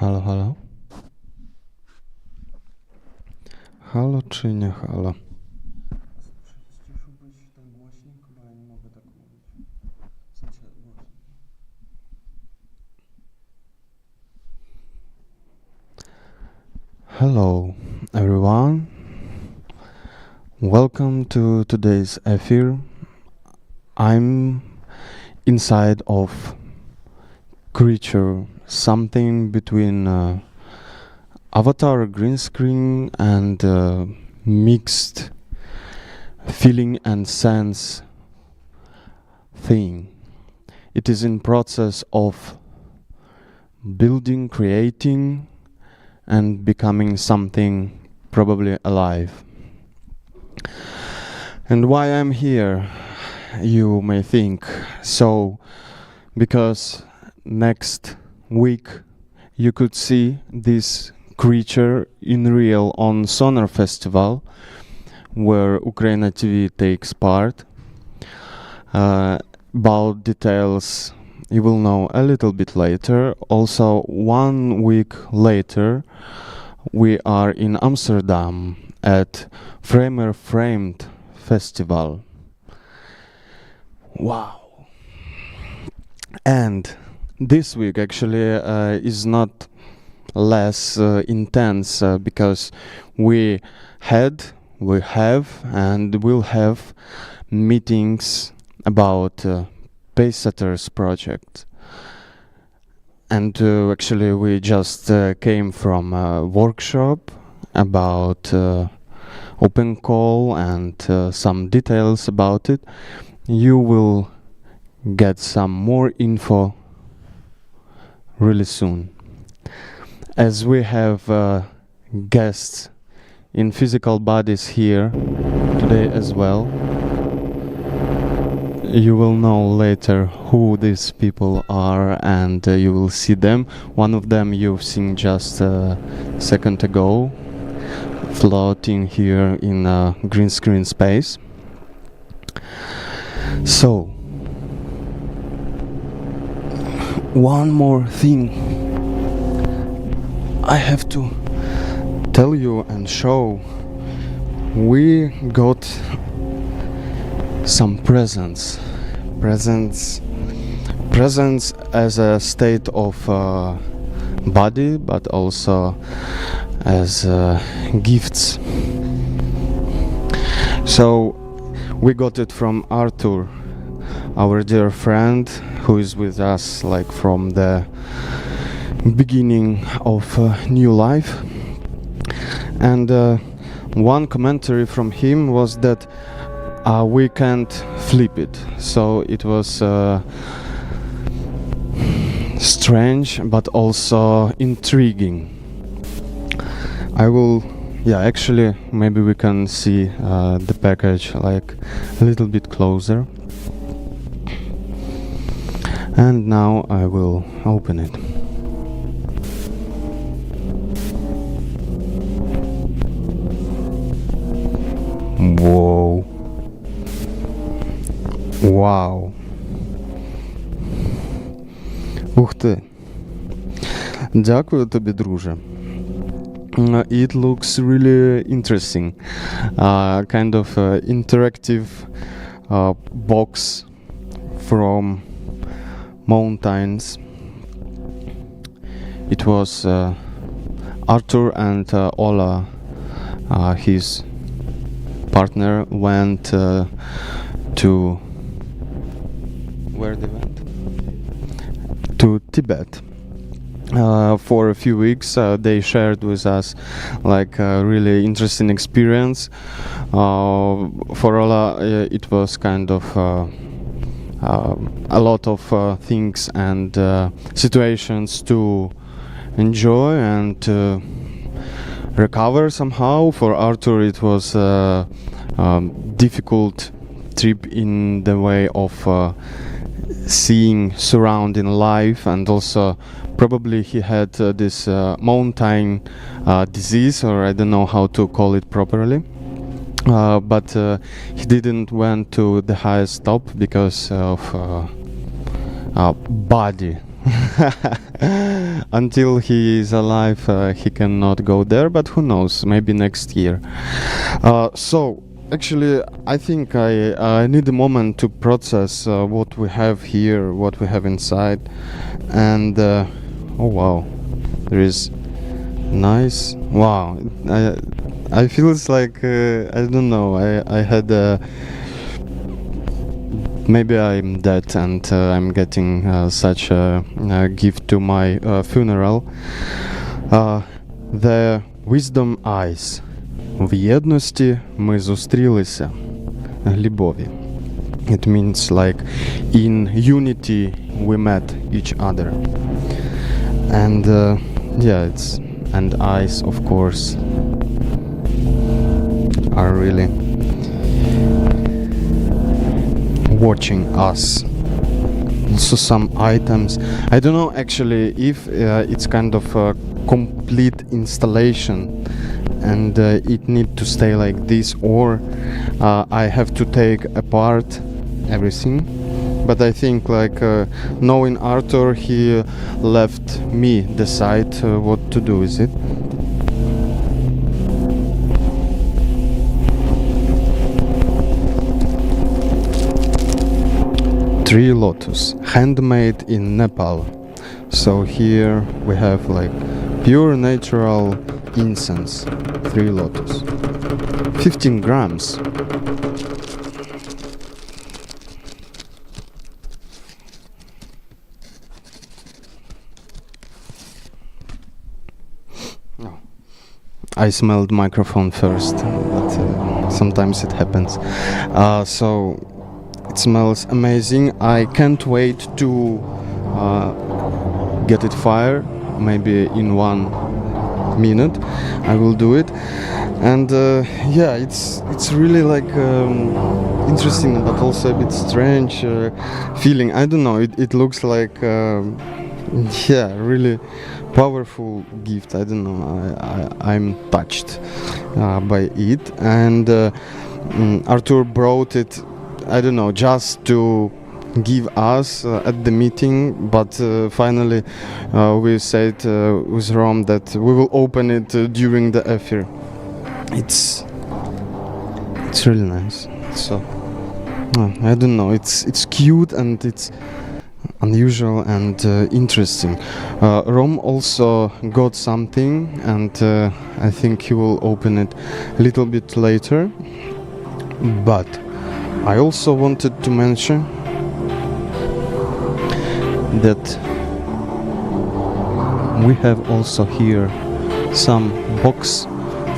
Halo, halo? Halo czy nie halo? Ściszyłbyś ten głośnik, bo ja nie mogę tak mówić. W sensie głośnik. Hello, everyone. Welcome to today's affair. I'm inside of creature, something between avatar, green screen, and mixed feeling and sense thing. It is in process of building, creating, and becoming something probably alive. And why I'm here, you may think. So, because next week you could see this creature in real on Sonar Festival, where UKRAiNATV takes part. About details you will know a little bit later. Also, 1 week later we are in Amsterdam at Framer Framed Festival. Wow. And this week actually is not less intense because we have, and will have meetings about PACESETTERS project. And actually we just came from a workshop about open call and some details about it. You will get some more info really soon. As we have guests in physical bodies here today as well, you will know later who these people are, and you will see them. One of them you've seen just a second ago, floating here in a green screen space. So, one more thing I have to tell you and show. We got some presents as a state of body, but also as gifts. So we got it from Arthur, our dear friend, who is with us like from the beginning of new life. And one commentary from him was that we can't flip it, so it was strange but also intriguing. I will, actually maybe we can see the package like a little bit closer. And now I will open it. Whoa. Wow. Ух ти. Дякую тобі, друже. It looks really interesting. Kind of interactive box from mountains. It was Arthur and Ola, his partner, went to where they went? To Tibet. For a few weeks they shared with us like a really interesting experience. For Ola it was kind of a lot of things and situations to enjoy and recover somehow. For Arthur it was a difficult trip in the way of seeing surrounding life, and also probably he had this mountain disease, or I don't know how to call it properly. But he didn't went to the highest top because of body Until he is alive, he cannot go there, but who knows, maybe next year. So, actually, I think I need a moment to process what we have here, what we have inside. And, oh wow, there is nice, wow, I feels like, I don't know, I had maybe I'm dead and I'm getting such a gift to my funeral. The wisdom eyes. В єдності ми зустрілися. Глібові. It means like in unity we met each other. And yeah, it's and eyes of course are really watching us. Also some items. I don't know actually if it's kind of a complete installation and it need to stay like this, or I have to take apart everything. But I think like knowing Arthur, he left me decide what to do with it. Tree lotus, handmade in Nepal. So here we have like pure natural incense, tree lotus, 15 grams. No. I smelled microphone first, but sometimes it happens. So it smells amazing. I can't wait to get it fire. Maybe in 1 minute I will do it. And yeah, it's really like interesting, but also a bit strange feeling. I don't know. It looks like yeah, really powerful gift. I don't know. I'm touched by it. And Arthur brought it, I don't know, just to give us at the meeting, but finally we said with Rom that we will open it during the affair. It's really nice. So I don't know. It's cute and it's unusual and interesting. Rom also got something, and I think he will open it a little bit later. But I also wanted to mention that we have also here some box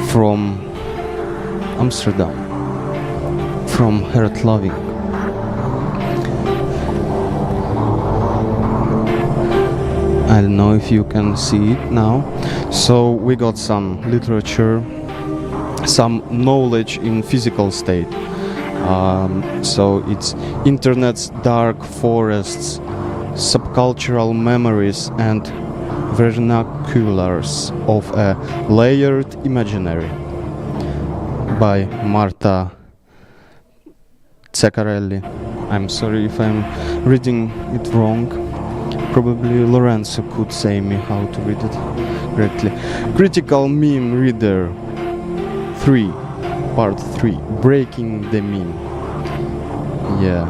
from Amsterdam, from Hertloving. I don't know if you can see it now. So we got some literature, some knowledge in physical state. So it's internet's dark forests, subcultural memories and vernaculars of a layered imaginary by Marta Ceccarelli. I'm sorry if I'm reading it wrong. Probably Lorenzo could say me how to read it correctly. Critical Meme Reader 3, Part 3, Breaking the Meme. Yeah,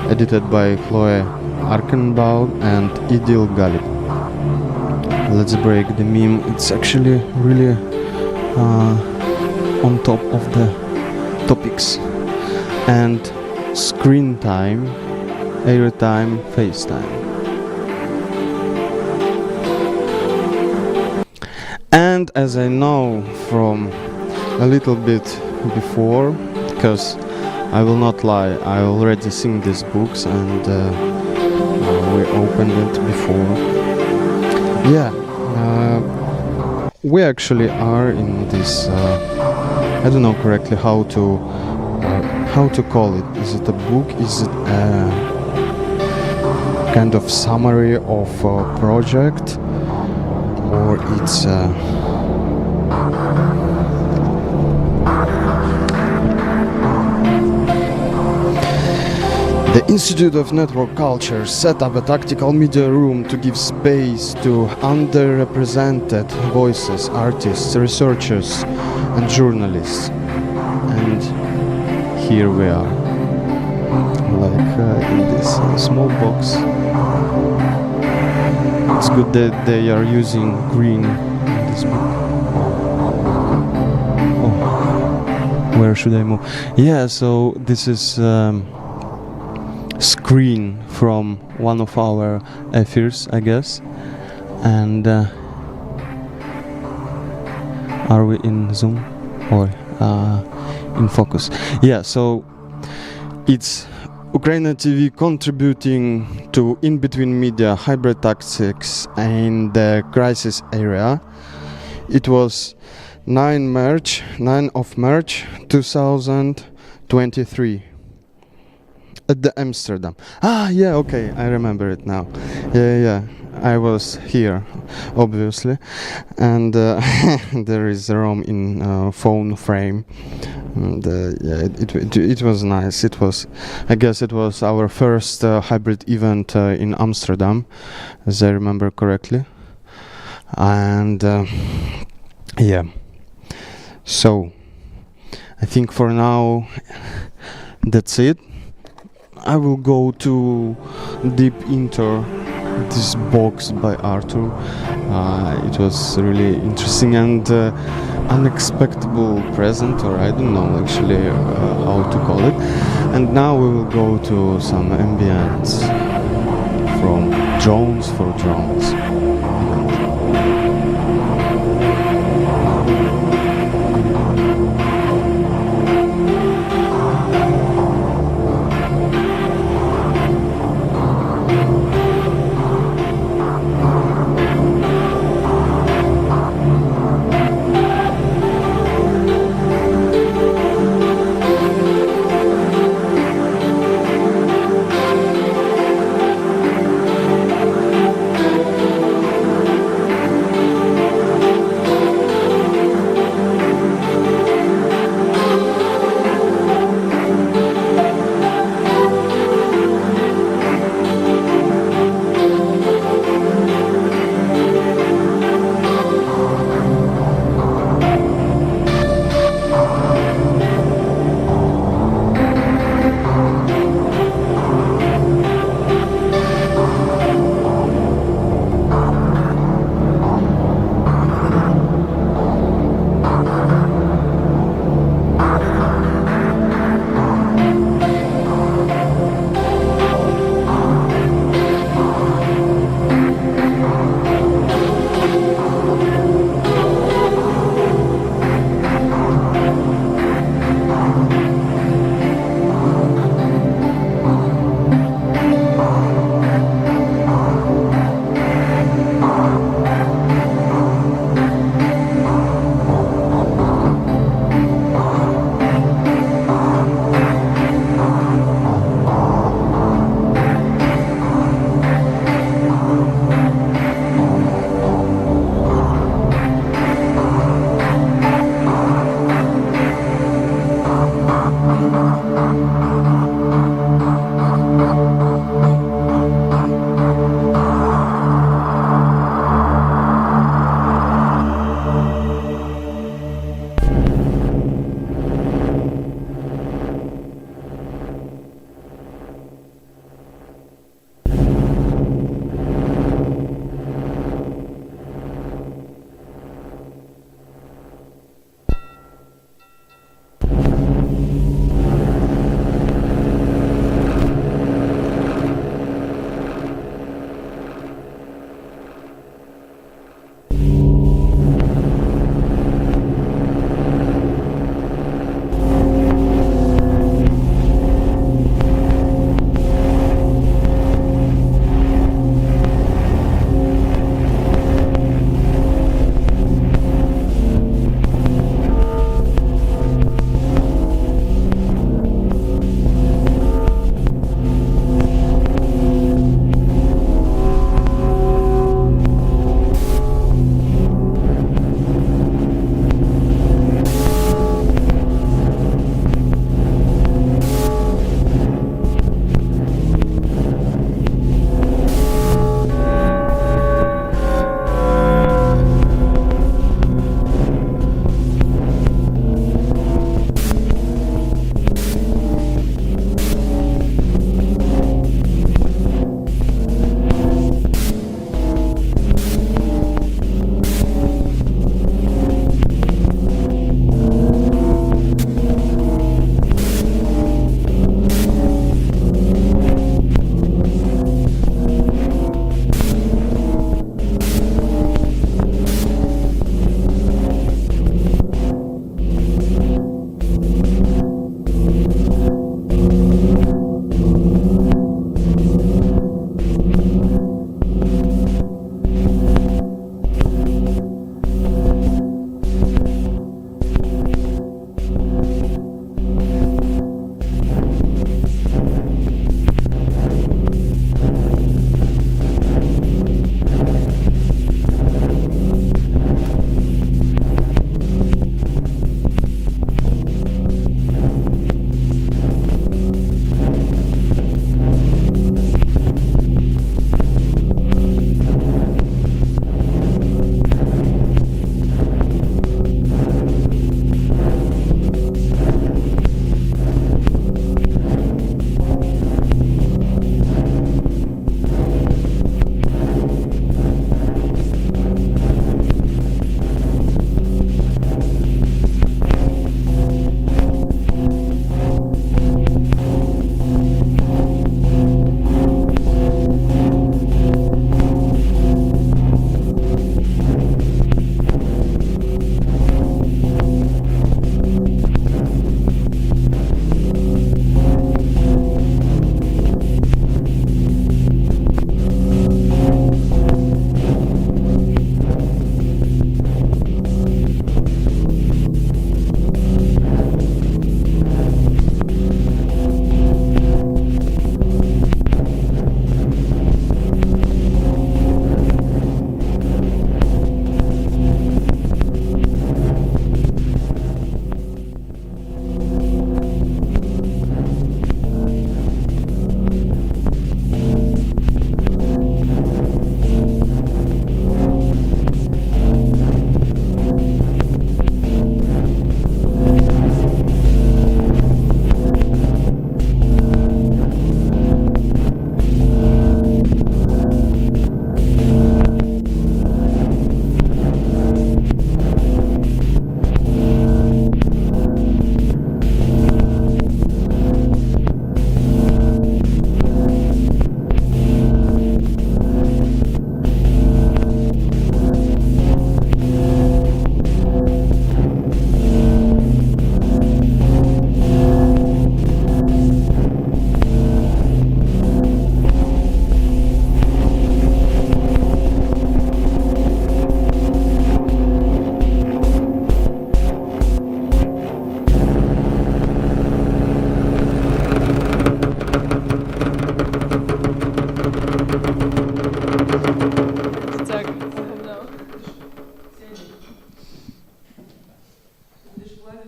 edited by Chloe Arkenbaugh and Idil Galip. Let's break the meme. It's actually really on top of the topics. And screen time, airtime, FaceTime. And as I know from a little bit before, because I will not lie, I already seen these books and we opened it before. Yeah, we actually are in this, I don't know correctly how to call it. Is it a book? Is it a kind of summary of a project? Or it's The Institute of Network Culture set up a tactical media room to give space to underrepresented voices, artists, researchers and journalists. And here we are, like in this small box. It's good that they are using green in this book. Oh, where should I move? Yeah, so this is screen from one of our affairs, I guess. And are we in Zoom or in focus? Yeah, so it's UKRAiNATV contributing to in-between media hybrid tactics in the crisis area. It was 9 of March 2023 at the Amsterdam. Yeah, okay, I remember it now. Yeah, I was here, obviously, and there is a room in phone frame. And, yeah, it was nice. It was, I guess, it was our first hybrid event in Amsterdam, as I remember correctly. And yeah, so I think for now that's it. I will go to deep into this box by Arthur. It was really interesting and unexpected present, or I don't know actually how to call it. And now we will go to some ambience from drones for drones.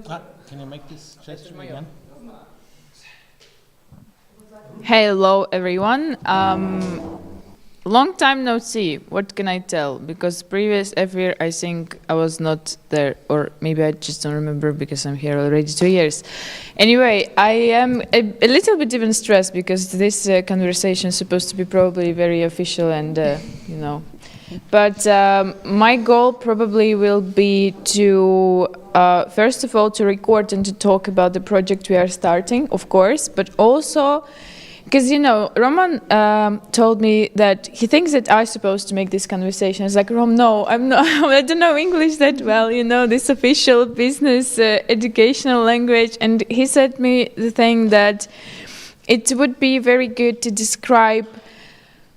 Can you make this gesture again? Hello, everyone. Long time no see. What can I tell? Because previous year, I think I was not there, or maybe I just don't remember because I'm here already 2 years. Anyway, I am a little bit even stressed because this conversation is supposed to be probably very official and, you know. But my goal probably will be to, first of all, to record and to talk about the project we are starting, of course, but also because, you know, Roman told me that he thinks that I'm supposed to make this conversation. I was like, Rom, no, I'm not. I don't know English that well, you know, this official business educational language. And he said me the thing that it would be very good to describe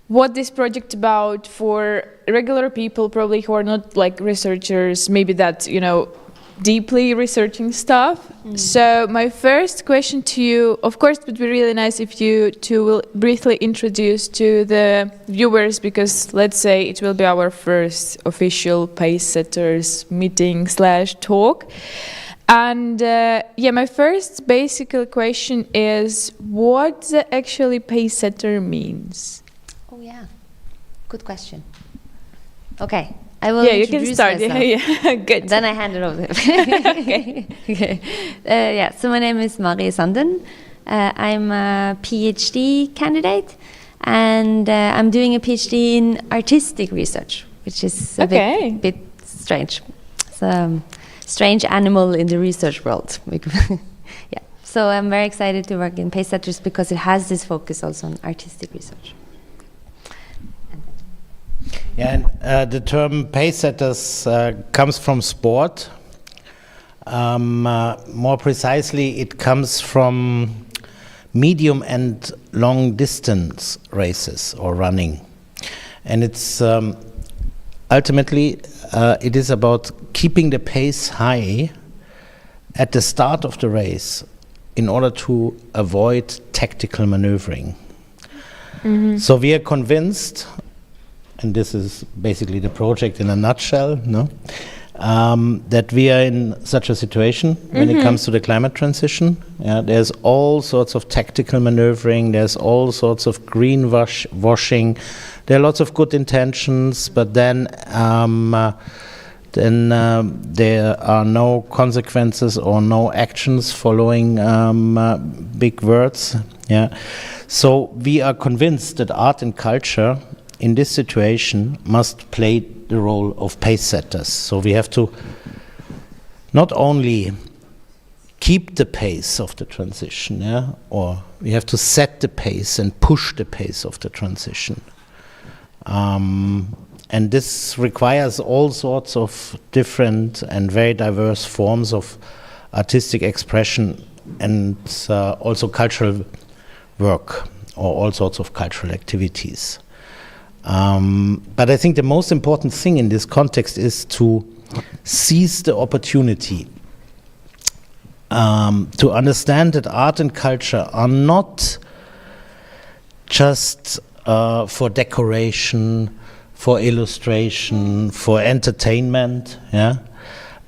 what this project about for regular people, probably who are not like researchers, maybe that, you know, deeply researching stuff. So my first question to you, of course, it would be really nice if you two will briefly introduce to the viewers, because let's say it will be our first official PACESETTERS meeting / talk. And yeah, my first basic question is what actually PACESETTER means? Oh yeah, good question. Okay. I will you can start. Myself. Yeah, good. Then I hand it over. Okay. Okay. Yeah. So my name is Marie Sanden. I'm a PhD candidate, and I'm doing a PhD in artistic research, which is a bit strange. It's a strange animal in the research world. Yeah. So I'm very excited to work in PACESETTERS because it has this focus also on artistic research. Yeah, and the term PACESETTERS comes from sport. More precisely, it comes from medium and long distance races or running. And it's ultimately, it is about keeping the pace high at the start of the race in order to avoid tactical maneuvering. So we are convinced, and this is basically the project in a nutshell, no? That we are in such a situation when it comes to the climate transition. Yeah, there's all sorts of tactical maneuvering, there's all sorts of greenwashing, there are lots of good intentions, but then there are no consequences or no actions following big words. Yeah, so we are convinced that art and culture in this situation must play the role of pace-setters. So we have to not only keep the pace of the transition, yeah, or we have to set the pace and push the pace of the transition. And this requires all sorts of different and very diverse forms of artistic expression and also cultural work or all sorts of cultural activities. But I think the most important thing in this context is to seize the opportunity to understand that art and culture are not just for decoration, for illustration, for entertainment. Yeah,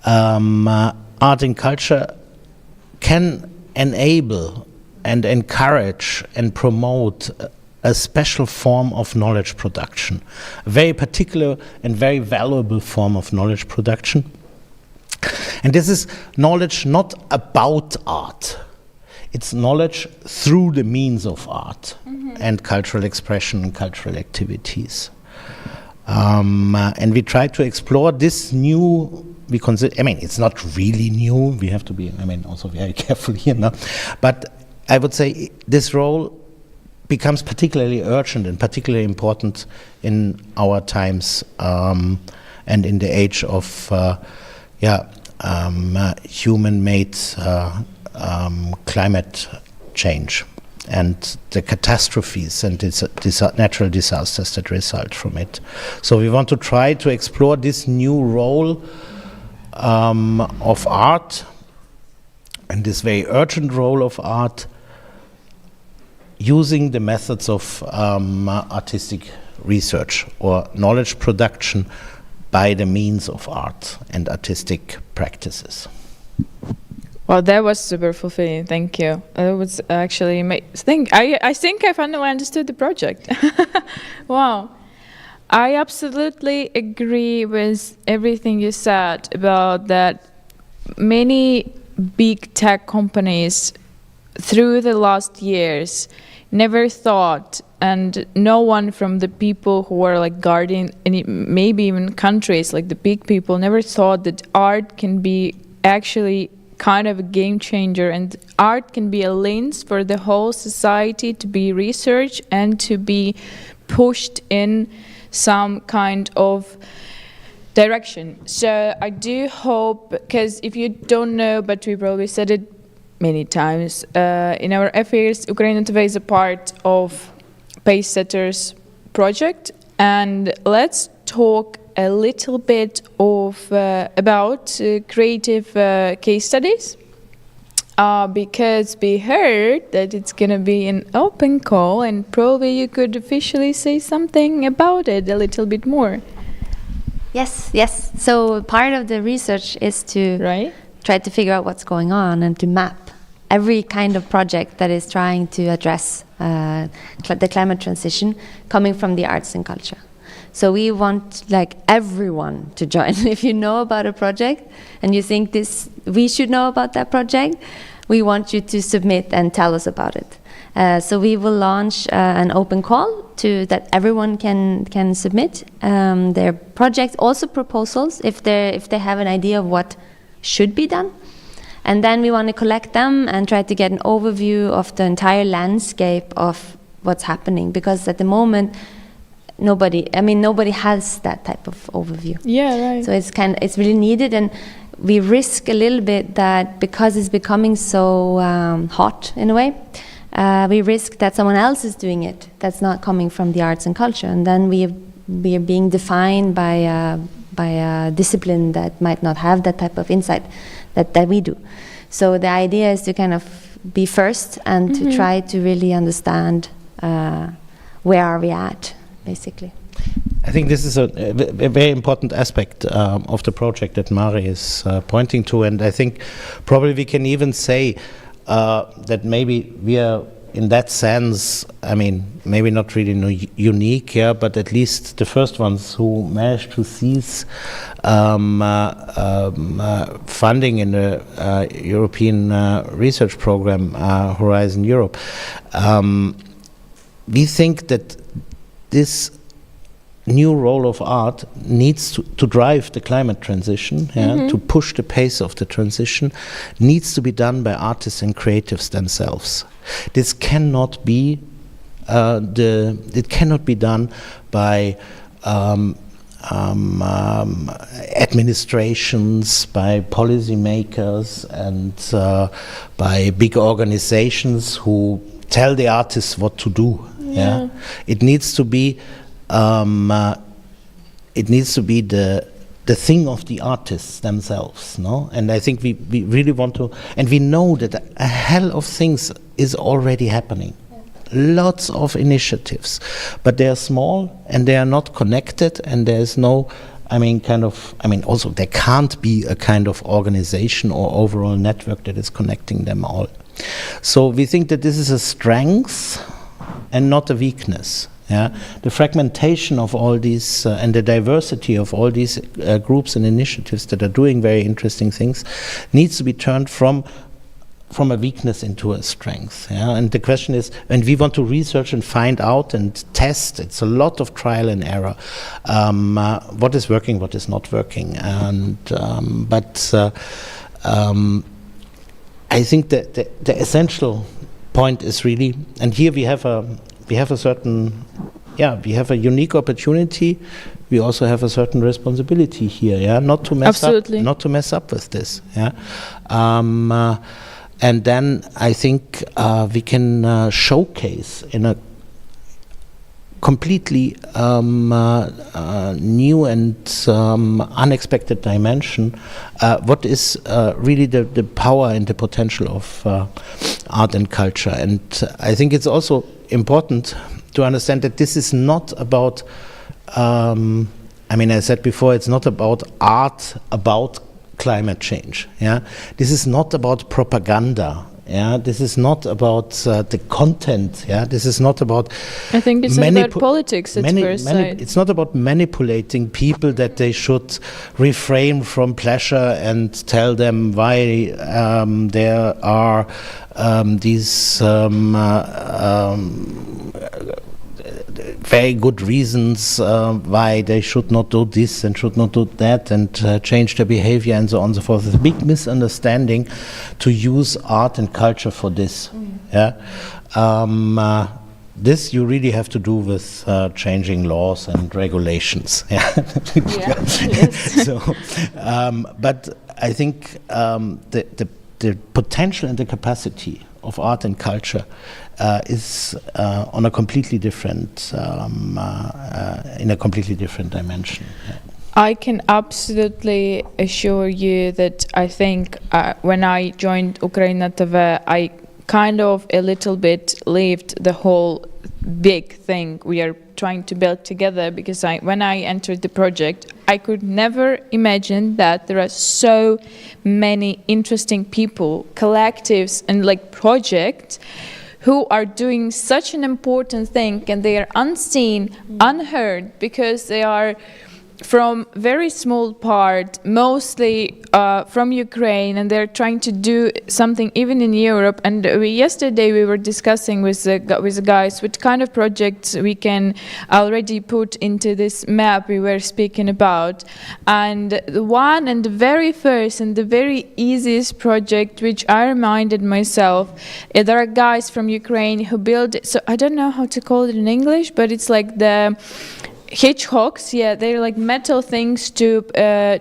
art and culture can enable and encourage and promote a special form of knowledge production, a very particular and very valuable form of knowledge production. And this is knowledge not about art. It's knowledge through the means of art and cultural expression and cultural activities. And we try to explore this new, we consider, I mean, it's not really new, we have to be, I mean, also very careful here now, but I would say this role becomes particularly urgent and particularly important in our times and in the age of human-made climate change and the catastrophes and natural disasters that result from it. So we want to try to explore this new role of art and this very urgent role of art using the methods of artistic research or knowledge production by the means of art and artistic practices. Well, that was super fulfilling. Thank you. It was actually amazing. I think I finally understood the project. Wow. I absolutely agree with everything you said about that. Many big tech companies through the last years never thought, and no one from the people who were like guarding any, maybe even countries, like the big people, never thought that art can be actually kind of a game changer, and art can be a lens for the whole society to be researched and to be pushed in some kind of direction. So I do hope, because if you don't know, but we probably said it many times, in our affairs, UKRAiNATV is a part of PACESETTERS project, and let's talk a little bit of about creative case studies, because we heard that it's going to be an open call, and probably you could officially say something about it a little bit more. Yes, yes. So part of the research is to try to figure out what's going on and to map every kind of project that is trying to address the climate transition coming from the arts and culture. So we want like everyone to join. If you know about a project and you think we should know about that project, we want you to submit and tell us about it. So we will launch an open call that everyone can submit their projects, also proposals if they have an idea of what should be done. And then we want to collect them and try to get an overview of the entire landscape of what's happening, because at the moment nobody has that type of overview. Yeah, right. So it's really needed, and we risk a little bit that because it's becoming so hot in a way, we risk that someone else is doing it that's not coming from the arts and culture, and then we are being defined by a discipline that might not have that type of insight that we do. So the idea is to kind of be first and to try to really understand where are we at, basically. I think this is a very important aspect of the project that Mari is pointing to, and I think probably we can even say that maybe we are, in that sense, I mean, maybe not really unique, yeah, but at least the first ones who managed to seize funding in the European research program, Horizon Europe. We think that this new role of art needs to drive the climate transition, to push the pace of the transition, needs to be done by artists and creatives themselves. This cannot be it cannot be done by administrations, by policymakers, and by big organizations who tell the artists what to do. Yeah. It needs to be the thing of the artists themselves, no? And I think we really want to, and we know that a hell of things is already happening. Lots of initiatives, but they are small and they are not connected, and there is no, also there can't be a kind of organization or overall network that is connecting them all. So we think that this is a strength and not a weakness. Yeah, the fragmentation of all these and the diversity of all these groups and initiatives that are doing very interesting things needs to be turned from a weakness into a strength. Yeah? And the question is, and we want to research and find out and test, it's a lot of trial and error, what is working, what is not working. And I think that the essential point is really, and here we have a certain, we have a unique opportunity. We also have a certain responsibility here, not to mess up with this, and then I think we can showcase in a completely new and unexpected dimension what is really the power and the potential of art and culture. And I think it's also important to understand that this is not about, I said before, it's not about art, about climate change. Yeah, this is not about propaganda. Yeah, this is not about the content. Yeah, this is not about. I think it's not about politics at first sight. It's not about manipulating people that they should refrain from pleasure and tell them why there are these very good reasons why they should not do this and should not do that and change their behavior and so on and so forth. It's a big misunderstanding to use art and culture for this. Yeah, this you really have to do with changing laws and regulations. Yeah. Yes. So, but I think the potential and the capacity of art and culture is on a completely different, in a completely different dimension. Yeah. I can absolutely assure you that I think when I joined UKRAiNATV, I kind of a little bit lived the whole big thing we are trying to build together, because when I entered the project, I could never imagine that there are so many interesting people, collectives and like projects who are doing such an important thing, and they are unseen, unheard, because they are from very small part, mostly from Ukraine, and they're trying to do something even in Europe. And yesterday we were discussing with the guys what kind of projects we can already put into this map we were speaking about. And the one and the very first and the very easiest project, which I reminded myself, there are guys from Ukraine who build it. So I don't know how to call it in English, but it's like the hedgehogs, yeah, they're like metal things to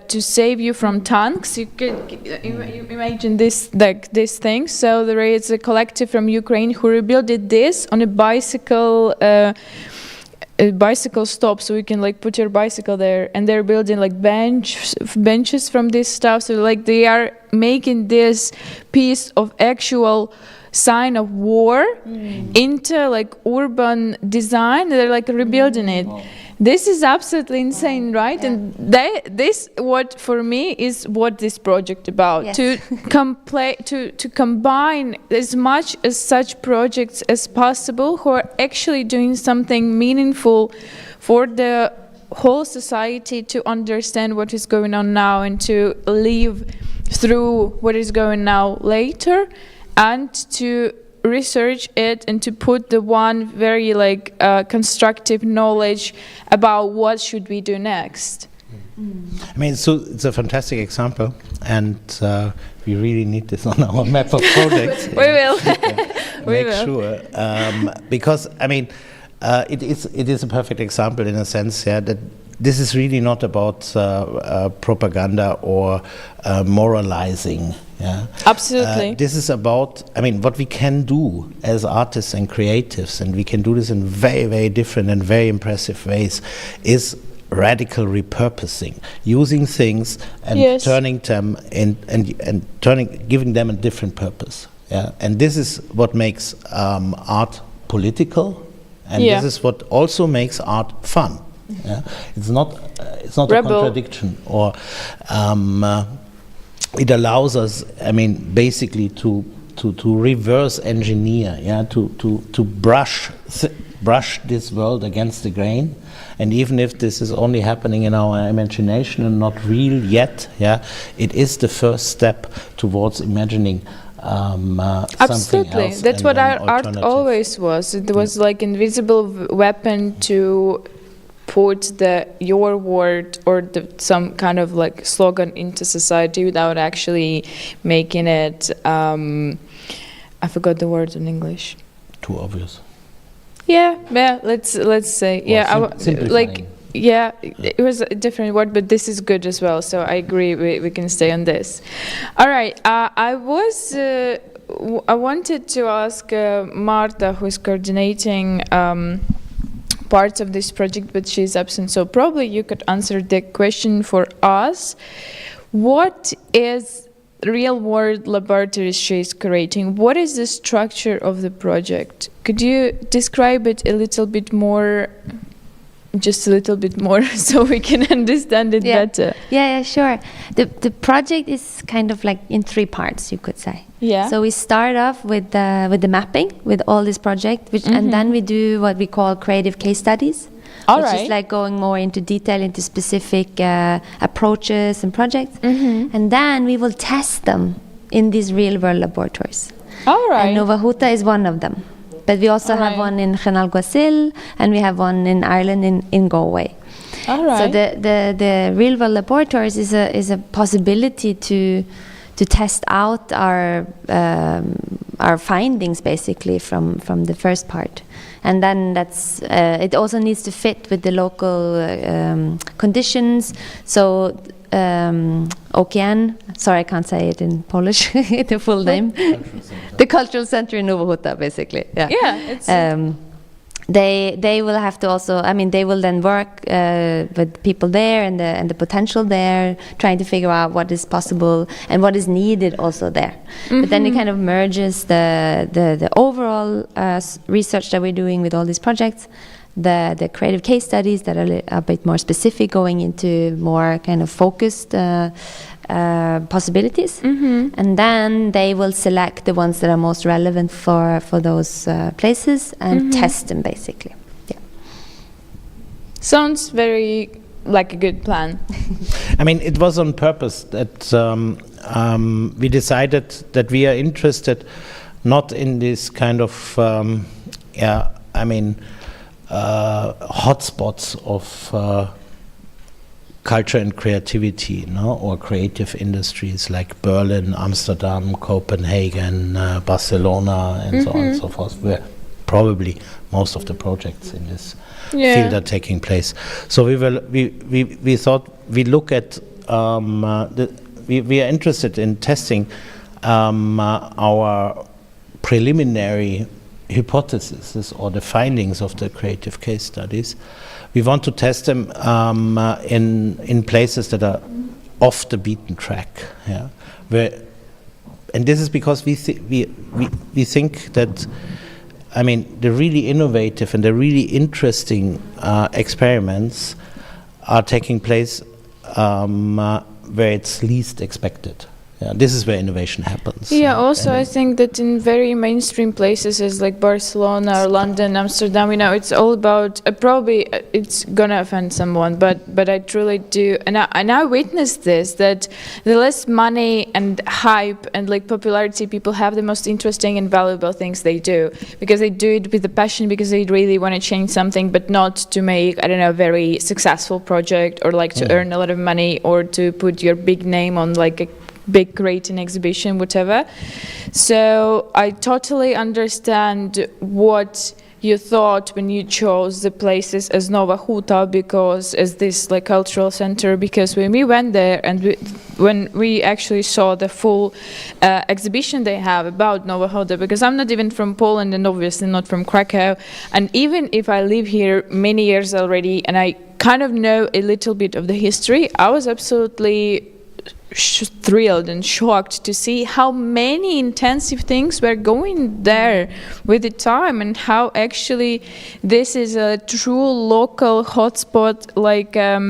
save you from tanks. You could imagine this, like this thing. So there is a collective from Ukraine who rebuilt this on a bicycle stop, so you can like put your bicycle there, and they're building like benches from this stuff. So like they are making this piece of actual sign of war into like urban design. They're like rebuilding it. This is absolutely insane, right? Yeah. And this, what for me is what this project about. Yes. to combine as much as such projects as possible who are actually doing something meaningful for the whole society, to understand what is going on now and to live through what is going now later, and to research it and to put the one very like constructive knowledge about what should we do next. I mean, so it's a fantastic example, and we really need this on our map of projects. We will. Make sure, because I mean, it is a perfect example in a sense, yeah, that this is really not about propaganda or moralizing. Yeah, absolutely. This is about, I mean, what we can do as artists and creatives, and we can do this in very, very different and very impressive ways, is radical repurposing, using things and yes. turning them giving them a different purpose. Yeah, and this is what makes art political, and this is what also makes art fun. Yeah, it's not a contradiction, or it allows us, I mean, basically to reverse engineer, yeah, to brush this world against the grain, and even if this is only happening in our imagination and not real yet, yeah, it is the first step towards imagining absolutely. Else. That's what our art always was. It was like invisible weapon to put your word or some kind of like slogan into society without actually making it I forgot the word in English. Too obvious. Yeah, let's say, simplifying. It was a different word, but this is good as well, so I agree we can stay on this. All right, I wanted to ask Marta, who's coordinating parts of this project, but she's absent, so probably you could answer the question for us. What is real-world laboratories she's creating? What is the structure of the project? Could you describe it a little bit more just a little bit more so we can understand it better. Yeah, sure. The project is kind of like in 3 parts, you could say. Yeah. So we start off with the mapping with all this project, and then we do what we call creative case studies, which is like going more into detail into specific approaches and projects, and then we will test them in these real-world laboratories. All right. And Nova Huta is one of them. But we also have one in Chenalguasil, and we have one in Ireland in Galway. All right. So the real world laboratories is a possibility to test out our findings basically from the first part, and then that's it also needs to fit with the local conditions. So OKN, sorry I can't say it in Polish, the full name. The Cultural Center in Nova Huta, basically. Yeah. Yeah. It's they will have to also, I mean, they will then work with people there and the potential there, trying to figure out what is possible and what is needed also there. But then it kind of merges the overall research that we're doing with all these projects, the creative case studies that are a bit more specific, going into more kind of focused possibilities, and then they will select the ones that are most relevant for those places and test them basically. Yeah. sounds very like a good plan. I mean, it was on purpose that we decided that we are interested not in this kind of hotspots of culture and creativity, or creative industries like Berlin, Amsterdam, Copenhagen, Barcelona, and so on and so forth, where probably most of the projects in this field are taking place. So we thought we look at we are interested in testing our preliminary hypotheses or the findings of the creative case studies. We want to test them in places that are off the beaten track, and this is because we think that, I mean, the really innovative and the really interesting experiments are taking place where it's least expected. Yeah, this is where innovation happens. Yeah, also I think that in very mainstream places as like Barcelona or London, Amsterdam, it's all about, probably it's gonna offend someone, but I truly do, and I witnessed this, that the less money and hype and like popularity people have, the most interesting and valuable things they do, because they do it with a passion, because they really want to change something, but not to make, I don't know, a very successful project, or like to earn a lot of money, or to put your big name on like a big creating exhibition, whatever. So I totally understand what you thought when you chose the places as Nova Huta, because as this like cultural center, because when we went there and when we actually saw the full exhibition they have about Nova Huta, because I'm not even from Poland and obviously not from Krakow, and even if I live here many years already and I kind of know a little bit of the history, I was absolutely thrilled and shocked to see how many intensive things were going there with the time, and how actually this is a true local hotspot, like a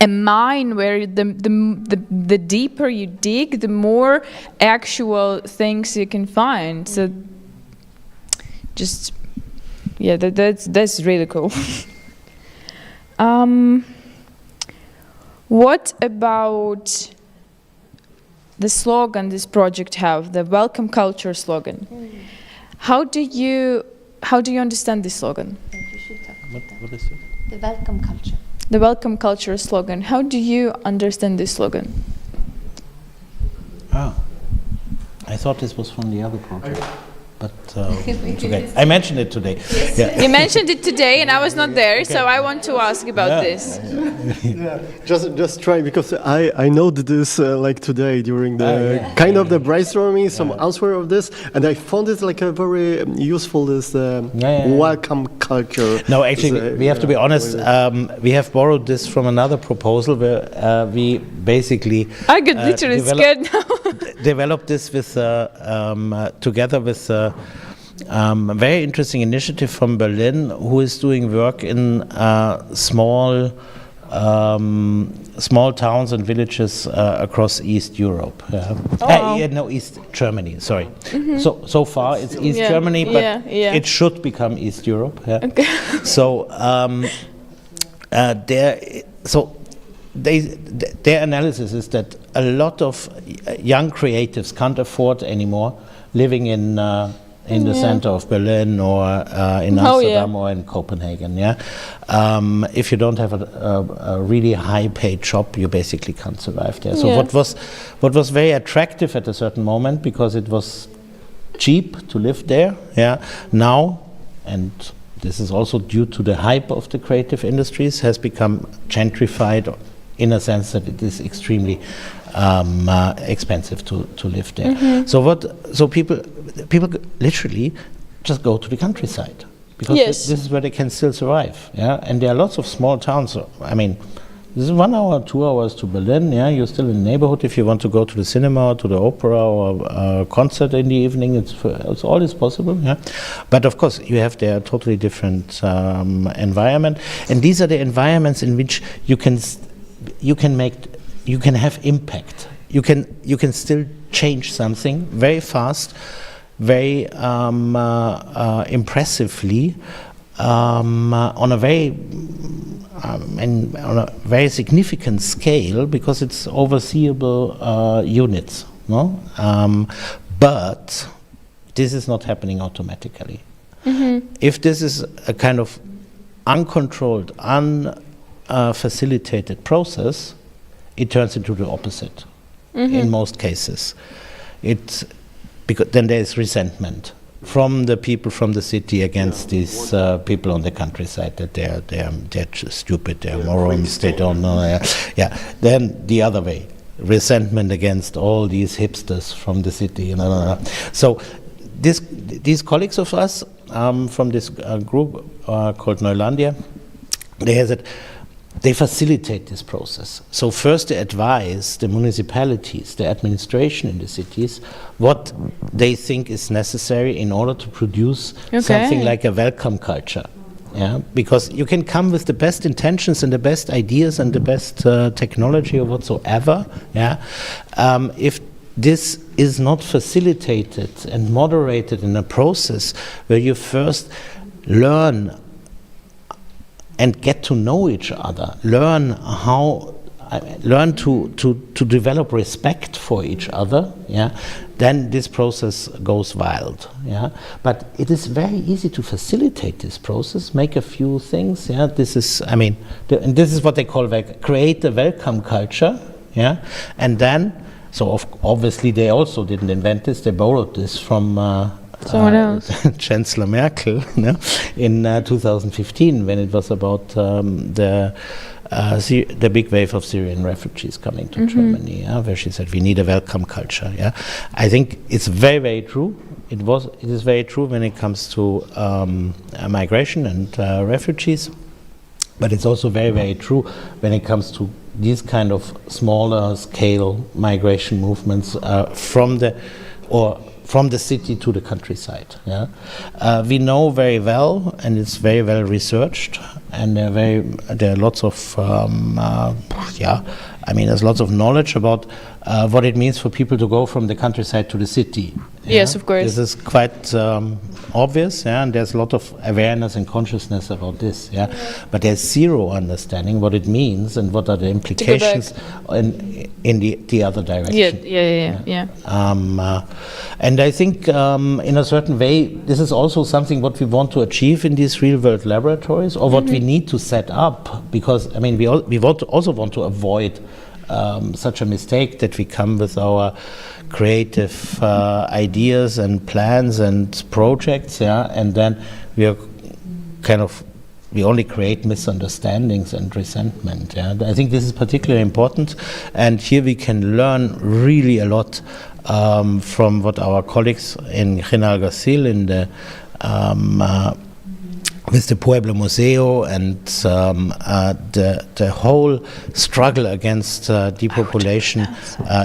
mine where the deeper you dig, the more actual things you can find. So just that's really cool. What about the slogan this project have, the welcome culture slogan? How do you understand this slogan? What is it? The welcome culture. The welcome culture slogan. How do you understand this slogan? I thought this was from the other project. But it's okay. I mentioned it today. Yes. Yeah. You mentioned it today, and I was not there, so I want to ask about this. Just try, because I noted this like today during the kind of the brainstorming, some answer of this, and I found it like a very useful, this welcome culture. No, actually, we have to be honest. We have borrowed this from another proposal where we basically I get literally scared now. developed this with together with a very interesting initiative from Berlin, who is doing work in small towns and villages across East Europe. East Germany. Sorry. So far it's East Germany, but it should become East Europe. Yeah. Okay. So their analysis is that a lot of young creatives can't afford anymore living in the center of Berlin or in Amsterdam or in Copenhagen. Yeah, if you don't have a really high-paid job, you basically can't survive there. So what was very attractive at a certain moment, because it was cheap to live there. Yeah, now, and this is also due to the hype of the creative industries, has become gentrified in a sense that it is extremely expensive to live there. So people literally just go to the countryside, because this is where they can still survive. Yeah, and there are lots of small towns. So, I mean, this is 1 hour, 2 hours to Berlin. Yeah, you're still in the neighborhood. If you want to go to the cinema, or to the opera, or a concert in the evening, it's always possible. Yeah, but of course you have there a totally different environment, and these are the environments in which you can have impact. You can still change something very fast, very impressively, on a very significant scale, because it's overseeable units. No, but this is not happening automatically. If this is a kind of uncontrolled, facilitated process, it turns into the opposite in most cases. Because then there is resentment from the people from the city against these people on the countryside, that they're stupid, they're morons, they don't know. Then the other way, resentment against all these hipsters from the city. So these colleagues of us from this group called Neulandia, they facilitate this process. So first they advise the municipalities, the administration in the cities, what they think is necessary in order to produce something like a welcome culture. Yeah, because you can come with the best intentions and the best ideas and the best technology or whatsoever. Yeah, if this is not facilitated and moderated in a process where you first learn and get to know each other, learn to develop respect for each other, then this process goes wild. But it is very easy to facilitate this process, make a few things. This is, and this is what they call create a welcome culture. And then, so obviously they also didn't invent this; they borrowed this from someone else, Chancellor Merkel, in 2015, when it was about the big wave of Syrian refugees coming to Germany, where she said we need a welcome culture. I think it's very, very true. It is very true when it comes to migration and refugees, but it's also very, very true when it comes to these kind of smaller scale migration movements from the city to the countryside. We know very well, and it's very well researched, and there are lots of there's lots of knowledge about what it means for people to go from the countryside to the city. Yes, of course. This is quite obvious, and there's a lot of awareness and consciousness about this. But there's zero understanding what it means and what are the implications in the other direction. And I think in a certain way, this is also something what we want to achieve in these real-world laboratories, or what we need to set up, because we also want to avoid such a mistake that we come with our creative ideas and plans and projects, and then we only create misunderstandings and resentment. I think this is particularly important, and here we can learn really a lot from what our colleagues in General Garcil in the with the Pueblo Museo and the whole struggle against depopulation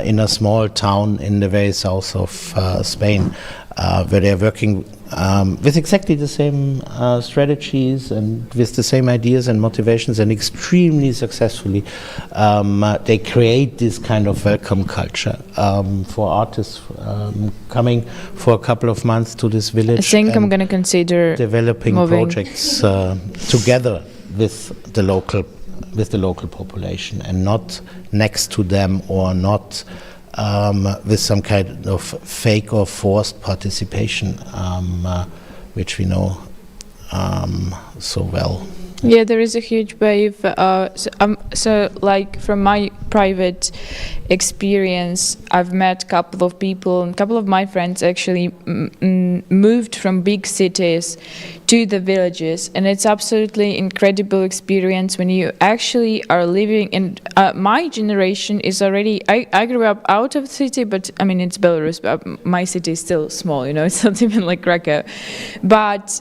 in a small town in the very south of Spain. where they're working with exactly the same strategies and with the same ideas and motivations, and extremely successfully they create this kind of welcome culture for artists coming for a couple of months to this village. I think I'm going to consider developing moving. projects together with the local population, and not next to them, or not with some kind of fake or forced participation, which we know so well. Yeah, there is a huge wave. So, like from my private experience, I've met a couple of people, and a couple of my friends actually moved from big cities to the villages, and it's absolutely incredible experience when you actually are living in. My generation is already. I grew up out of the city, but I mean it's Belarus, but my city is still small. You know, it's not even like Krakow, but.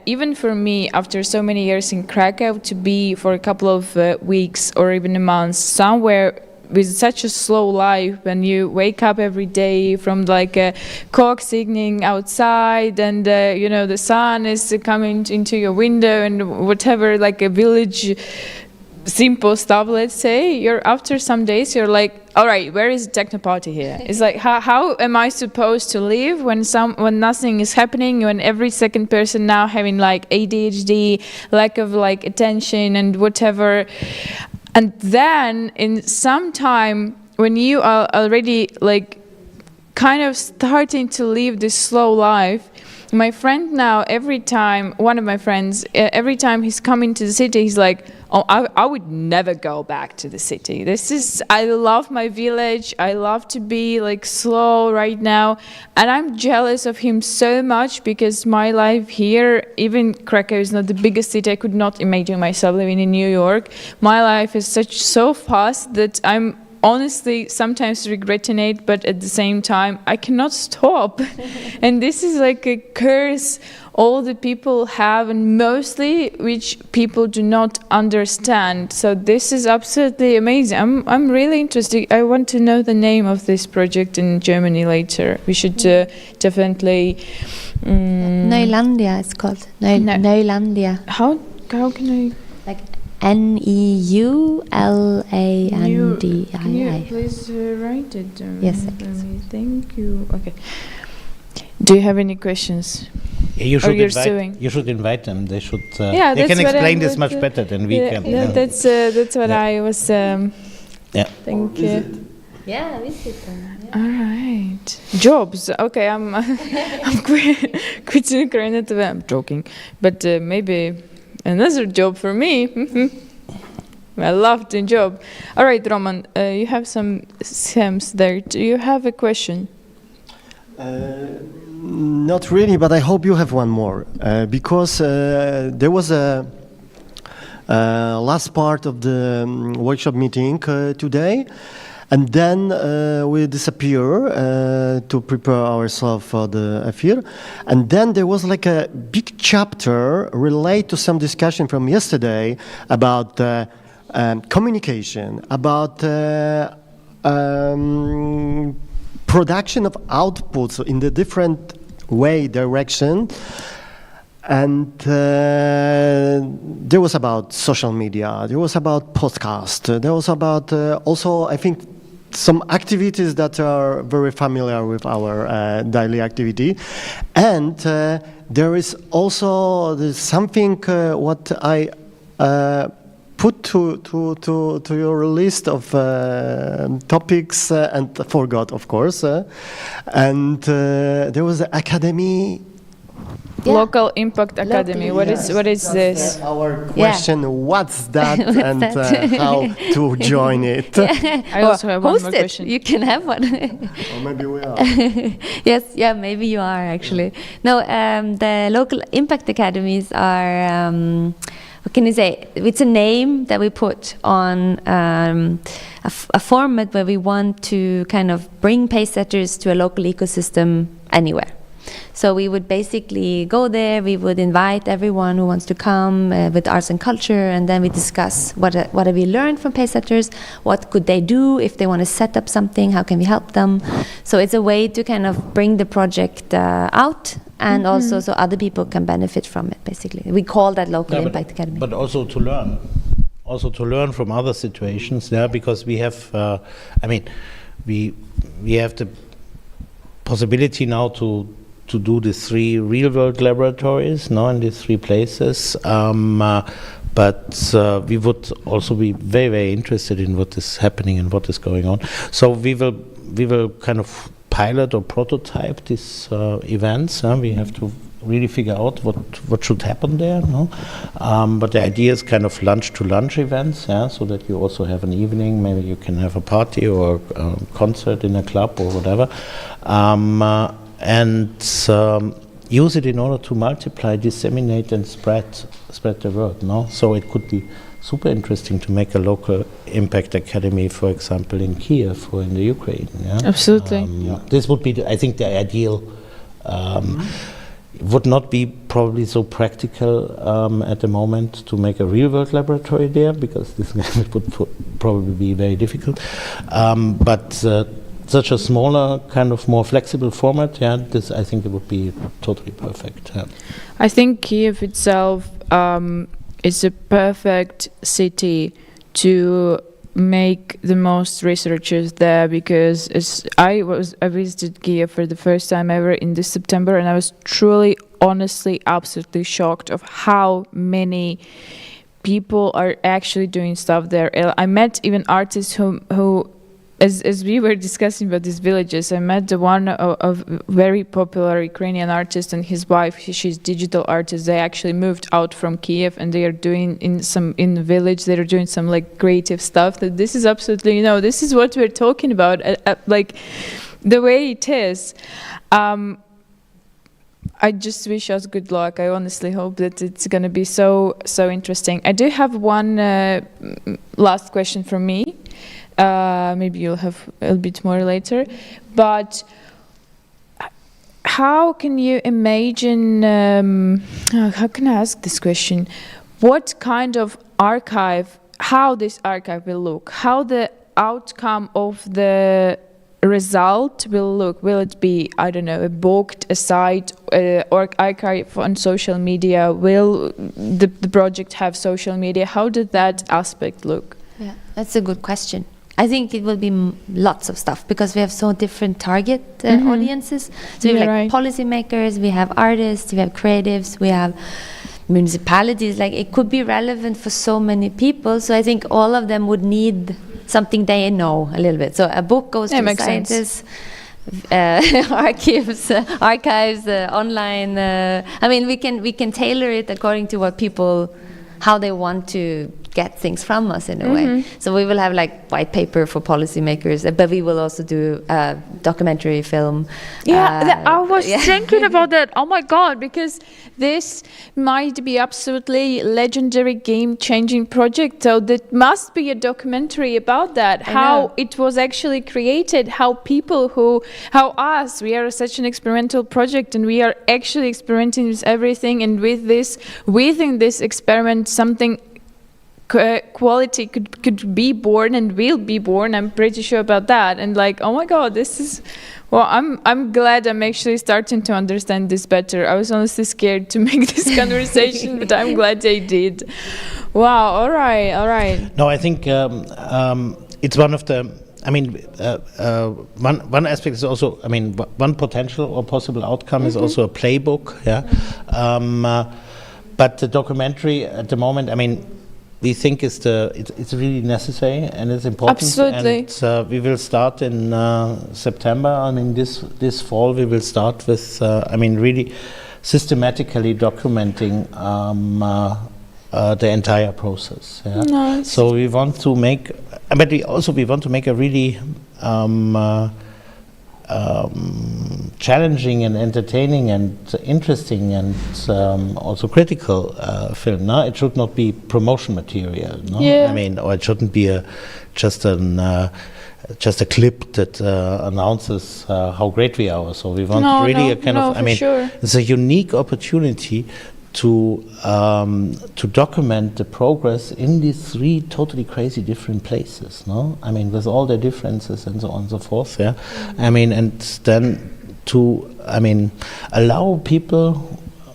Even for me, after so many years in Krakow, to be for a couple of weeks or even a month somewhere with such a slow life, when you wake up every day from like a cock singing outside, and you know the sun is coming into your window, and whatever, like a village simple stuff, let's say, you're after some days you're like, all right, where is the techno party here? It's like, how am I supposed to live when nothing is happening, when every second person now having like ADHD, lack of like attention and whatever. And then in some time when you are already like kind of starting to live this slow life, my friend now, every time, one of my friends, every time he's coming to the city, he's like, oh, I would never go back to the city. I love my village. I love to be like slow right now. And I'm jealous of him so much, because my life here, even Krakow is not the biggest city. I could not imagine myself living in New York. My life is so fast that I'm honestly sometimes regretting it, but at the same time I cannot stop. And this is like a curse all the people have, and mostly which people do not understand. So this is absolutely amazing. I'm really interested. I want to know the name of this project in Germany later. We should definitely Neulandia it's called. Neulandia. How can I Like Neulandia. Can you please write it down? Yes, I for can. me? Thank you. Okay. Do you have any questions? You you're should suing? You should invite them. They should. Yeah, they can that's what explain I this would, much better than we can. Yeah, that's what I was. Yeah. Thank you. Yeah, visit them. All right. Jobs. Okay, I'm quitting UKRAiNATV. I'm joking, but maybe another job for me. I love the job. All right, Roman, you have some schemes there. Do you have a question? Not really, but I hope you have one more, because there was a last part of the workshop meeting today, and then we disappear to prepare ourselves for the affair, and then there was like a big chapter related to some discussion from yesterday about communication, about production of outputs in the different direction, and there was about social media, there was about podcast, there was about also, I think, some activities that are very familiar with our daily activity, and there is also something what I put to your list of topics and forgot, of course, and there was the academy. Yeah. Local Impact Academy. What is this? Our question, what's that, and how to join it? I also have one Host more it. question. You can have one. Or maybe we are. Yes, yeah, maybe you are actually. No, the local impact academies are, what can you say? It's a name that we put on a format where we want to kind of bring pace setters to a local ecosystem anywhere. So we would basically go there, we would invite everyone who wants to come with arts and culture, and then we discuss what have we learned from PACESETTERS, what could they do if they want to set up something, how can we help them. So it's a way to kind of bring the project out, and also so other people can benefit from it, basically. We call that Local Impact Academy. But also to learn. Also to learn from other situations, because we have, we have the possibility now to do the 3 real-world laboratories, in these 3 places. But we would also be very, very interested in what is happening and what is going on. So we will kind of pilot or prototype these events. We have to really figure out what should happen there. But the idea is kind of lunch-to-lunch events, so that you also have an evening, maybe you can have a party or a concert in a club or whatever, and use it in order to multiply, disseminate, and spread the word. So it could be super interesting to make a local impact academy, for example, in Kiev or in the Ukraine. Absolutely. This would be, I think, the ideal. Would not be probably so practical at the moment to make a real-world laboratory there, because this would probably be very difficult. But such a smaller, kind of more flexible format, this, I think, it would be totally perfect. I think Kiev itself is a perfect city to make the most researchers there, because I visited Kiev for the first time ever in this September, and I was truly, honestly, absolutely shocked of how many people are actually doing stuff there. I met even artists who as we were discussing about these villages, I met the one of very popular Ukrainian artist and his wife. She's digital artist. They actually moved out from Kiev, and they are doing in the village. They are doing some like creative stuff. That this is absolutely, this is what we're talking about. Like the way it is. I just wish us good luck. I honestly hope that it's going to be so interesting. I do have one last question from me. Maybe you'll have a bit more later, but how can you imagine, how can I ask this question, what kind of archive, how this archive will look, how the outcome of the result will look? Will it be, I don't know, a book, a site, or archive on social media? Will the project have social media? How did that aspect look? Yeah, that's a good question. I think it will be lots of stuff, because we have so different target audiences. So we have like policymakers, we have artists, we have creatives, we have municipalities. Like it could be relevant for so many people. So I think all of them would need something they know a little bit. So a book goes to the scientists. Archives, online. I mean, we can tailor it according to what people, how they want to get things from us in a way. So we will have like white paper for policymakers, but we will also do a documentary film. I was thinking about that. Oh my God, because this might be absolutely legendary, game-changing project. So there must be a documentary about that, how it was actually created, how people how us, we are such an experimental project, and we are actually experimenting with everything, and within this experiment, something quality could be born and will be born. I'm pretty sure about that. And like, oh my God, this is, well, I'm glad I'm actually starting to understand this better. I was honestly scared to make this conversation, but I'm glad I did. Wow. All right. No, I think it's one of the, I mean, one aspect is also, I mean, one potential or possible outcome is also a playbook. But the documentary at the moment, I mean, we think it's really necessary and it's important. Absolutely. And we will start in September. I mean, this fall we will start with, I mean, really systematically documenting the entire process. Nice. So we want to make, but we want to make a really challenging and entertaining and interesting and also critical film. No? It should not be promotion material. No? Yeah. I mean, or it shouldn't be just an just a clip that announces how great we are. So we want a kind of, I mean, sure. it's a unique opportunity to document the progress in these 3 totally crazy different places, no? I mean, with all the differences and so on and so forth, yeah? I mean, and then to, I mean, allow people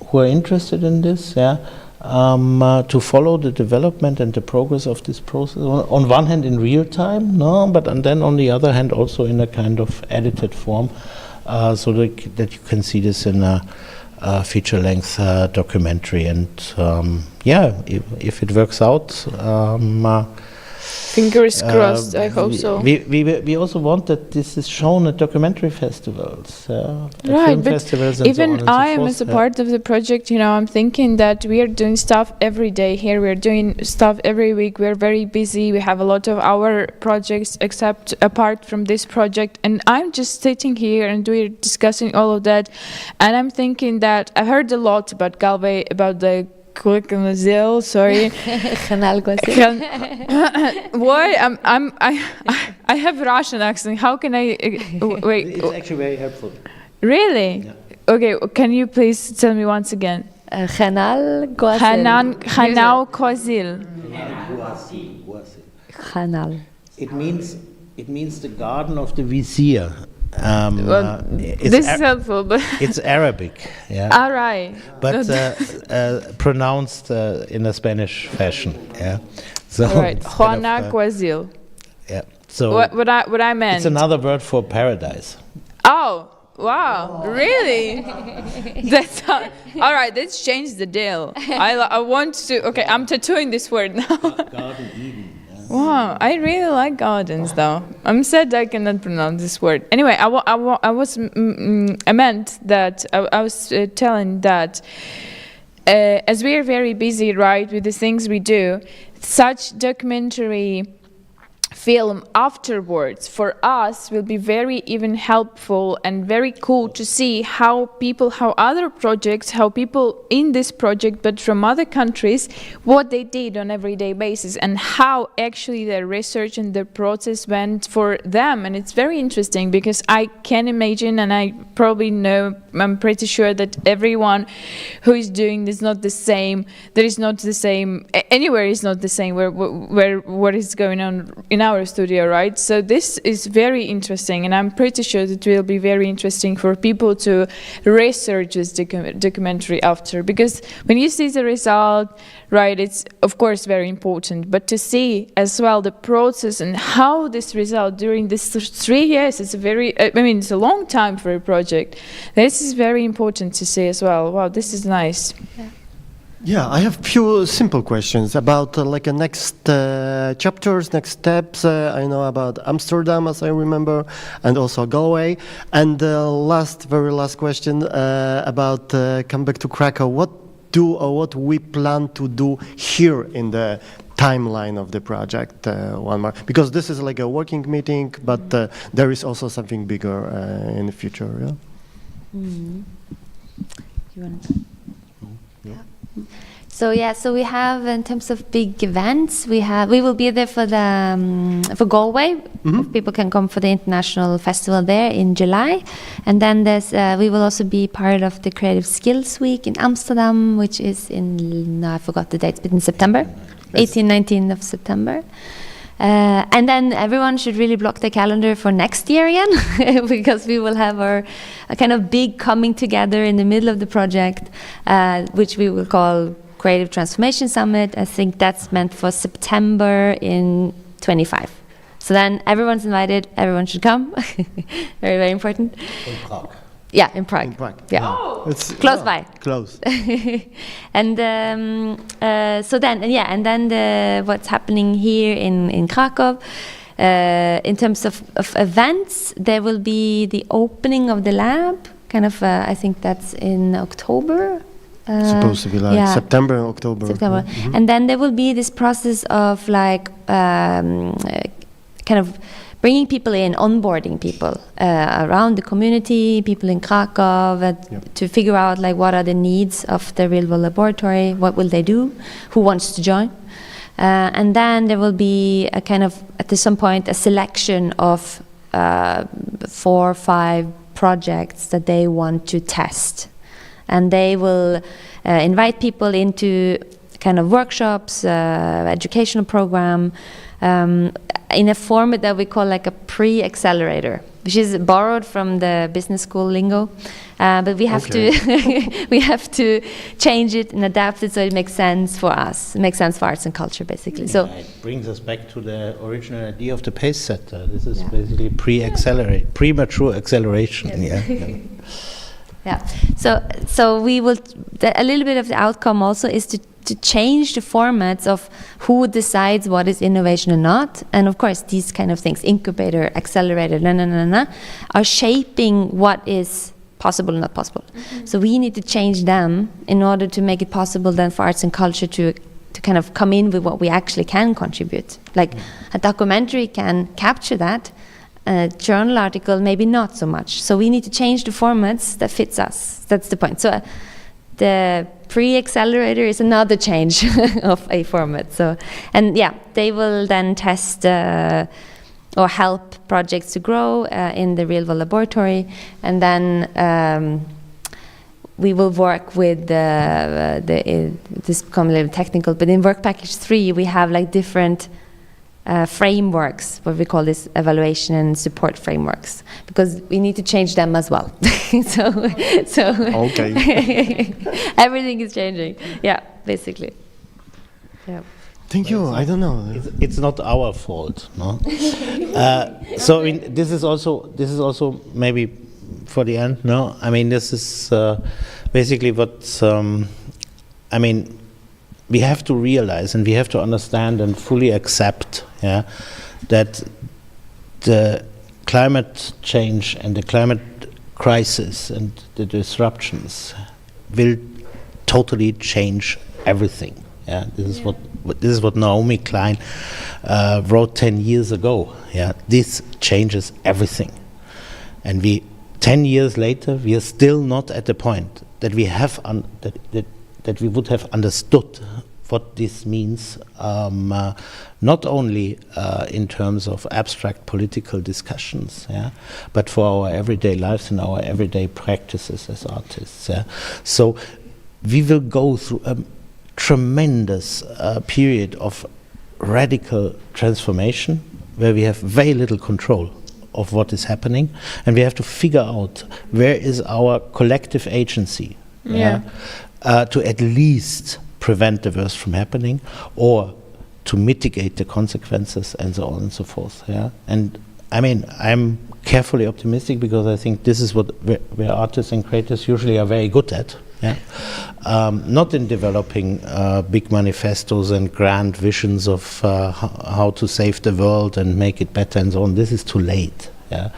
who are interested in this, yeah, to follow the development and the progress of this process. On one hand, in real time, no, but and then on the other hand, also in a kind of edited form, so that you can see this in a feature-length documentary. And yeah, if it works out. Fingers crossed, I hope so. We also want that this is shown at documentary festivals. Right, film but festivals and even so on and so I am forth. as a part of the project, you know, I'm thinking that we are doing stuff every day here. We're doing stuff every week. We're very busy. We have a lot of our projects except apart from this project. And I'm just sitting here and we're discussing all of that. And I'm thinking that I've heard a lot about Galway, about the sorry. Why? I have Russian accent. How can I wait? It's actually very helpful. Really? Yeah. Okay. Can you please tell me once again? Hanal Kozil. Hanal. It means the garden of the vizier. This is helpful, but it's Arabic, yeah. All right. But pronounced in a Spanish fashion, yeah. So all right, Juana Kozil. Yeah. So what I meant. It's another word for paradise. Oh. Wow, really? That's all right. Let's change the deal. I want to. Okay, I'm tattooing this word now. Garden Eden. Yeah. Wow, I really like gardens, though. I'm sad I cannot pronounce this word. Anyway, I meant that I was telling that as we are very busy, right, with the things we do, such documentary film afterwards for us will be very even helpful and very cool to see how other projects, how people in this project but from other countries, what they did on everyday basis and how actually their research and their process went for them. And it's very interesting because I can imagine, and I probably know, I'm pretty sure that everyone who is doing this is not the same. There is not the same, anywhere is not the same where what is going on in our studio, right? So this is very interesting, and I'm pretty sure that it will be very interesting for people to research this documentary after, because when you see the result, right, it's of course very important, but to see as well the process and how this result during this 3 years, it's a very, I mean, it's a long time for a project. This is very important to see as well. Wow, this is nice. Yeah, I have few simple questions about like a next chapters, next steps. I know about Amsterdam, as I remember, and also Galway. And very last question about come back to Krakow. What we plan to do here in the timeline of the project, one more, because this is like a working meeting, but there is also something bigger in the future. Yeah. Mm. You want to? So we have, in terms of big events, we will be there for the for Galway. Mm-hmm. People can come for the international festival there in July, and then we will also be part of the Creative Skills Week in Amsterdam, which is I forgot the dates, but in September, 18-19 of September. And then everyone should really block the calendar for next year again, because we will have a kind of big coming together in the middle of the project, which we will call Creative Transformation Summit. I think that's meant for September in 25. So then everyone's invited, everyone should come. Very, very important. In Prague. Yeah, in Prague. In Prague. Yeah. Oh. It's close by. Close. And then what's happening here in Krakow, in terms of events, there will be the opening of the lab. Kind of, I think that's in October. Supposed to be like September, October. Mm-hmm. And then there will be this process of like kind of bringing people in, onboarding people around the community, people in Krakow, to figure out like what are the needs of the real world laboratory, what will they do, who wants to join. And then there will be a kind of, at some point, a selection of 4 or 5 projects that they want to test. And they will invite people into kind of workshops, educational program, in a format that we call like a pre-accelerator, which is borrowed from the business school lingo. But we have to we have to change it and adapt it so it makes sense for us. It makes sense for arts and culture, basically. So it brings us back to the original idea of the pace setter. This is basically premature acceleration. Yeah. So we will. A little bit of the outcome also is to change the formats of who decides what is innovation and not. And of course, these kind of things, incubator, accelerator, are shaping what is possible and not possible. So we need to change them in order to make it possible then for arts and culture to kind of come in with what we actually can contribute. Like a documentary can capture that, a journal article maybe not so much. So we need to change the formats that fits us. That's the point. So the pre-accelerator is another change of a format. So, and yeah, they will then test or help projects to grow in the real world laboratory, and then we will work with this become a little technical, but in work package 3 we have like different frameworks, what we call this evaluation and support frameworks, because we need to change them as well. so Okay. everything is changing. Yeah, basically. Yeah. Thank you. I don't know. It's not our fault, no. So I mean, this is also maybe for the end. No, I mean this is basically what I mean. We have to realize and we have to understand and fully accept, that the climate change and the climate crisis and the disruptions will totally change everything. This is what Naomi Klein wrote 10 years ago. This changes everything, and 10 years later we are still not at the point that we have that we would have understood what this means, not only in terms of abstract political discussions, but for our everyday lives and our everyday practices as artists. So we will go through a tremendous period of radical transformation where we have very little control of what is happening, and we have to figure out where is our collective agency. To at least prevent the worst from happening, or to mitigate the consequences, and so on and so forth. And I mean, I'm carefully optimistic because I think this is where artists and creators usually are very good at. Not in developing big manifestos and grand visions of how to save the world and make it better and so on. This is too late. I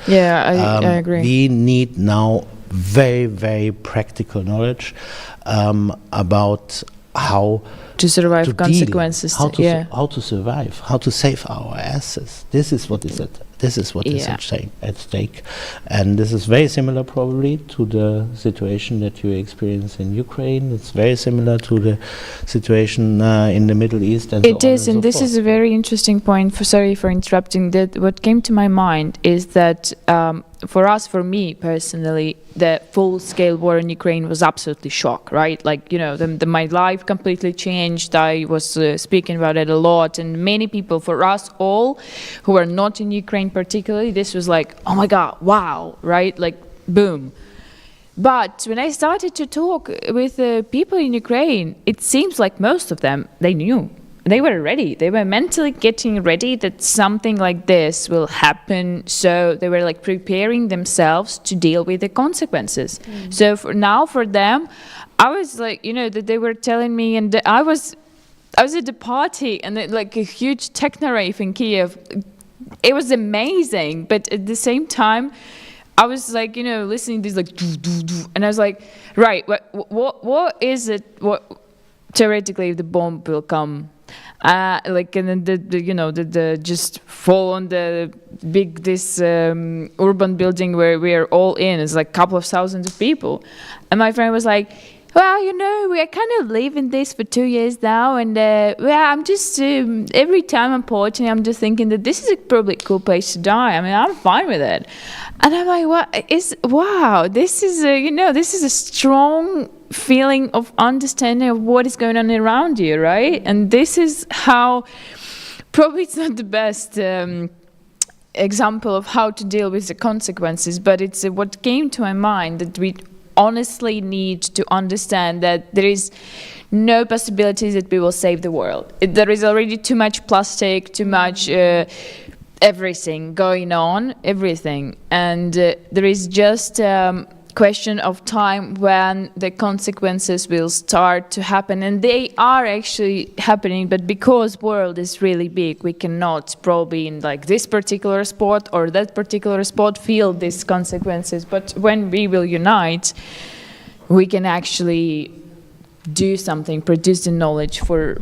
agree. We need now very, very practical knowledge about how to survive to consequences. How to survive, how to save our assets. This is what is at stake, and this is very similar probably to the situation that you experience in Ukraine. It's very similar to the situation in the Middle East. And it is, and this is a very interesting point. Sorry for interrupting. That what came to my mind is that for me personally, the full-scale war in Ukraine was absolutely shock, right? Like, my life completely changed. I was speaking about it a lot, and many people, for us all who are not in Ukraine particularly, this was like, oh my God, wow, right? Like, boom. But when I started to talk with people in Ukraine, it seems like most of them, they knew. They were ready. They were mentally getting ready that something like this will happen. So they were like preparing themselves to deal with the consequences. So for them, I was like, that they were telling me, and I was at the party, and like a huge techno rave in Kiev. It was amazing, but at the same time, I was like, listening to this like, doo, doo, doo, and I was like, right, what is it? What theoretically, if the bomb will come? And then the just fall on the big urban building where we are all in. It's like a couple of thousands of people, and my friend was like, well, you know, we are kind of living this for 2 years now, and I'm just every time I'm watching, I'm just thinking that this is a probably cool place to die. I mean, I'm fine with it, and I'm like, wow, this is this is a strong feeling of understanding of what is going on around you, right? And this is how probably it's not the best example of how to deal with the consequences, but it's what came to my mind, that we honestly need to understand that there is no possibility that we will save the world. There is already too much plastic, too much everything going on, everything, and there is just question of time when the consequences will start to happen, and they are actually happening, but because world is really big, we cannot probably in like this particular sport or that particular sport feel these consequences, but when we will unite, we can actually do something, produce the knowledge for...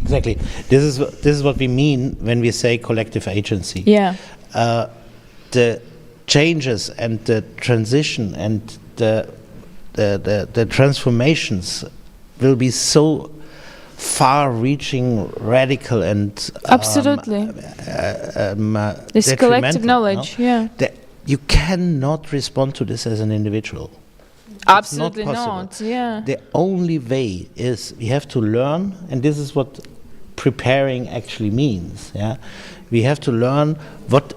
Exactly. This is what we mean when we say collective agency. Yeah. The changes and the transition and the transformations will be so far-reaching, radical, and absolutely this collective knowledge, no? That you cannot respond to this as an individual. Absolutely not. Yeah. The only way is we have to learn, and this is what preparing actually means. Yeah, we have to learn what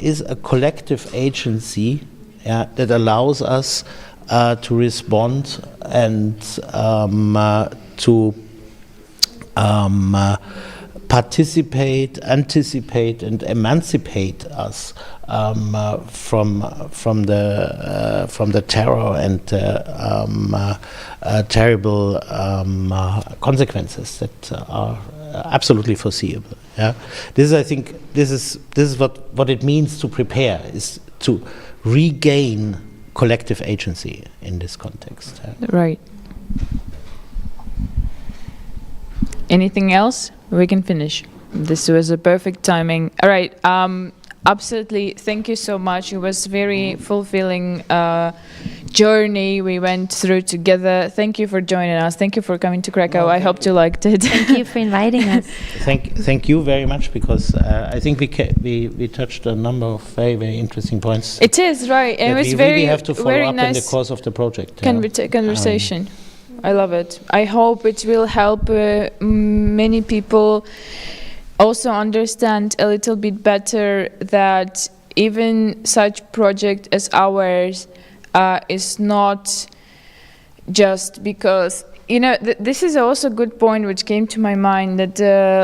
is a collective agency that allows us to respond and to participate, anticipate, and emancipate us from the terror and terrible consequences that are absolutely foreseeable. Yeah, I think this is what it means to prepare, is to regain collective agency in this context. Right. Anything else? We can finish. This was a perfect timing. All right. Absolutely. Thank you so much. It was very fulfilling journey we went through together. Thank you for joining us. Thank you for coming to Krakow. I hope you liked it. Thank you for inviting us. Thank you very much, because I think we touched a number of very, very interesting points. It is right. And it was we very really have to follow very up nice in the course of the project. Conversation. I love it. I hope it will help many people also understand a little bit better that even such project as ours is not just because, you know, this is also a good point which came to my mind, that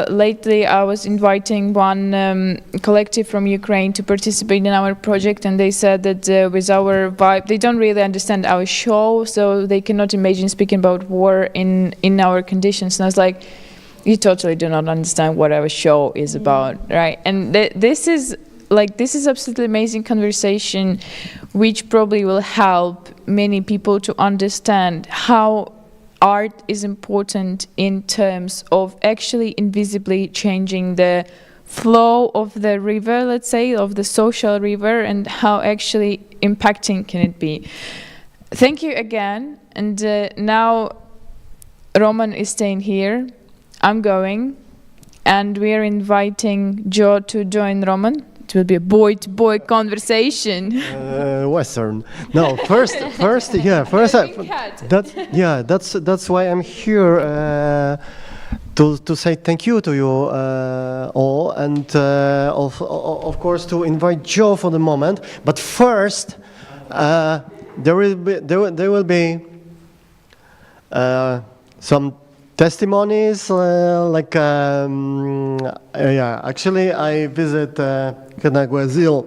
lately I was inviting one collective from Ukraine to participate in our project, and they said that with our vibe, they don't really understand our show, so they cannot imagine speaking about war in our conditions. And I was like, you totally do not understand what our show is about, right? And this is absolutely amazing conversation, which probably will help many people to understand how art is important in terms of actually invisibly changing the flow of the river, let's say, of the social river, and how actually impacting can it be. Thank you again. And now Roman is staying here. I'm going, and we are inviting Joe to join Roman. It will be a boy-to-boy conversation. Western. No, first, that's why I'm here to say thank you to you all, and of course to invite Joe for the moment. But first, there will be some testimonies, actually I visit Brazil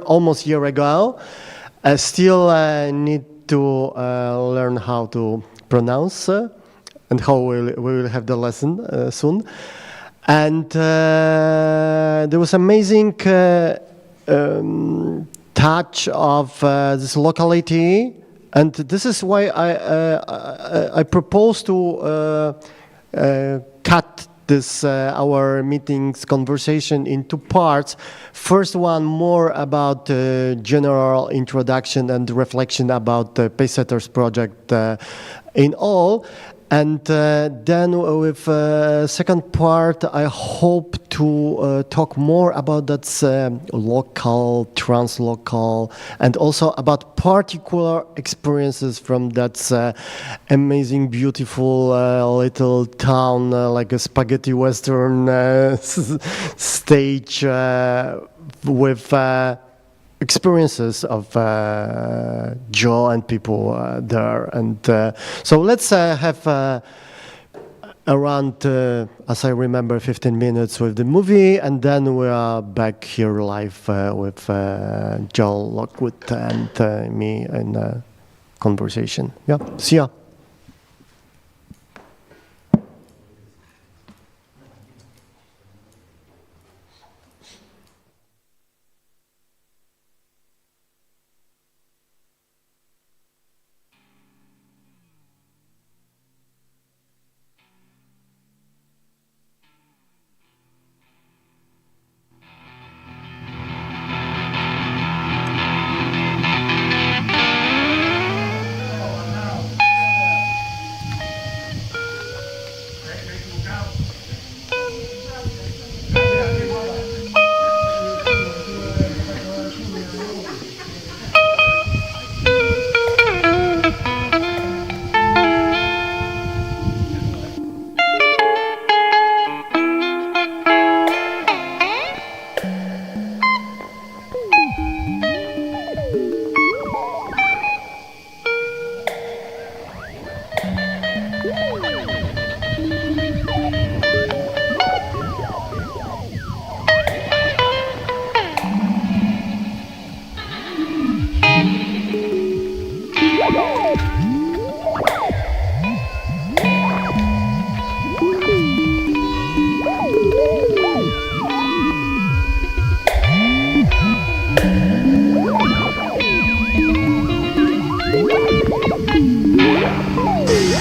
almost a year ago. I still need to learn how to pronounce and how we will have the lesson soon. And there was amazing touch of this locality. And this is why I propose to cut this our meetings conversation in two parts. First one more about general introduction and reflection about the PACESETTERS project in all. And then with second part, I hope to talk more about that local, translocal, and also about particular experiences from that amazing, beautiful little town, like a spaghetti western stage with experiences of Joe and people there. And so let's have around, as I remember, 15 minutes with the movie, and then we are back here live with Joe Lockwood and me in a conversation. Yeah, see ya.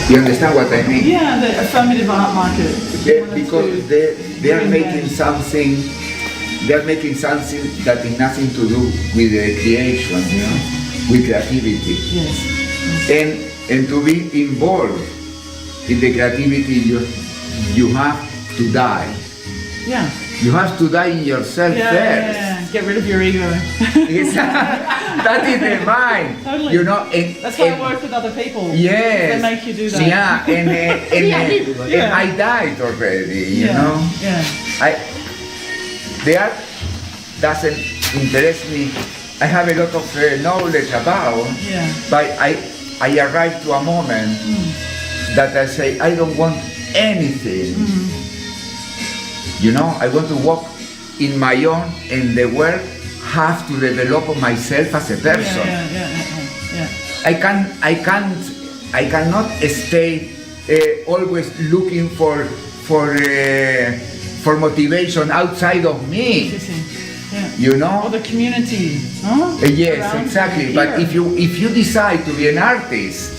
You understand what I mean? Yeah, the affirmative art market. Because they are making something. They are making something that has nothing to do with the creation, you know, with creativity. Yes. And to be involved in the creativity, you have to die. Yeah. You have to die in yourself first. Yeah. Get rid of your ego. That is the mind. Totally. You know. That's why I work with other people. Yes. They make you do that. Yeah, and I died already. You know. Yeah. The art doesn't interest me. I have a lot of knowledge about. Yeah. But I arrived to a moment that I say I don't want anything. You know, I want to walk in my own, and the world have to develop myself as a person. Yeah. I cannot stay always looking for motivation outside of me. Yeah. You know. Or the community. Huh? Yes, Around exactly. here. But if you decide to be an artist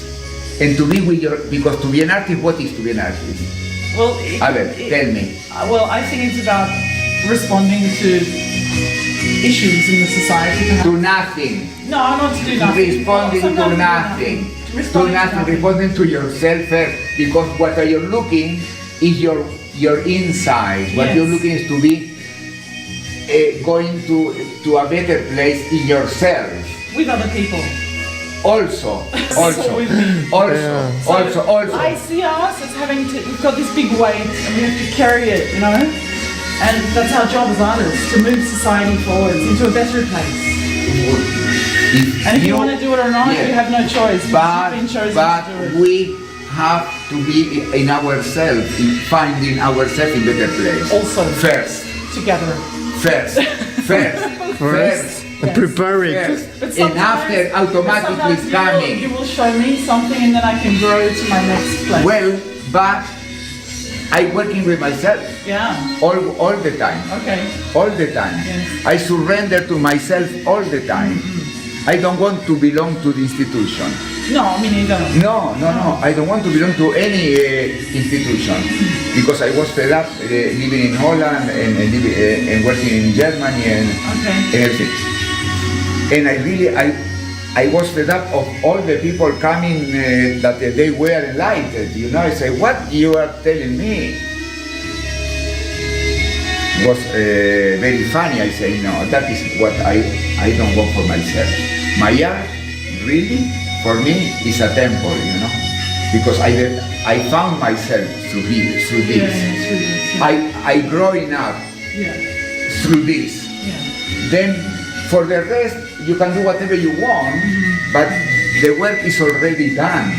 and to be with because to be an artist, what is to be an artist? Well, Tell me. Well, I think it's about responding to issues in the society. Perhaps. To nothing. No, not to do nothing. Responding to Sometimes nothing. Responding to nothing. Responding to yourself first. Because what you're looking is your inside. What you're looking is to be going to a better place in yourself. With other people. Also. With me. Also. I see us as having to, we've got this big weight and we have to carry it, you know? And that's our job as artists, to move society forwards into a better place. And if you want to do it or not, you have no choice. You've been chosen to do it. We have to be in ourselves, in finding ourselves in better place. Also. First. Together. First. And preparing. First. And after automatically it's coming. You will show me something and then I can grow to my next place. Well, but I'm working with myself. Yeah. All the time. Okay. All the time. Yes. I surrender to myself all the time. I don't want to belong to the institution. No, me neither. No. I don't want to belong to any institution because I was fed up living in Holland and working in Germany and everything. And I was fed up of all the people coming that they were enlightened. You know, I say, what you are telling me? It was very funny. I say, no, that is what I don't want for myself. My art, really, for me, is a temple, you know, because I found myself through this. I growing up through this. Then, for the rest, you can do whatever you want, but the work is already done.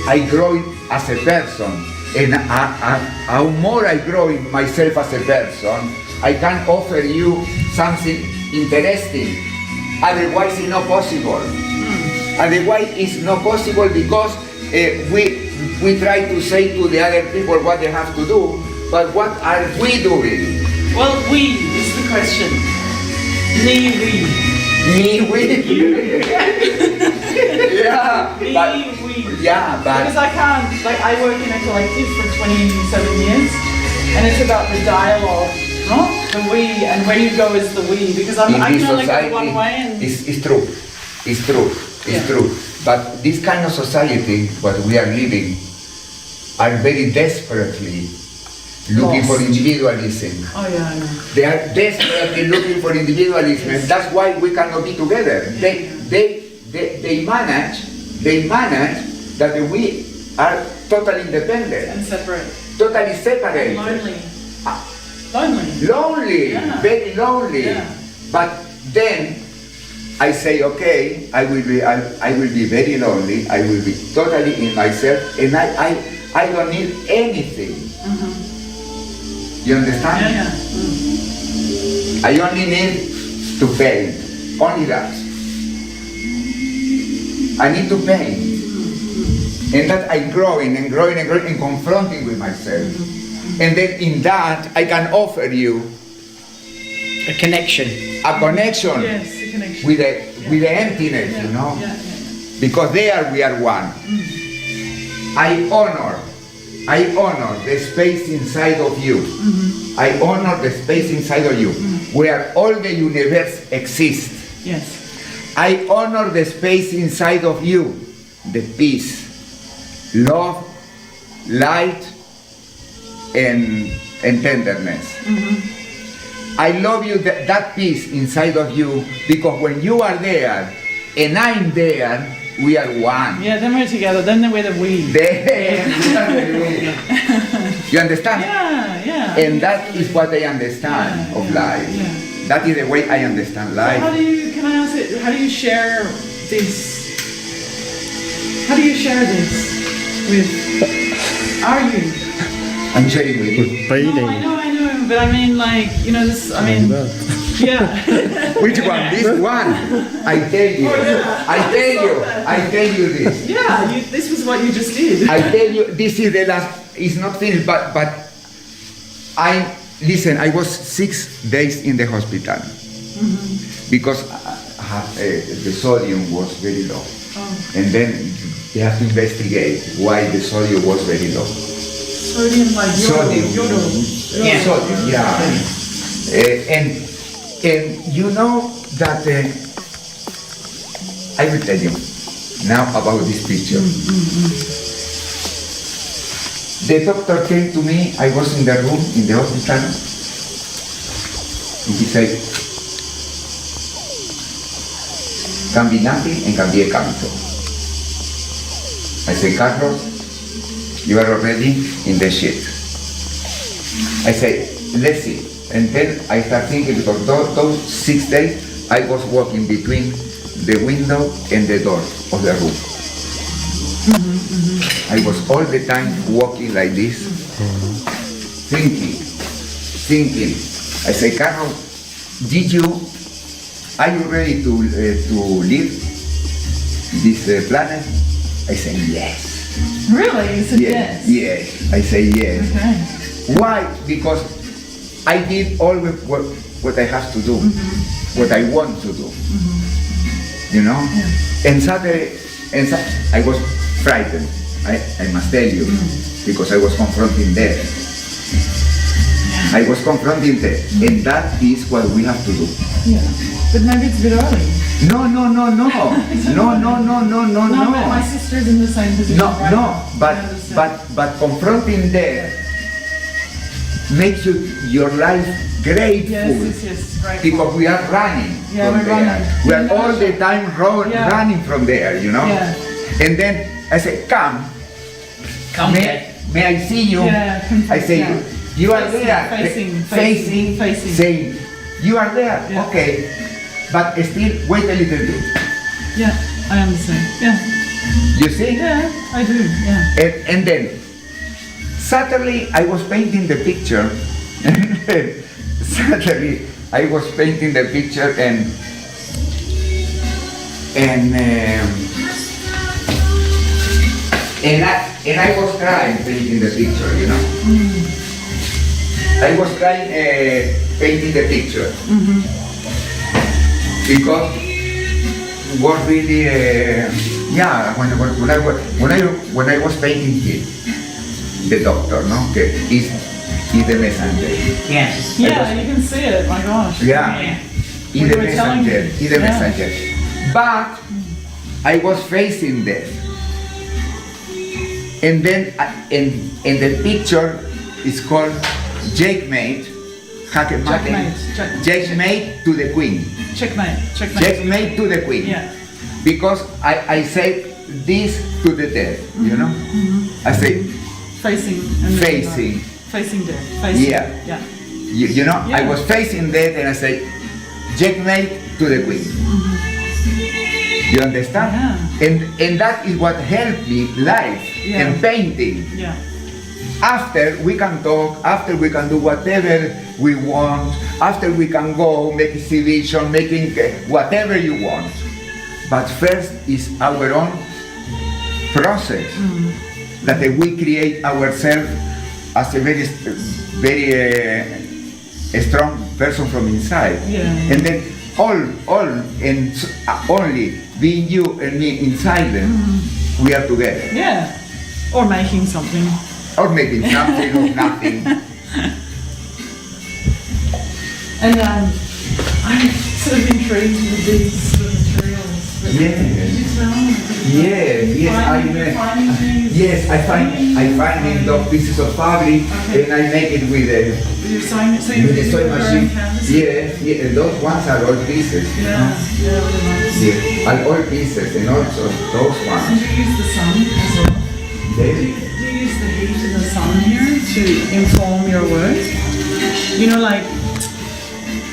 I grow as a person, and how more I grow in myself as a person, I can offer you something interesting. Otherwise, it's not possible. Otherwise, it's not possible because we try to say to the other people what they have to do, but what are we doing? Well, we is the question. Me, we. Yeah. Me, but, we. Yeah, but Because I can't, like, I work in a collective for 27 years, and it's about the dialogue, no? The we, and where you go is the we, because I in can this only go society, one way, and it's true. It's true. It's true. But this kind of society, what we are living, are very desperately looking for individualism. oh yeah, I know. They are desperately looking for individualism, and that's why we cannot be together. They manage that we are totally independent, And separate. totally separate, Lonely. Ah. Lonely. lonely, Yeah. very lonely. Yeah. But then I say, okay, I will be very lonely. I will be totally in myself, and I don't need anything. You understand? Yeah. I only need to paint, only that. I need to paint. And that I'm growing and confronting with myself. And then in that, I can offer you A connection. a connection Yes, the connection. with the emptiness, you know? Yeah. Because there we are one. I honor the space inside of you. I honor the space inside of you, where all the universe exists. Yes. I honor the space inside of you, the peace, love, light, and tenderness. I love you, that peace inside of you, because when you are there and I'm there, we are one. Yeah, then we're together, then we're the we. There. You understand? Yeah. And that is what I understand of life. Yeah. That is the way I understand life. How do you, can I ask it, how do you share this? How do you share this with, are you? I'm sharing with you. No, I know, but I mean like, you know, this, I mean, yeah. Which one? This one. I tell you this. Yeah, this was what you just did. I tell you, this is the last, it's not finished, but listen, I was 6 days in the hospital because the sodium was very low. And then they have to investigate why the sodium was very low. Sodium, like yodo. Yeah. Sodium, yeah. And you know that I will tell you now about this picture. The doctor came to me, I was in the room, in the hospital, and he said, can be nothing and can be a cancer. I said, Carlos, you are already in the shit. I said, let's see. And then I start thinking, because those 6 days, I was walking between the window and the door of the room. I was all the time walking like this, thinking. I say, Carlos, are you ready to leave this planet? I say, yes. Really? You said yes? Yes. I say yes. Okay. Why? Because I did all what I have to do, what I want to do. you know. And Saturday, I was frightened. I must tell you, because I was confronting death. I was confronting death, and that is what we have to do. Yeah. But maybe it's a bit early. No. No, but my sister's in the same position. Right now. But confronting death makes your life grateful. Yes, grateful. Because we are running Yeah, from we're there. running. We are all the time running from there, you know. Yeah. And then I say, come, may I see you? Yeah, I say, you are there. Facing. Saying, you are there. Yeah. Okay, but still wait a little bit. Yeah, I understand. Yeah. You see? Yeah, I do. Yeah. And then Saturday I was painting the picture. Saturday I was painting the picture and I was crying painting the picture, you know. I was crying painting the picture because it was really when I was painting him, the doctor, no, okay, is the messenger. Yes. Yeah, you can see it. My gosh. Yeah. We Is the were telling messenger. you. Is the Yeah. messenger. But I was facing death. And then and the picture is called Checkmate. Checkmate to the Queen. Checkmate. Checkmate to the Queen. Yeah. Because I say this to the death, you know? I say Facing. And facing. Facing death. Facing. Yeah. Yeah. You know, I Yeah. was facing death and I say, checkmate to the Queen. You understand? Yeah. And that is what helped me life Yeah. and painting. Yeah. After we can talk, after we can do whatever we want, after we can go make exhibition, making whatever you want. But first is our own process that we create ourselves as a very strong person from inside. Yeah. And then all and only being you and me inside them, we are together. Yeah. Or making something. Or making something or nothing. And I'm sort of intrigued with these sort of materials. But Yeah. could you tell me? Yes, I find in those pieces of fabric and I make it with You're sewing it, so you're with the using sewing your own machine. canvas? Yeah, those ones are all pieces. Yeah, really nice. Yeah, and all pieces and also those And ones. you use the sun as well? They, Do you use the heat of the sun here to inform your work? You know, like,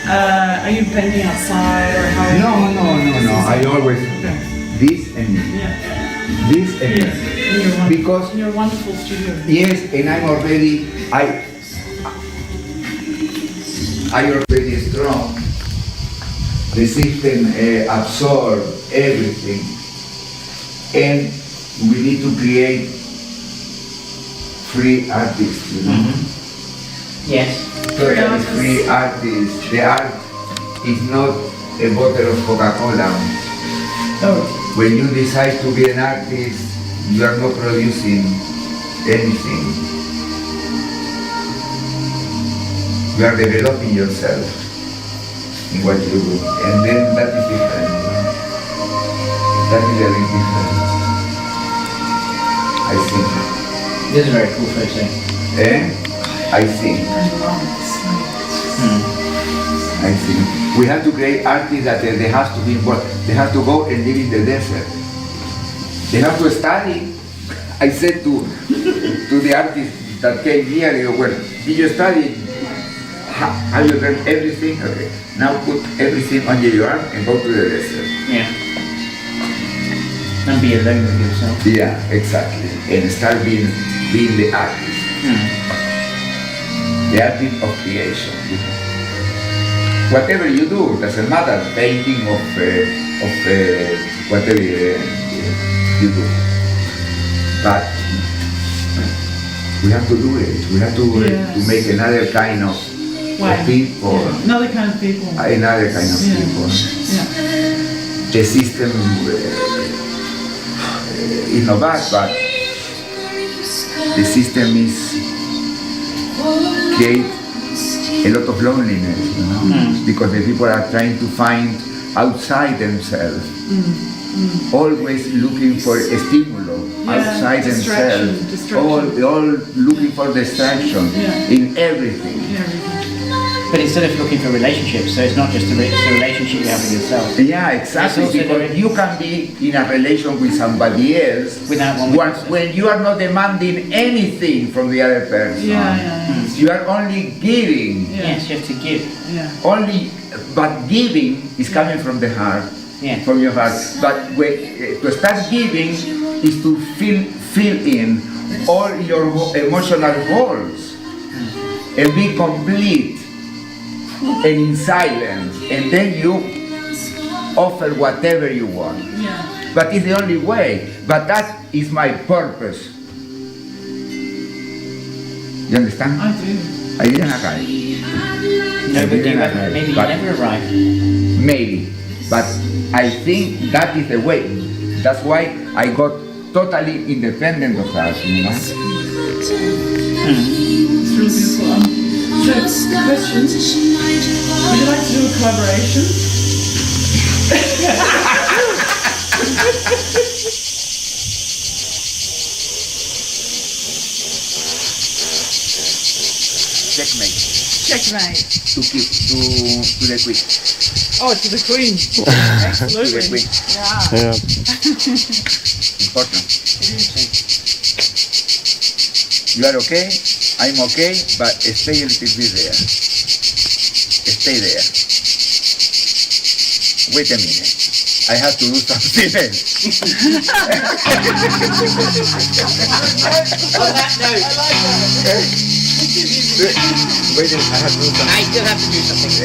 are you painting outside or how? no. I always this and Yeah. this and Yeah. because in your wonderful studio. yes, and I'm already I already strong. The system absorb everything, and we need to create free artists, you know. Yes. Totally free artists. The art is not a bottle of Coca-Cola. No. When you decide to be an artist, you are not producing anything. You are developing yourself in what you do, and then that is different. That is very different. I think. This is very cool photo. I think. I think. We have to create artists that they have to be involved. They have to go and live in the desert. They have to study. I said to the artists that came here, they go, well, did you study? Have you learned everything? Okay. Now put everything under your arm and go to the desert. Yeah. And be alone with yourself. Yeah, exactly. And start being the artist. The artist of creation. Whatever you do, doesn't matter, painting of whatever you do. But we have to do it. We have to make another kind of people. Another kind of people. Another kind of people. Yeah. the system is not bad, but the system is create a lot of loneliness, you know, because the people are trying to find outside themselves, always looking for a stimulus outside themselves, all looking for distraction in everything. But instead of looking for relationships, so it's not just the relationship you have with yourself. Yeah, exactly. Because you can be in a relation with somebody else Without when you are not demanding anything from the other person. You are only giving. Yes, you have to give. Only, but giving is coming from the heart, from your heart. But to start giving is to fill in all your emotional holes and be complete and in silence, and then you offer whatever you want. But it's the only way. But that is my purpose. You understand? I do. I didn't arrive. No, but maybe you never arrive. Maybe, but I think that is the way. That's why I got totally independent of that, you know? It's really beautiful. So, question. Would you like to do a collaboration? Checkmate. Checkmate. To the queen. Oh, to the Queen. To the Absolutely. queen. Yeah. Important. You are okay, I'm okay, but stay a little bit there. Stay there. Wait a minute. I have to do something else. On that note, Wait a minute, I have to do something. I still have to do something.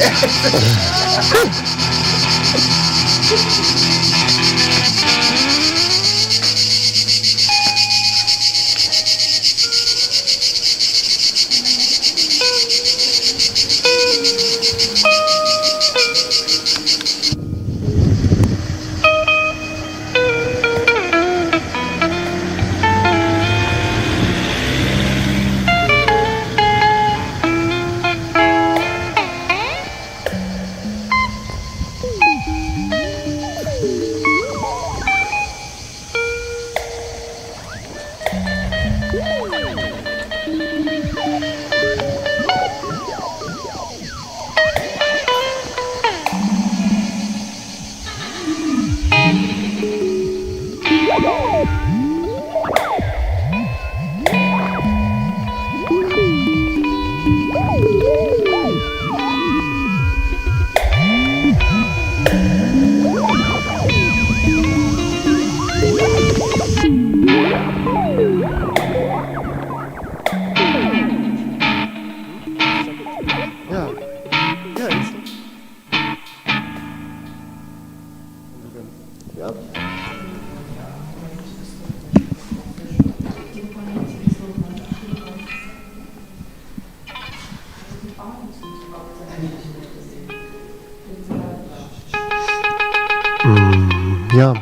Yeah,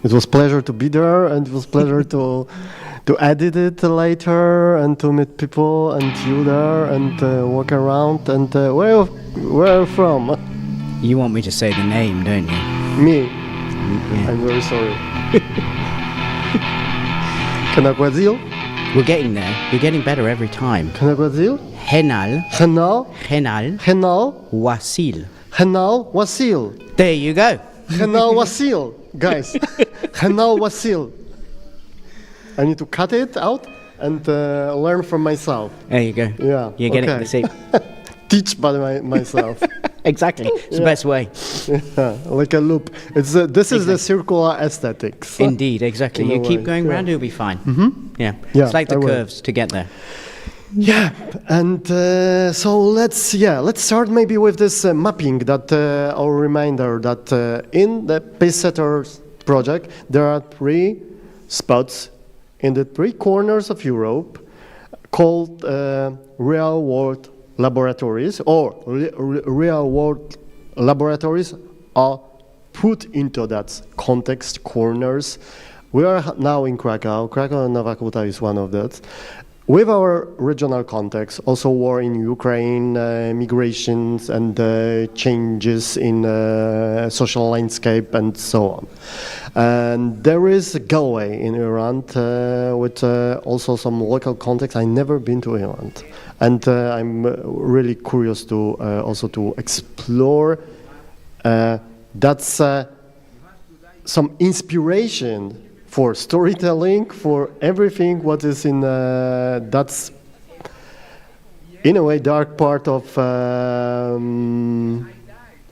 it was pleasure to be there, and it was pleasure to edit it later and to meet people and you there and walk around. And where are you from? You want me to say the name, don't you? Me. Yeah. I'm very sorry. Kanaguazil? We're getting there. You're getting better every time. Kanaguazil? Henal. Henal? Henal. Henal? Wasil. Henal Wasil. There you go. Henal Wasil. Guys, Henal Wasil. I need to cut it out and learn from myself. There you go. Yeah. You're getting okay. the same. Teach by myself. Exactly. It's the best way. Yeah, like a loop. It's this is the circular aesthetics. Indeed, exactly. In a You keep way, going yeah. round, you'll be fine. Yeah. Yeah, It's like the I will. curves to get there. Yeah, and so let's start maybe with this mapping that our reminder that in the PACESETTERS project there are 3 spots in the 3 corners of Europe called real world laboratories, or real world laboratories are put into that context, corners. We are now in Krakow. Krakow and Nowa Huta is one of that. With our regional context, also war in Ukraine, migrations and changes in social landscape and so on. And there is Galway in Iran with also some local context. I've never been to Iran, and I'm really curious to also to explore. That's some inspiration for storytelling, for everything what is in that's in a way dark part of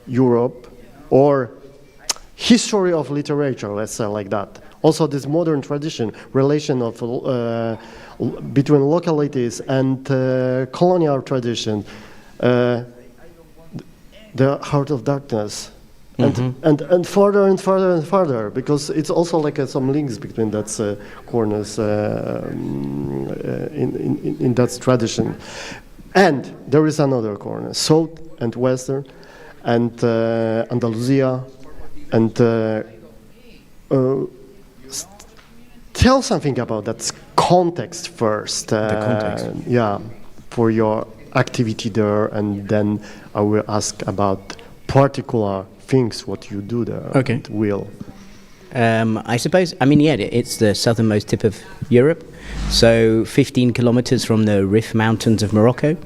Europe, or history of literature, let's say like that. Also this modern tradition, relation of between localities and colonial tradition, the heart of darkness. And further and further and further, because it's also like some links between that corners in that tradition. And there is another corner, south and western, and Andalusia, and tell something about that context first. The context. Yeah, for your activity there, and then I will ask about particular things what you do there. Okay. Will. I suppose, I mean, yeah, it's the southernmost tip of Europe, so 15 kilometers from the Rif Mountains of Morocco.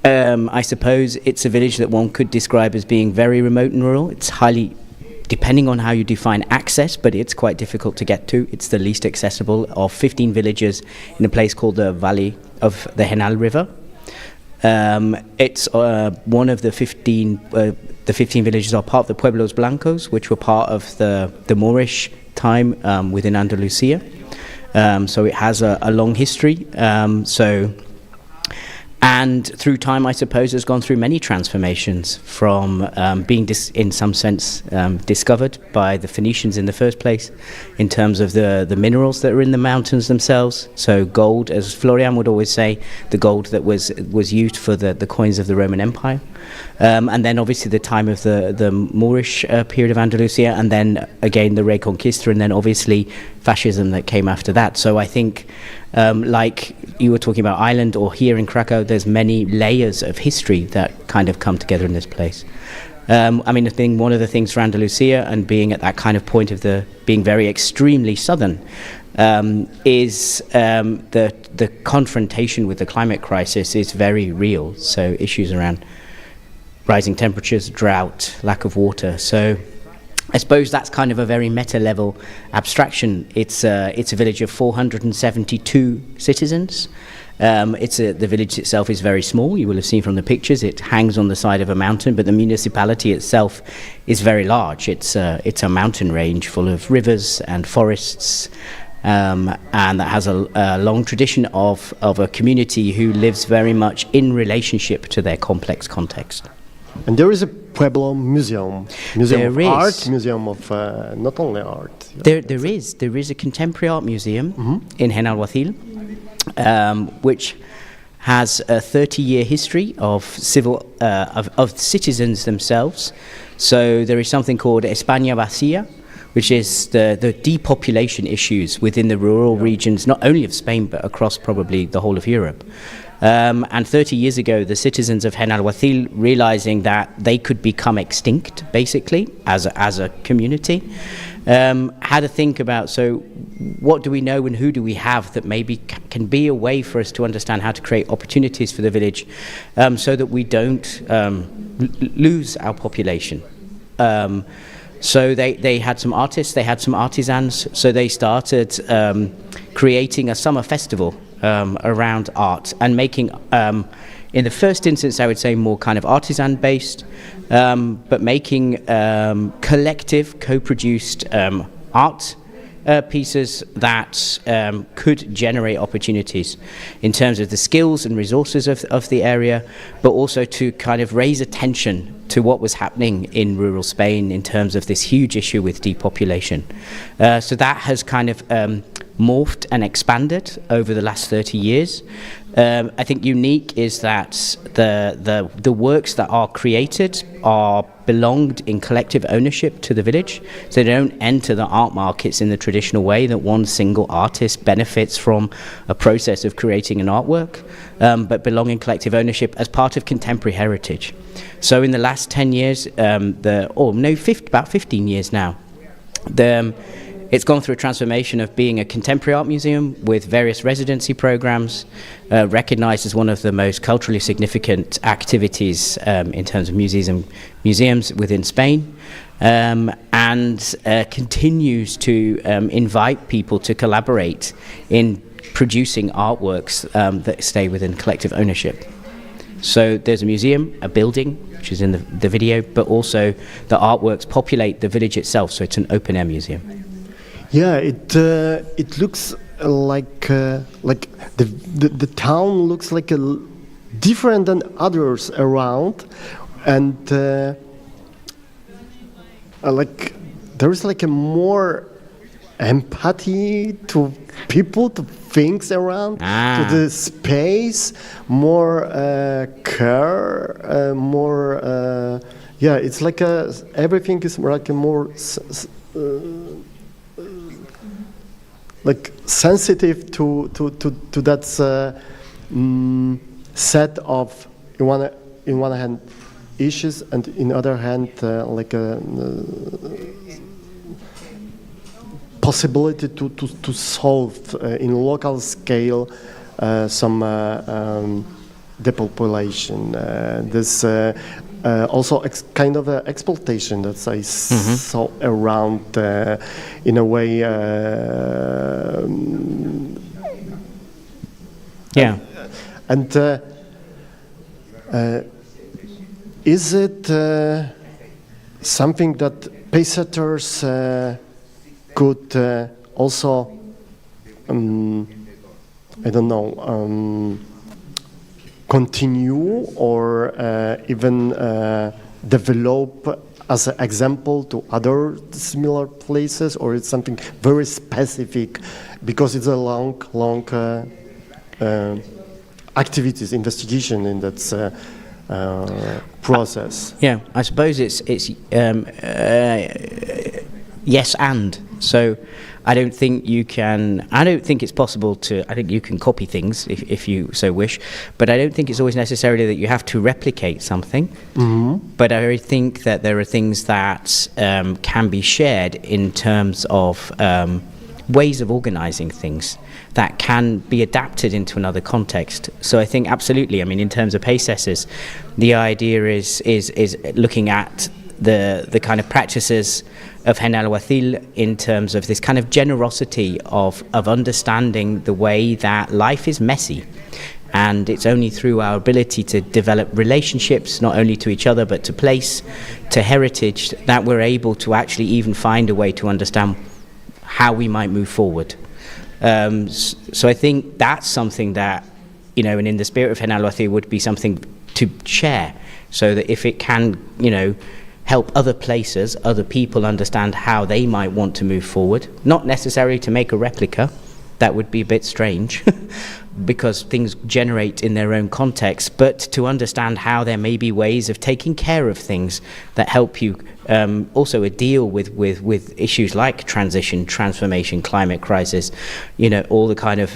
I suppose it's a village that one could describe as being very remote and rural. It's highly, depending on how you define access, but it's quite difficult to get to. It's the least accessible of 15 villages in a place called the Valley of the Henal River. It's one of the 15 villages are part of the Pueblos Blancos, which were part of the Moorish time within Andalusia. So it has a long history. And through time, I suppose, has gone through many transformations from being, in some sense, discovered by the Phoenicians in the first place, in terms of the minerals that are in the mountains themselves. So gold, as Florian would always say, the gold that was used for the coins of the Roman Empire. And then obviously the time of the Moorish period of Andalusia, and then again the Reconquista, and then obviously fascism that came after that. So I think, like you were talking about Ireland, or here in Krakow, there's many layers of history that kind of come together in this place. I mean, I think one of the things for Andalusia, and being at that kind of point of being very extremely southern, is the confrontation with the climate crisis is very real. So issues around rising temperatures, drought, lack of water. So I suppose that's kind of a very meta-level abstraction. It's a village of 472 citizens. The village itself is very small. You will have seen from the pictures. It hangs on the side of a mountain, but the municipality itself is very large. It's a mountain range full of rivers and forests, and that has a long tradition of a community who lives very much in relationship to their complex context. And there is a Pueblo museum of art, museum of not only art. There is a contemporary art museum in Henal Wathil, which has a 30-year history of of citizens themselves. So there is something called España Vacía, which is the depopulation issues within the rural regions, not only of Spain, but across probably the whole of Europe. And 30 years ago, the citizens of Henal Wathil, realizing that they could become extinct, basically, as a community, had to think about, so what do we know and who do we have that maybe can be a way for us to understand how to create opportunities for the village, so that we don't lose our population. So they had some artists, they had some artisans, so they started creating a summer festival around art, and making, in the first instance, I would say more kind of artisan-based, but making collective, co-produced art pieces that could generate opportunities in terms of the skills and resources of the area, but also to kind of raise attention to what was happening in rural Spain in terms of this huge issue with depopulation. So that has kind of morphed and expanded over the last 30 years. I think unique is that the works that are created are belonged in collective ownership to the village, so they don't enter the art markets in the traditional way that one single artist benefits from a process of creating an artwork, but belong in collective ownership as part of contemporary heritage. So in the last 10 years, about 15 years now, it's gone through a transformation of being a contemporary art museum with various residency programs, recognized as one of the most culturally significant activities in terms of museums within Spain, and continues to invite people to collaborate in producing artworks that stay within collective ownership. So there's a museum, a building, which is in the video, but also the artworks populate the village itself, so it's an open-air museum. Yeah, it looks like the town looks like different than others around, and like there is like a more empathy to people, to things around, to the space, more care, more yeah. It's like everything is like a more. Like sensitive to that set of in one hand issues, and in other hand like a possibility to solve in local scale some depopulation. This also kind of exploitation that I saw around in a way. Yeah. And is it something that PACESETTERS could also, I don't know, continue or even develop as an example to other similar places, or it's something very specific because it's a long activities, investigation in that process? Yeah, I suppose it's yes and. So I don't think it's possible to, I think you can copy things if you so wish, but I don't think it's always necessarily that you have to replicate something. Mm-hmm. But I think that there are things that can be shared in terms of ways of organizing things that can be adapted into another context. So I think absolutely, I mean, in terms of PACESETTERS, the idea is looking at the kind of practices of Hen al-Wathil in terms of this kind of generosity of understanding the way that life is messy. And it's only through our ability to develop relationships, not only to each other, but to place, to heritage, that we're able to actually even find a way to understand how we might move forward. So I think that's something that, you know, and in the spirit of Hen al-Wathil would be something to share, so that if it can, you know, help other places, other people understand how they might want to move forward, not necessarily to make a replica, that would be a bit strange, because things generate in their own context, but to understand how there may be ways of taking care of things that help you also deal with issues like transition, transformation, climate crisis, you know, all the kind of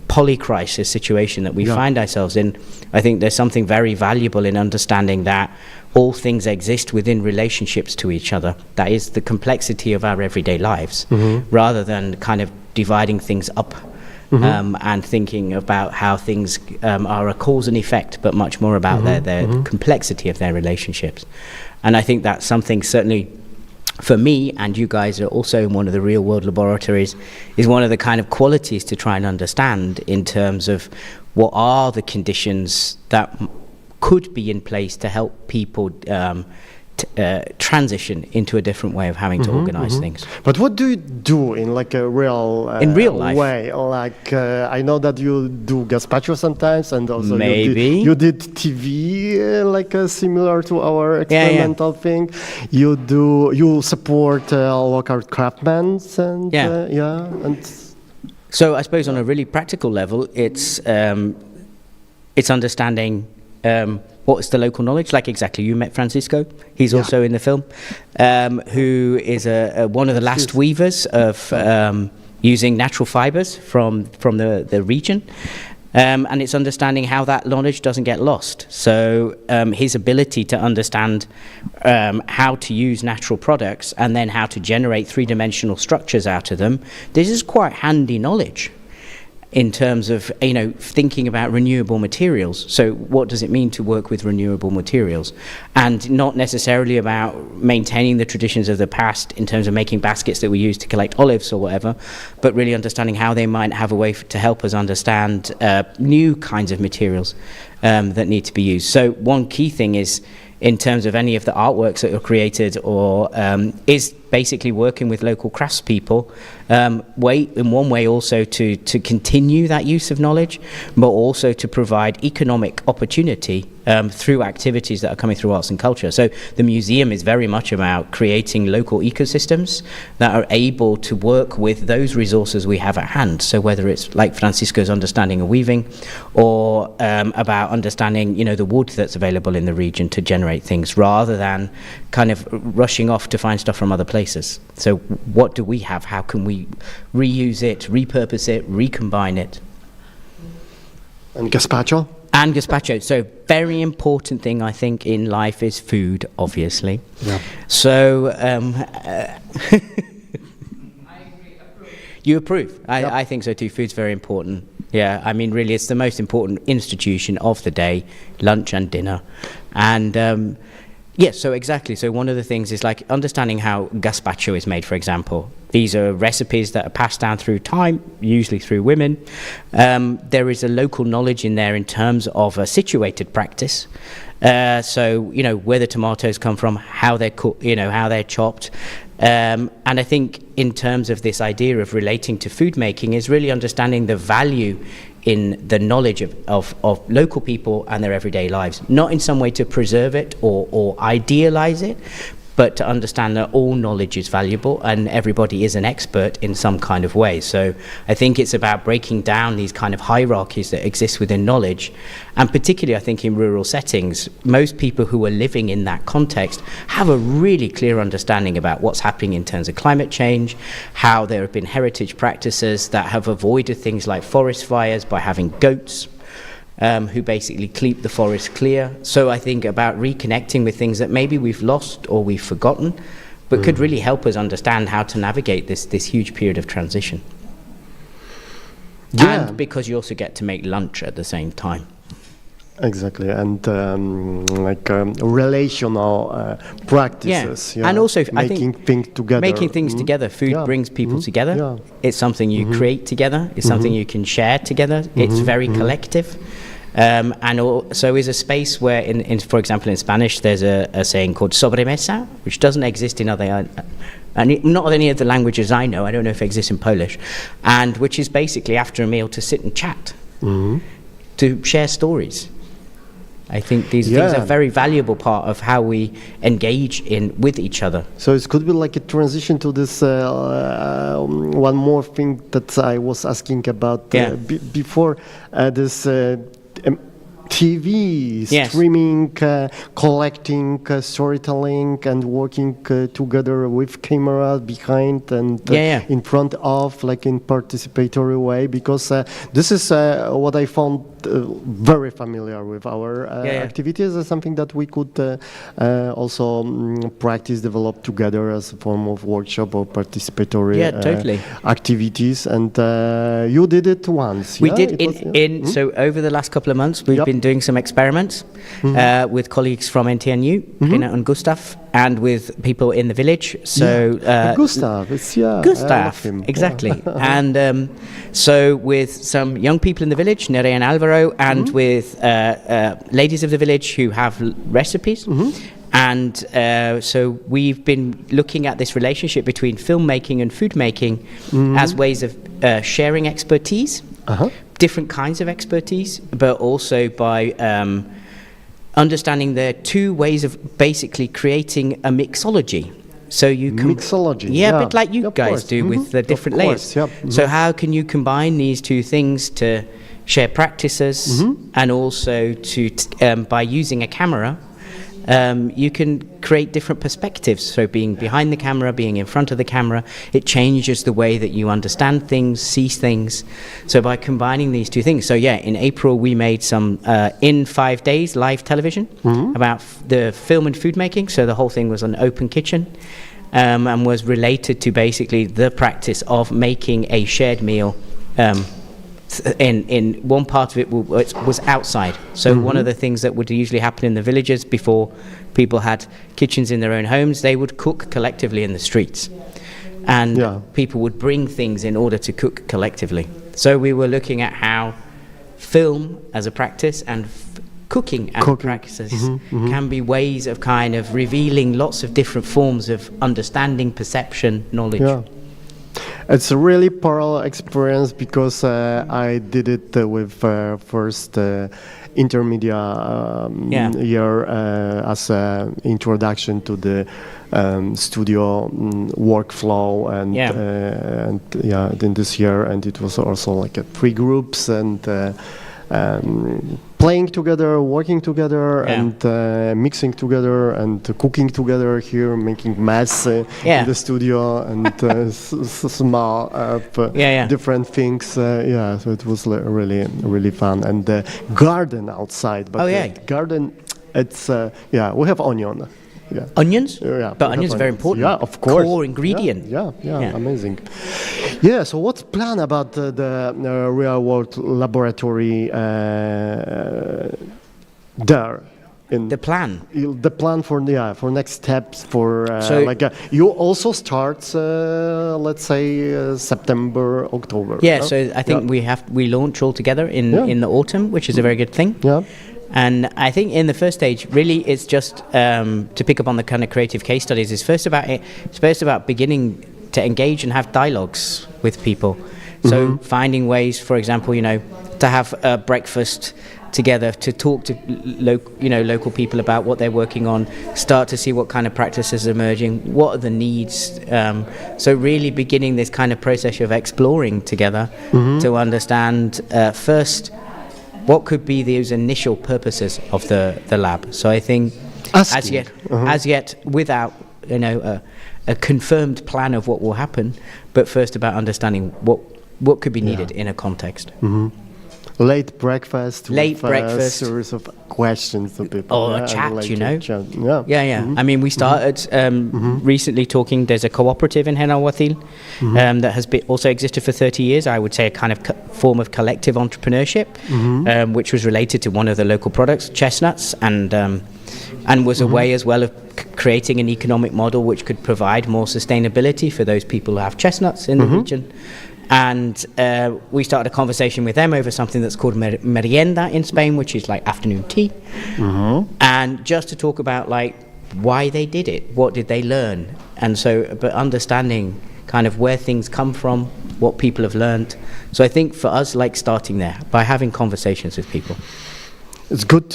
polycrisis situation that we find ourselves in. I think there's something very valuable in understanding that all things exist within relationships to each other. That is the complexity of our everyday lives, rather than kind of dividing things up and thinking about how things are a cause and effect, but much more about their complexity of their relationships. And I think that's something certainly for me, and you guys are also in one of the real world laboratories, is one of the kind of qualities to try and understand in terms of what are the conditions that could be in place to help people transition into a different way of having to organize things. But what do you do in like a real life way? Like I know that you do gazpacho sometimes, and also maybe you did TV like similar to our experimental thing. You support local craftsmen and So I suppose on a really practical level, it's understanding what is the local knowledge. Like exactly, you met Francisco. He's also in the film, who is one of the last weavers of using natural fibers from the region. And it's understanding how that knowledge doesn't get lost. So his ability to understand how to use natural products and then how to generate three-dimensional structures out of them, this is quite handy knowledge in terms of, thinking about renewable materials. So what does it mean to work with renewable materials? And not necessarily about maintaining the traditions of the past in terms of making baskets that we use to collect olives or whatever, but really understanding how they might have a way to help us understand new kinds of materials that need to be used. So one key thing is, in terms of any of the artworks that are created, or is basically working with local craftspeople, in one way also to continue that use of knowledge, but also to provide economic opportunity through activities that are coming through arts and culture. So the museum is very much about creating local ecosystems that are able to work with those resources we have at hand. So whether it's like Francisco's understanding of weaving, or about understanding, the wood that's available in the region to generate things, rather than kind of rushing off to find stuff from other places. So what do we have? How can we reuse it, repurpose it, recombine it? And gazpacho? And gazpacho. So very important thing, I think, in life is food, obviously. Yeah. So you approve? I think so too. Food's very important. Yeah, I mean, really, it's the most important institution of the day, lunch and dinner. And yes, so exactly. So one of the things is like understanding how gazpacho is made, for example. These are recipes that are passed down through time, usually through women. There is a local knowledge in there in terms of a situated practice. So, where the tomatoes come from, how they're cooked, how they're chopped. And I think in terms of this idea of relating to food making is really understanding the value in the knowledge of local people and their everyday lives, not in some way to preserve it or idealize it, but to understand that all knowledge is valuable and everybody is an expert in some kind of way. So I think it's about breaking down these kind of hierarchies that exist within knowledge, and particularly I think in rural settings, most people who are living in that context have a really clear understanding about what's happening in terms of climate change, how there have been heritage practices that have avoided things like forest fires by having goats, who basically keep the forest clear. So I think about reconnecting with things that maybe we've lost or we've forgotten, but could really help us understand how to navigate this huge period of transition. Yeah. And because you also get to make lunch at the same time. Exactly, and relational practices. Yeah. And also, I making think things together. Making things together. Food brings people together. Yeah. It's something you create together. It's something you can share together. It's very collective. And also is a space where, for example, in Spanish, there's a saying called sobremesa, which doesn't exist in other, not any of the languages I know. I don't know if it exists in Polish, and which is basically after a meal to sit and chat, to share stories. I think these things are a very valuable part of how we engage with each other. So it could be like a transition to this one more thing that I was asking about before, this TV, streaming, collecting, storytelling, and working together with camera behind and in front of, like in participatory way, because this is what I found very familiar with our activities, as something that we could also practice, develop together as a form of workshop or participatory activities. And you did it once. We did so over the last couple of months we've been doing some experiments with colleagues from NTNU, Rina and Gustav, and with people in the village. So Gustav, it's Gustav, exactly. And so with some young people in the village, Nerea and Alvaro, and with ladies of the village who have recipes. And so we've been looking at this relationship between filmmaking and food making as ways of sharing expertise, different kinds of expertise, but also by understanding there are two ways of basically creating a mixology so you can mixology. Yeah, a bit like you guys course. do with the different layers. So how can you combine these two things to share practices and also to by using a camera, you can create different perspectives. So being behind the camera, being in front of the camera, it changes the way that you understand things, see things. So by combining these two things, so yeah, in April we made some in 5 days live television about the film and food making. So the whole thing was an open kitchen. And was related to basically the practice of making a shared meal. In one part of it was outside. So one of the things that would usually happen in the villages before people had kitchens in their own homes, they would cook collectively in the streets. And people would bring things in order to cook collectively. So we were looking at how film as a practice and cooking as practices can be ways of kind of revealing lots of different forms of understanding, perception, knowledge. Yeah. It's a really parallel experience because I did it with first intermediate year as an introduction to the studio workflow, and in this year, and it was also like 3 groups and playing together, working together, and mixing together, and cooking together here, making mess in the studio, and small different things. So it was really, really fun. And the garden outside, but the garden, it's we have onion. Yeah. Onions? But onions are very important. Yeah, of course. Core ingredient. Yeah, amazing. Yeah, so what's plan about the real world laboratory there? In the plan for next steps for you also start let's say September, October. So I think we launch all together in the autumn, which is a very good thing. And I think in the first stage, really, it's just to pick up on the kind of creative case studies. It's first about beginning to engage and have dialogues with people. So finding ways, for example, to have a breakfast together, to talk to local people about what they're working on, start to see what kind of practices are emerging, what are the needs. So really beginning this kind of process of exploring together to understand first what could be those initial purposes of the lab. So I think as yet without a confirmed plan of what will happen, but first about understanding what could be needed in a context. Late breakfast, series of questions to people. Or a chat, I mean, we started recently talking. There's a cooperative in Henalwathil that has also existed for 30 years. I would say a kind of form of collective entrepreneurship, which was related to one of the local products, chestnuts, and was a way as well of creating an economic model which could provide more sustainability for those people who have chestnuts in the region. And we started a conversation with them over something that's called merienda in Spain, which is like afternoon tea. And just to talk about like why they did it, what did they learn, and so but understanding kind of where things come from, what people have learned. So I think for us, like starting there by having conversations with people. It's good,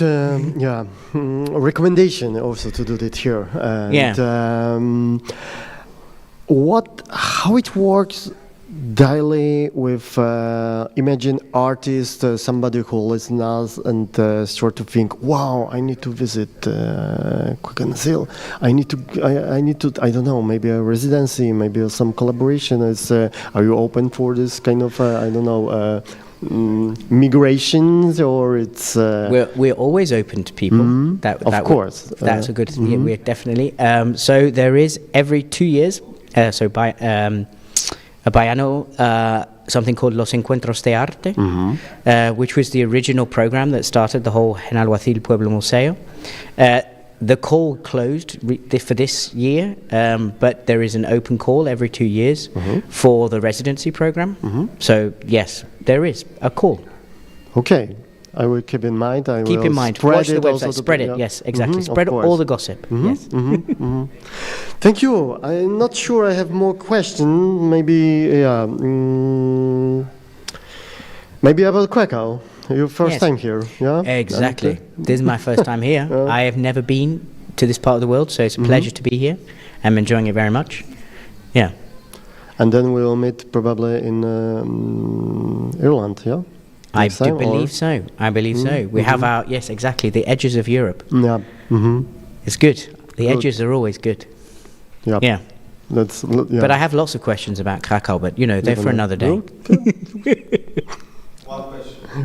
recommendation also to do it here. And, how it works daily with imagine artist, somebody who listens and start to think, wow, I need to visit Quick-and-Seal. I need to I don't know, maybe a residency, maybe some collaboration. Are you open for this kind of migrations, or it's we're always open to people. Of course, that's a good thing. Yeah, we're definitely so there is every 2 years by a biennial something called Los Encuentros de Arte, which was the original program that started the whole Henalwathil Pueblo Museo. The call closed for this year, but there is an open call every 2 years for the residency program. So yes, there is a call. Okay, I will keep in mind. Keep in mind. Watch the website. Spread it. Yes, exactly. Spread all the gossip. Yes. Thank you. I'm not sure I have more questions. Maybe maybe about Krakow. Your first time here, yeah? Exactly. This is my first time here. I have never been to this part of the world, so it's a pleasure to be here. I'm enjoying it very much. Yeah. And then we'll meet probably in Ireland, yeah? I Next do time, believe or? so. I believe so. We have our, yes, exactly, the edges of Europe. Yeah. It's good. The Good. edges are always good. Yeah. Yeah. Yeah. But I have lots of questions about Krakow, but you know, they're for another day.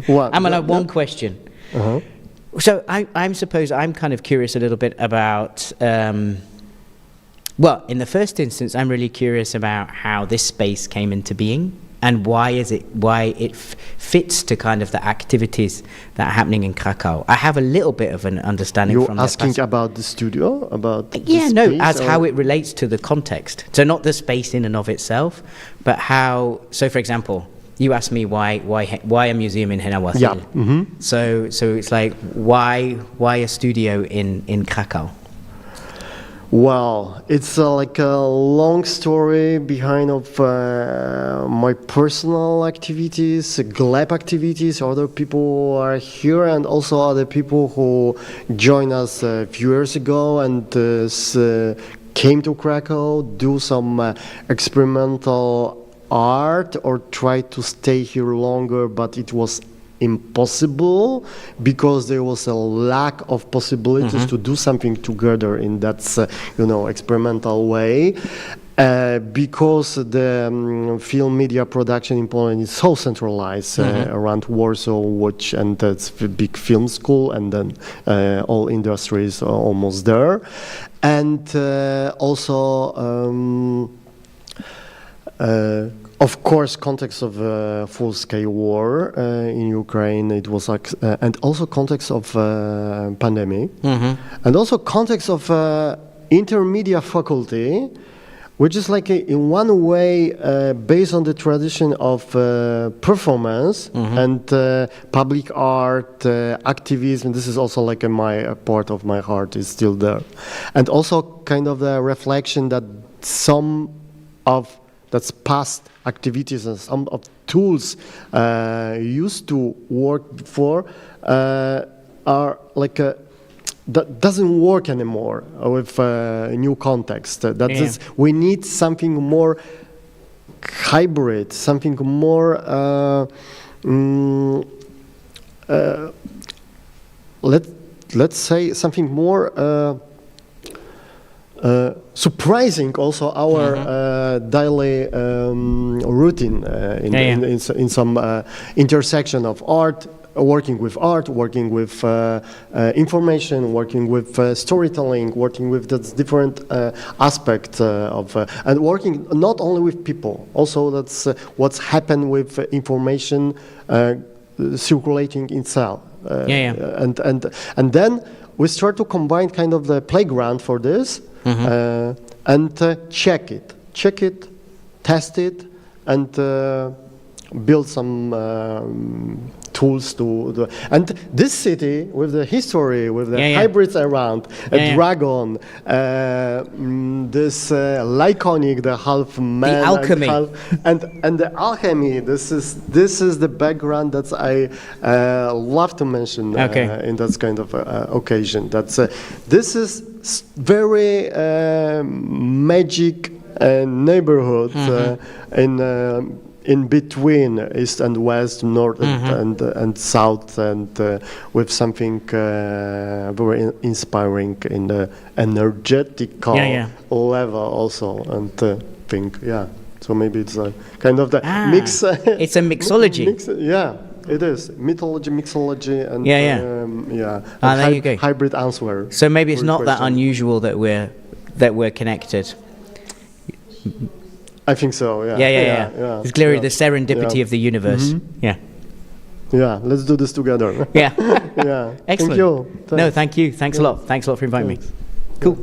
One, I'm going to have one question. Uh-huh. So I'm kind of curious a little bit about, well, in the first instance, I'm really curious about how this space came into being and why it fits to kind of the activities that are happening in Krakow. I have a little bit of an understanding You're from asking about the studio, about as how it relates to the context. So not the space in and of itself, but how. So, for example, you asked me why a museum in Henawasil. Yeah. So it's like why a studio in Krakow? Well, it's like a long story behind of my personal activities, GLEP activities. Other people are here, and also other people who joined us a few years ago and came to Krakow, do some experimental art, or try to stay here longer, but it was impossible because there was a lack of possibilities to do something together in that experimental way, because the film media production in Poland is so centralized around Warsaw, which and that's a big film school, and then all industries are almost there, and also of course, context of full-scale war in Ukraine, it was like, and also context of pandemic, and also context of intermedia faculty, which is like in one way based on the tradition of performance and public art, activism. This is also like my part of my heart is still there, and also kind of the reflection that some of that's past activities and some of tools used to work before are like that doesn't work anymore with a new context. We need something more hybrid, something more let's say something more surprising also our daily routine in some intersection of art, working with information, working with storytelling, working with that different aspect of and working not only with people, also that's what's happened with information circulating itself. And then we start to combine kind of the playground for this. And check it, test it, and build some tools to do. And this city, with the history, with the hybrids around, a dragon, this Lyconic, the half man, the alchemy, and the alchemy. This is the background that I love to mention in that kind of occasion. That's this is very magic neighborhood in between East and West, North and South, and with something very inspiring in the energetical level also, and think, so maybe it's a kind of the mix. It's a mixology. It is mythology, mixology, and there you go. Hybrid answer. So maybe it's not that unusual that we're connected. I think so. It's clearly the serendipity of the universe. Yeah, let's do this together. Excellent. Thank you. No, thank you. Thanks a lot. Thanks a lot for inviting me. Cool.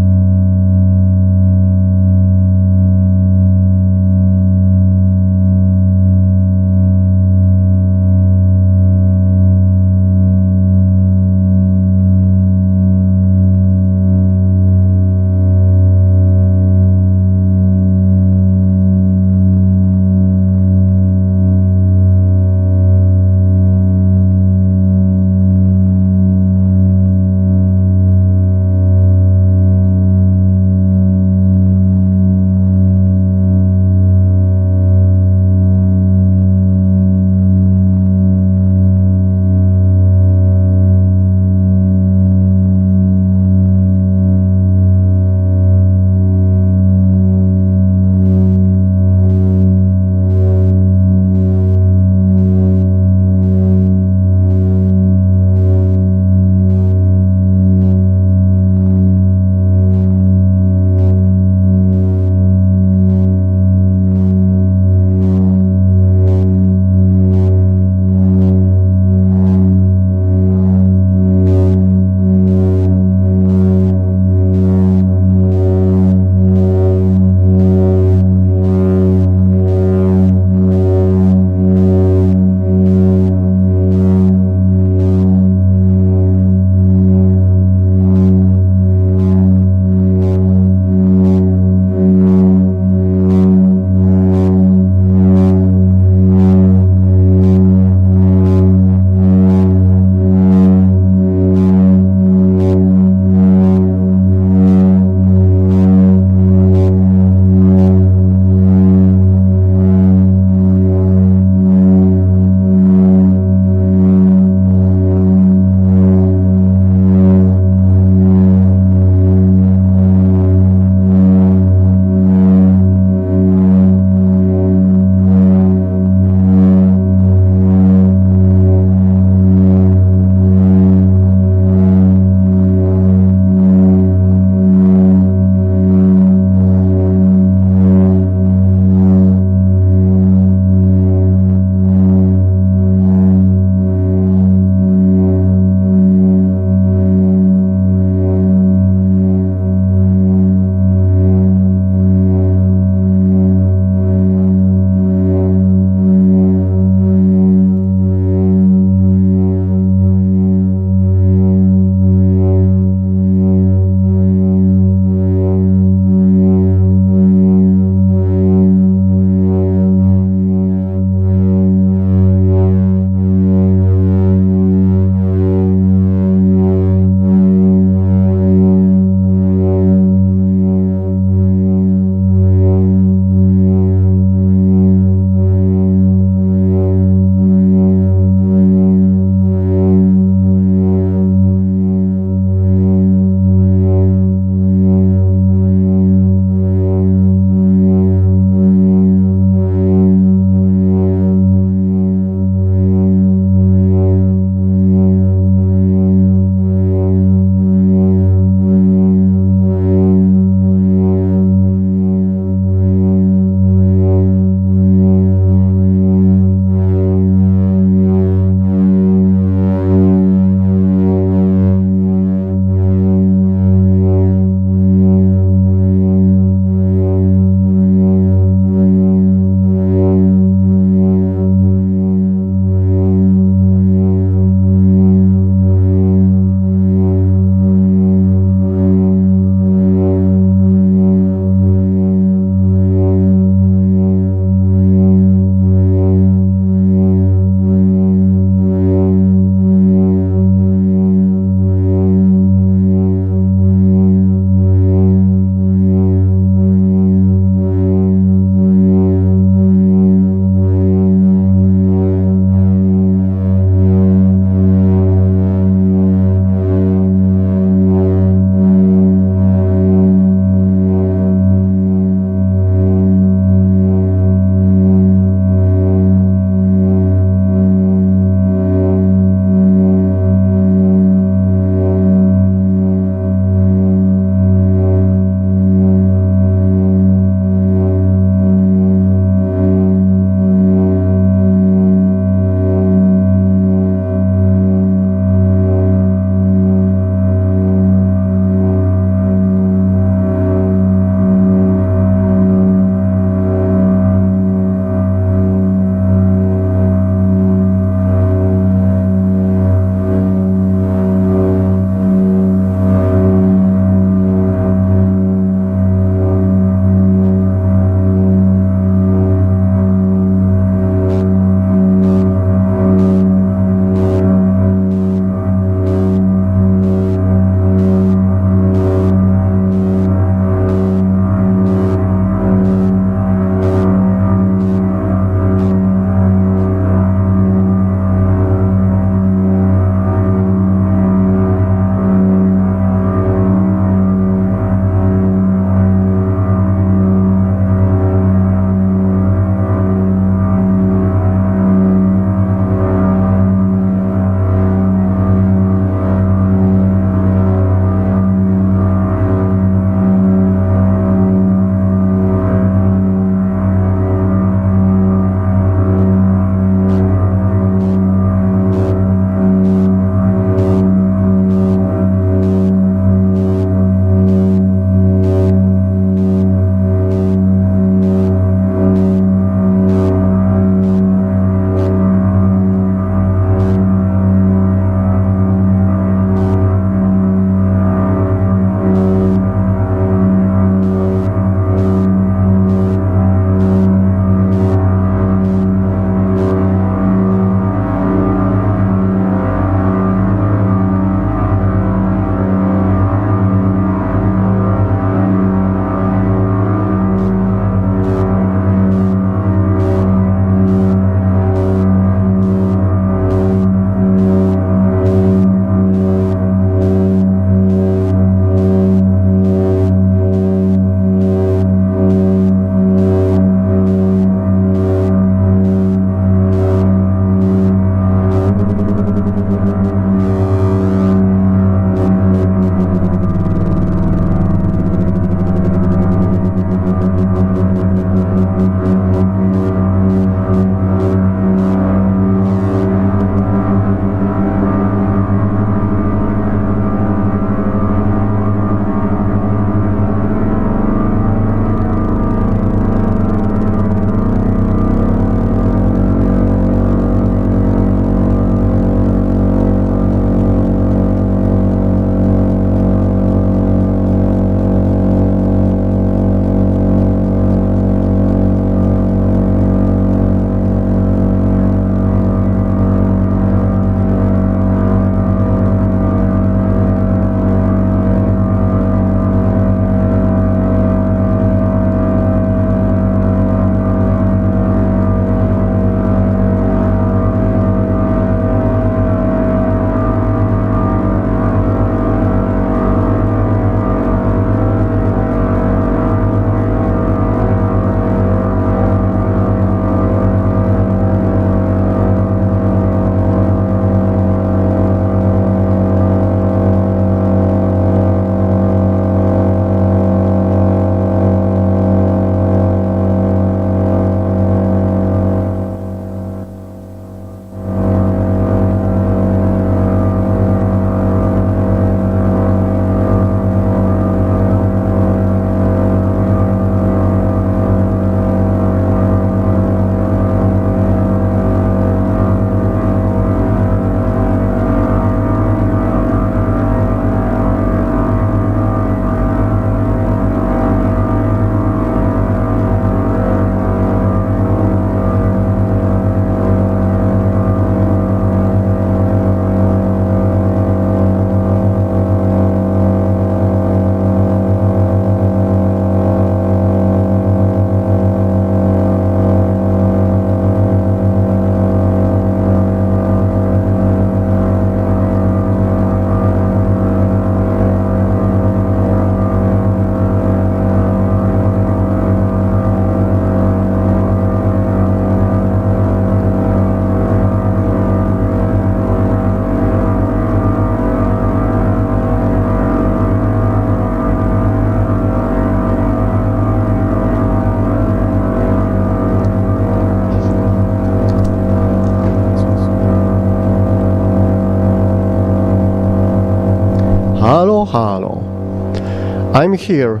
here,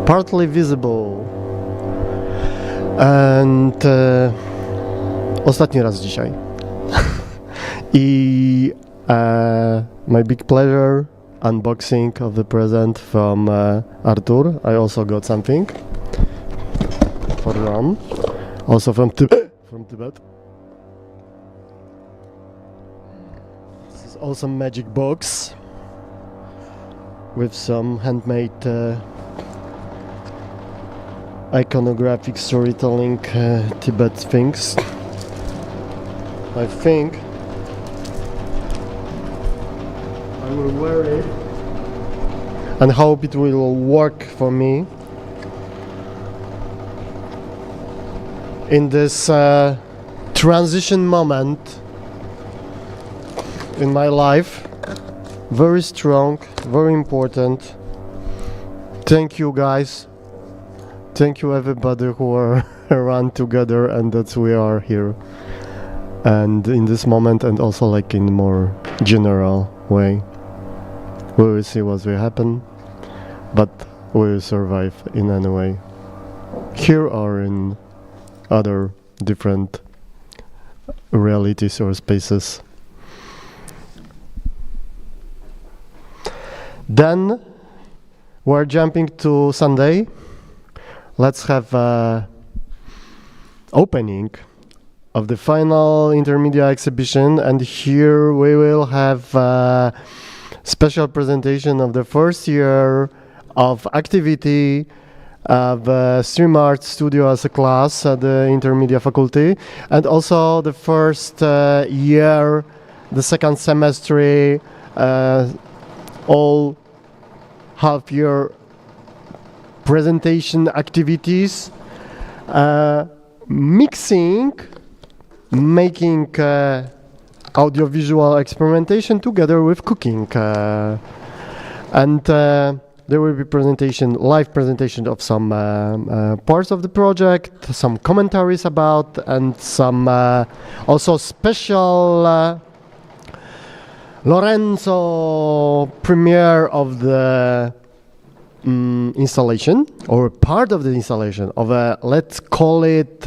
partly visible. And ostatni raz dzisiaj. My big pleasure unboxing of the present from Artur. I also got something for Ron, also from Tibet. This is also magic box with some handmade iconographic storytelling Tibet things. I think I will wear it and hope it will work for me in this transition moment in my life. Very strong, very important. Thank you guys. Thank you everybody who are around together and that we are here. And in this moment and also like in more general way. We will see what will happen, but we will survive in any way. Here or in other different realities or spaces. Then we're jumping to Sunday. Let's have opening of the final intermedia exhibition, and here we will have special presentation of the first year of activity of Stream Art Studio as a class at the Intermedia Faculty, and also the first year, the second semester, all half-year presentation activities, mixing, making audiovisual experimentation together with cooking, and there will be live presentation of some parts of the project, some commentaries about, and some also special Lorenzo premiere of the installation, or part of the installation of a, let's call it,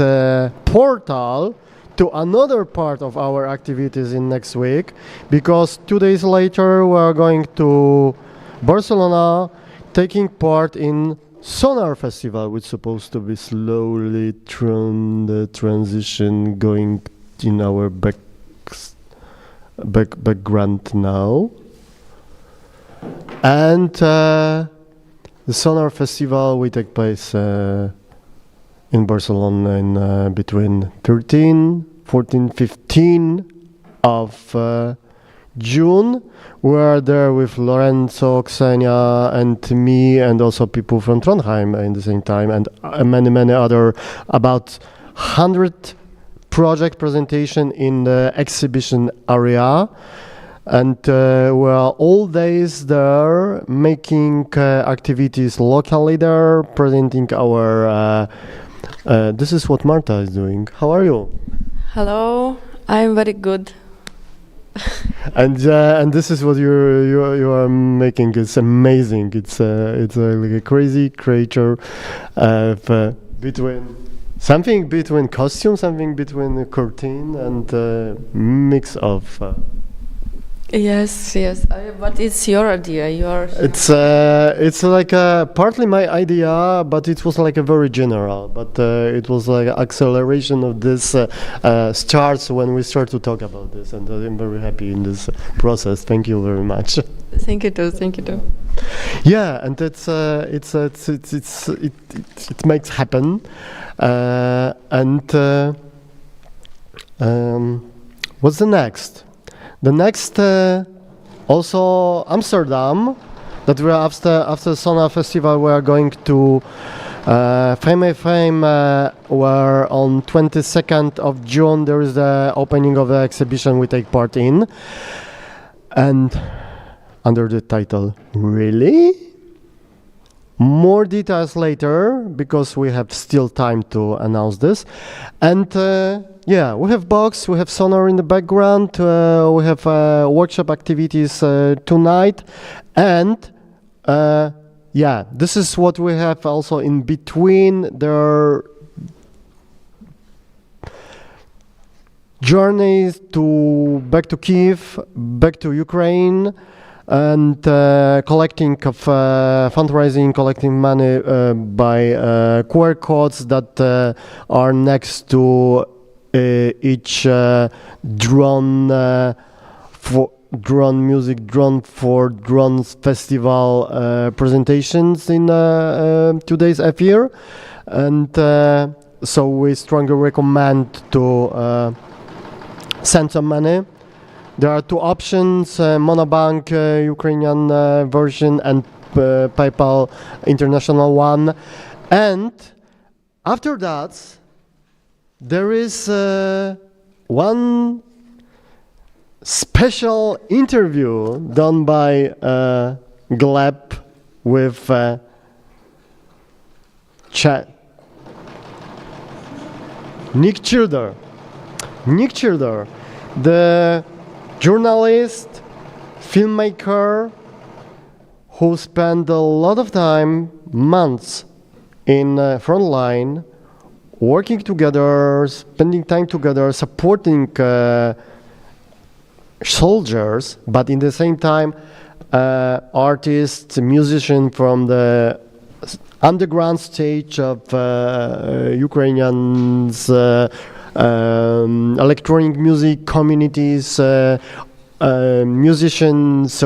portal to another part of our activities in next week, because 2 days later we are going to Barcelona, taking part in Sonar Festival, which is supposed to be slowly the transition going in our background now. And the Sonar Festival will take place in Barcelona in between 13, 14, 15 of June. We are there with Lorenzo, Ksenia, and me, and also people from Trondheim in the same time, and many other, about 100 project presentation in the exhibition area. And we are all days there, making activities locally there, presenting our... this is what Marta is doing. How are you? Hello, I'm very good. And this is what you are making. It's amazing. It's like a crazy creature between something between costume, something between a curtain, and mix of. Yes. But it's your idea. It's like partly my idea, but it was like a very general. But it was like acceleration of this starts when we start to talk about this, and I'm very happy in this process. Thank you very much. Thank you too. Yeah, and it makes happen, and what's the next? The next, also Amsterdam, that we are after Sonar Festival, we are going to Frame, where on 22nd of June there is the opening of the exhibition we take part in, and under the title, Really? More details later, because we have still time to announce this. And yeah, we have box, we have Sonar in the background, we have workshop activities tonight, and yeah, this is what we have also in between. There are journeys back to Kiev, back to Ukraine, and collecting of fundraising, collecting money by QR codes that are next to each drone for drone music, drone for drones festival presentations in today's affair, and so we strongly recommend to send some money. There are two options, Monobank Ukrainian version and PayPal international one. And after that, there is one special interview done by Gleb with Nick Childer. Nick Childer, the journalist, filmmaker, who spent a lot of time, months, in front line, working together, spending time together, supporting soldiers, but in the same time, artists, musician from the underground stage of Ukrainians, electronic music communities, musicians,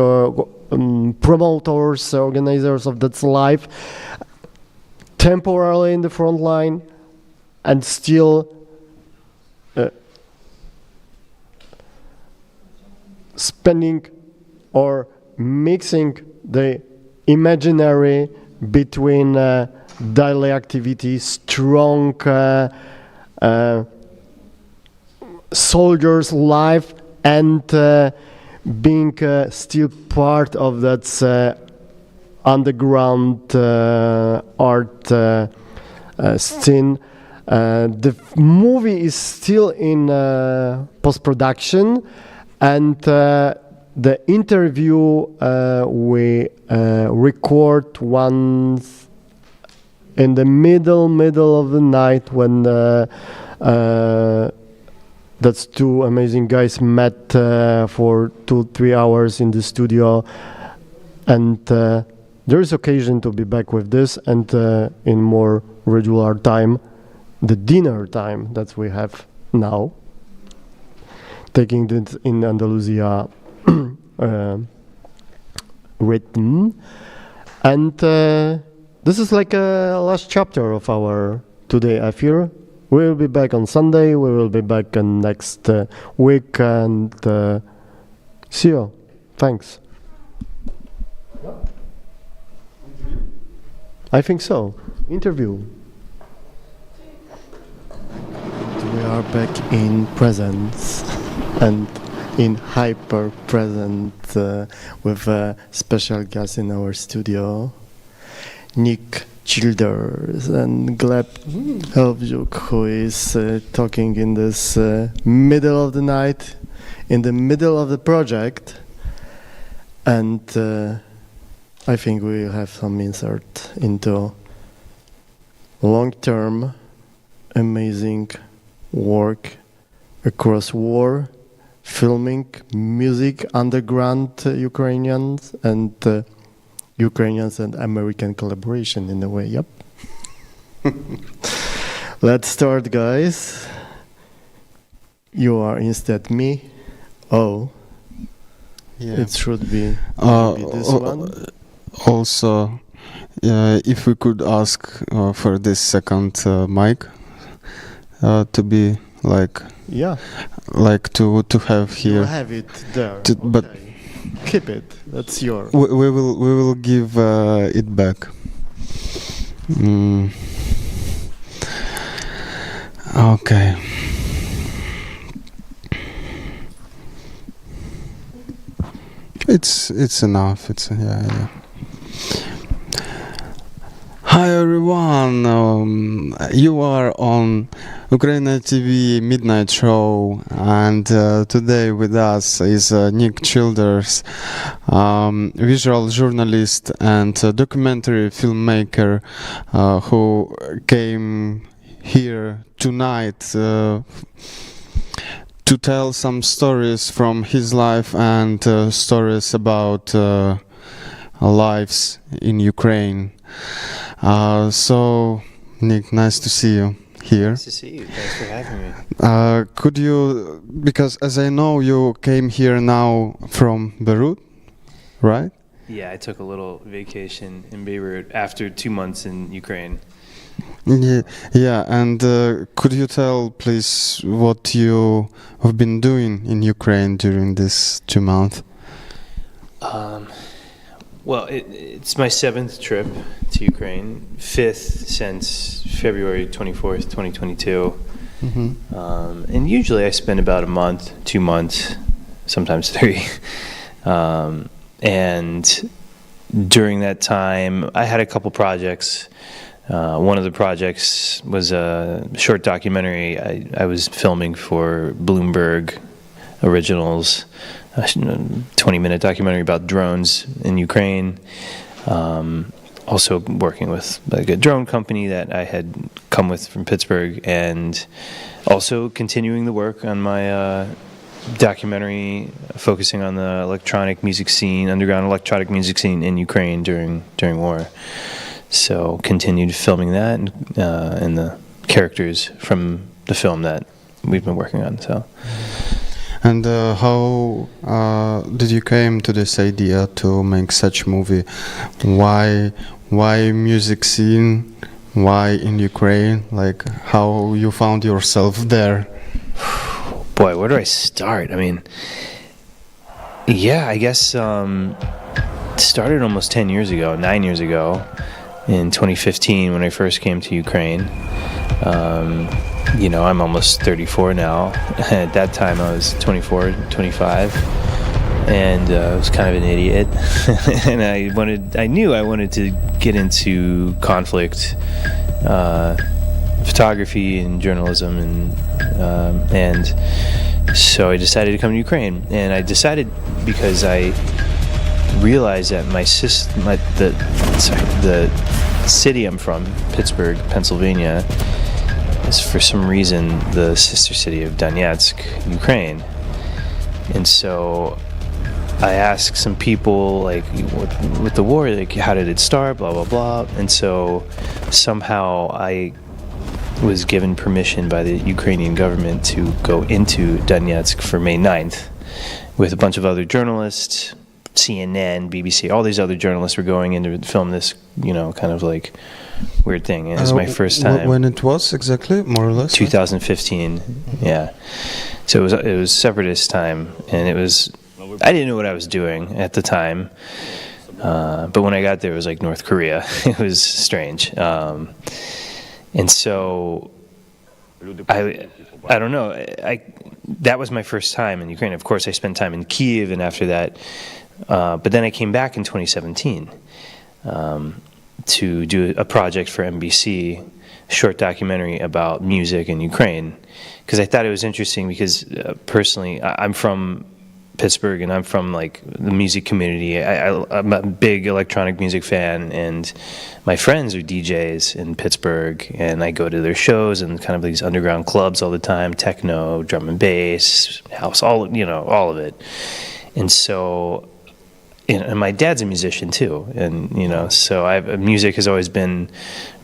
promoters, organizers of that life, temporarily in the front line, and still spending or mixing the imaginary between daily activities, strong soldiers' life, and being still part of that underground art scene. The movie is still in post-production, and the interview we record once in the middle of the night when that's two amazing guys met for 2-3 hours in the studio, and there is occasion to be back with this, and in more regular time, the dinner time that we have now, taking it in Andalusia rhythm, and this is like a last chapter of our today affair. We will be back on Sunday. We will be back next week, and see you. Thanks. I think so. Interview. We are back in presence and in hyper present with a special guest in our studio, Nick Childers and Gleb Helvjuk, who is talking in this middle of the night, in the middle of the project, and I think we will have some insert into long-term amazing work across war, filming, music, underground Ukrainians, and Ukrainians and American collaboration in a way, yep. Let's start, guys. You are instead me. Oh, yeah. It should be this one. Also, if we could ask for this second mic to be like, yeah, like to have here. You'll have it there. But keep it. That's yours. We will give it back. Okay. It's enough. Yeah. Hi everyone, you are on UKRAiNATV Midnight Show, and today with us is Nick Childers, visual journalist and documentary filmmaker who came here tonight to tell some stories from his life and stories about lives in Ukraine. So, Nick, nice to see you here. Nice to see you. Thanks for having me. Could you, because as I know, you came here now from Beirut, right? Yeah, I took a little vacation in Beirut after 2 months in Ukraine. Yeah, and could you tell, please, what you have been doing in Ukraine during this 2 months? Well, it's my 7th trip to Ukraine, 5th since February 24th, 2022. And usually I spend about a month, 2 months, sometimes 3. And during that time, I had a couple projects. One of the projects was a short documentary I was filming for Bloomberg Originals, a 20-minute documentary about drones in Ukraine. Also working with like a drone company that I had come with from Pittsburgh, and also continuing the work on my documentary focusing on the electronic music scene, underground electronic music scene in Ukraine during war. So continued filming that and the characters from the film that we've been working on. So. And how did you came to this idea to make such movie? Why music scene? Why in Ukraine? Like how you found yourself there? Boy, where do I start? I mean, yeah, I guess started almost 10 years ago, 9 years ago, in 2015 when I first came to Ukraine. You know, I'm almost 34 now. At that time I was 24, 25, and I was kind of an idiot. And I knew I wanted to get into conflict, photography and journalism, and so I decided to come to Ukraine. And I decided because I realized that the city I'm from, Pittsburgh, Pennsylvania, is for some reason the sister city of Donetsk, Ukraine. And so I asked some people, like, with the war, like, how did it start, blah, blah, blah. And so somehow I was given permission by the Ukrainian government to go into Donetsk for May 9th with a bunch of other journalists, CNN, BBC, all these other journalists were going in to film this, you know, kind of like weird thing. And it was my first time. When it was exactly, more or less? 2015, yeah. So it was separatist time, and I didn't know what I was doing at the time. But when I got there, it was like North Korea. It was strange. And so I don't know. That was my first time in Ukraine. Of course, I spent time in Kyiv, and after that, but then I came back in 2017 to do a project for NBC, short documentary about music in Ukraine, because I thought it was interesting. Because personally, I'm from Pittsburgh, and I'm from like the music community. I'm a big electronic music fan, and my friends are DJs in Pittsburgh, and I go to their shows and kind of these underground clubs all the time, techno, drum and bass, house, all of it. And so, and my dad's a musician too, and so music has always been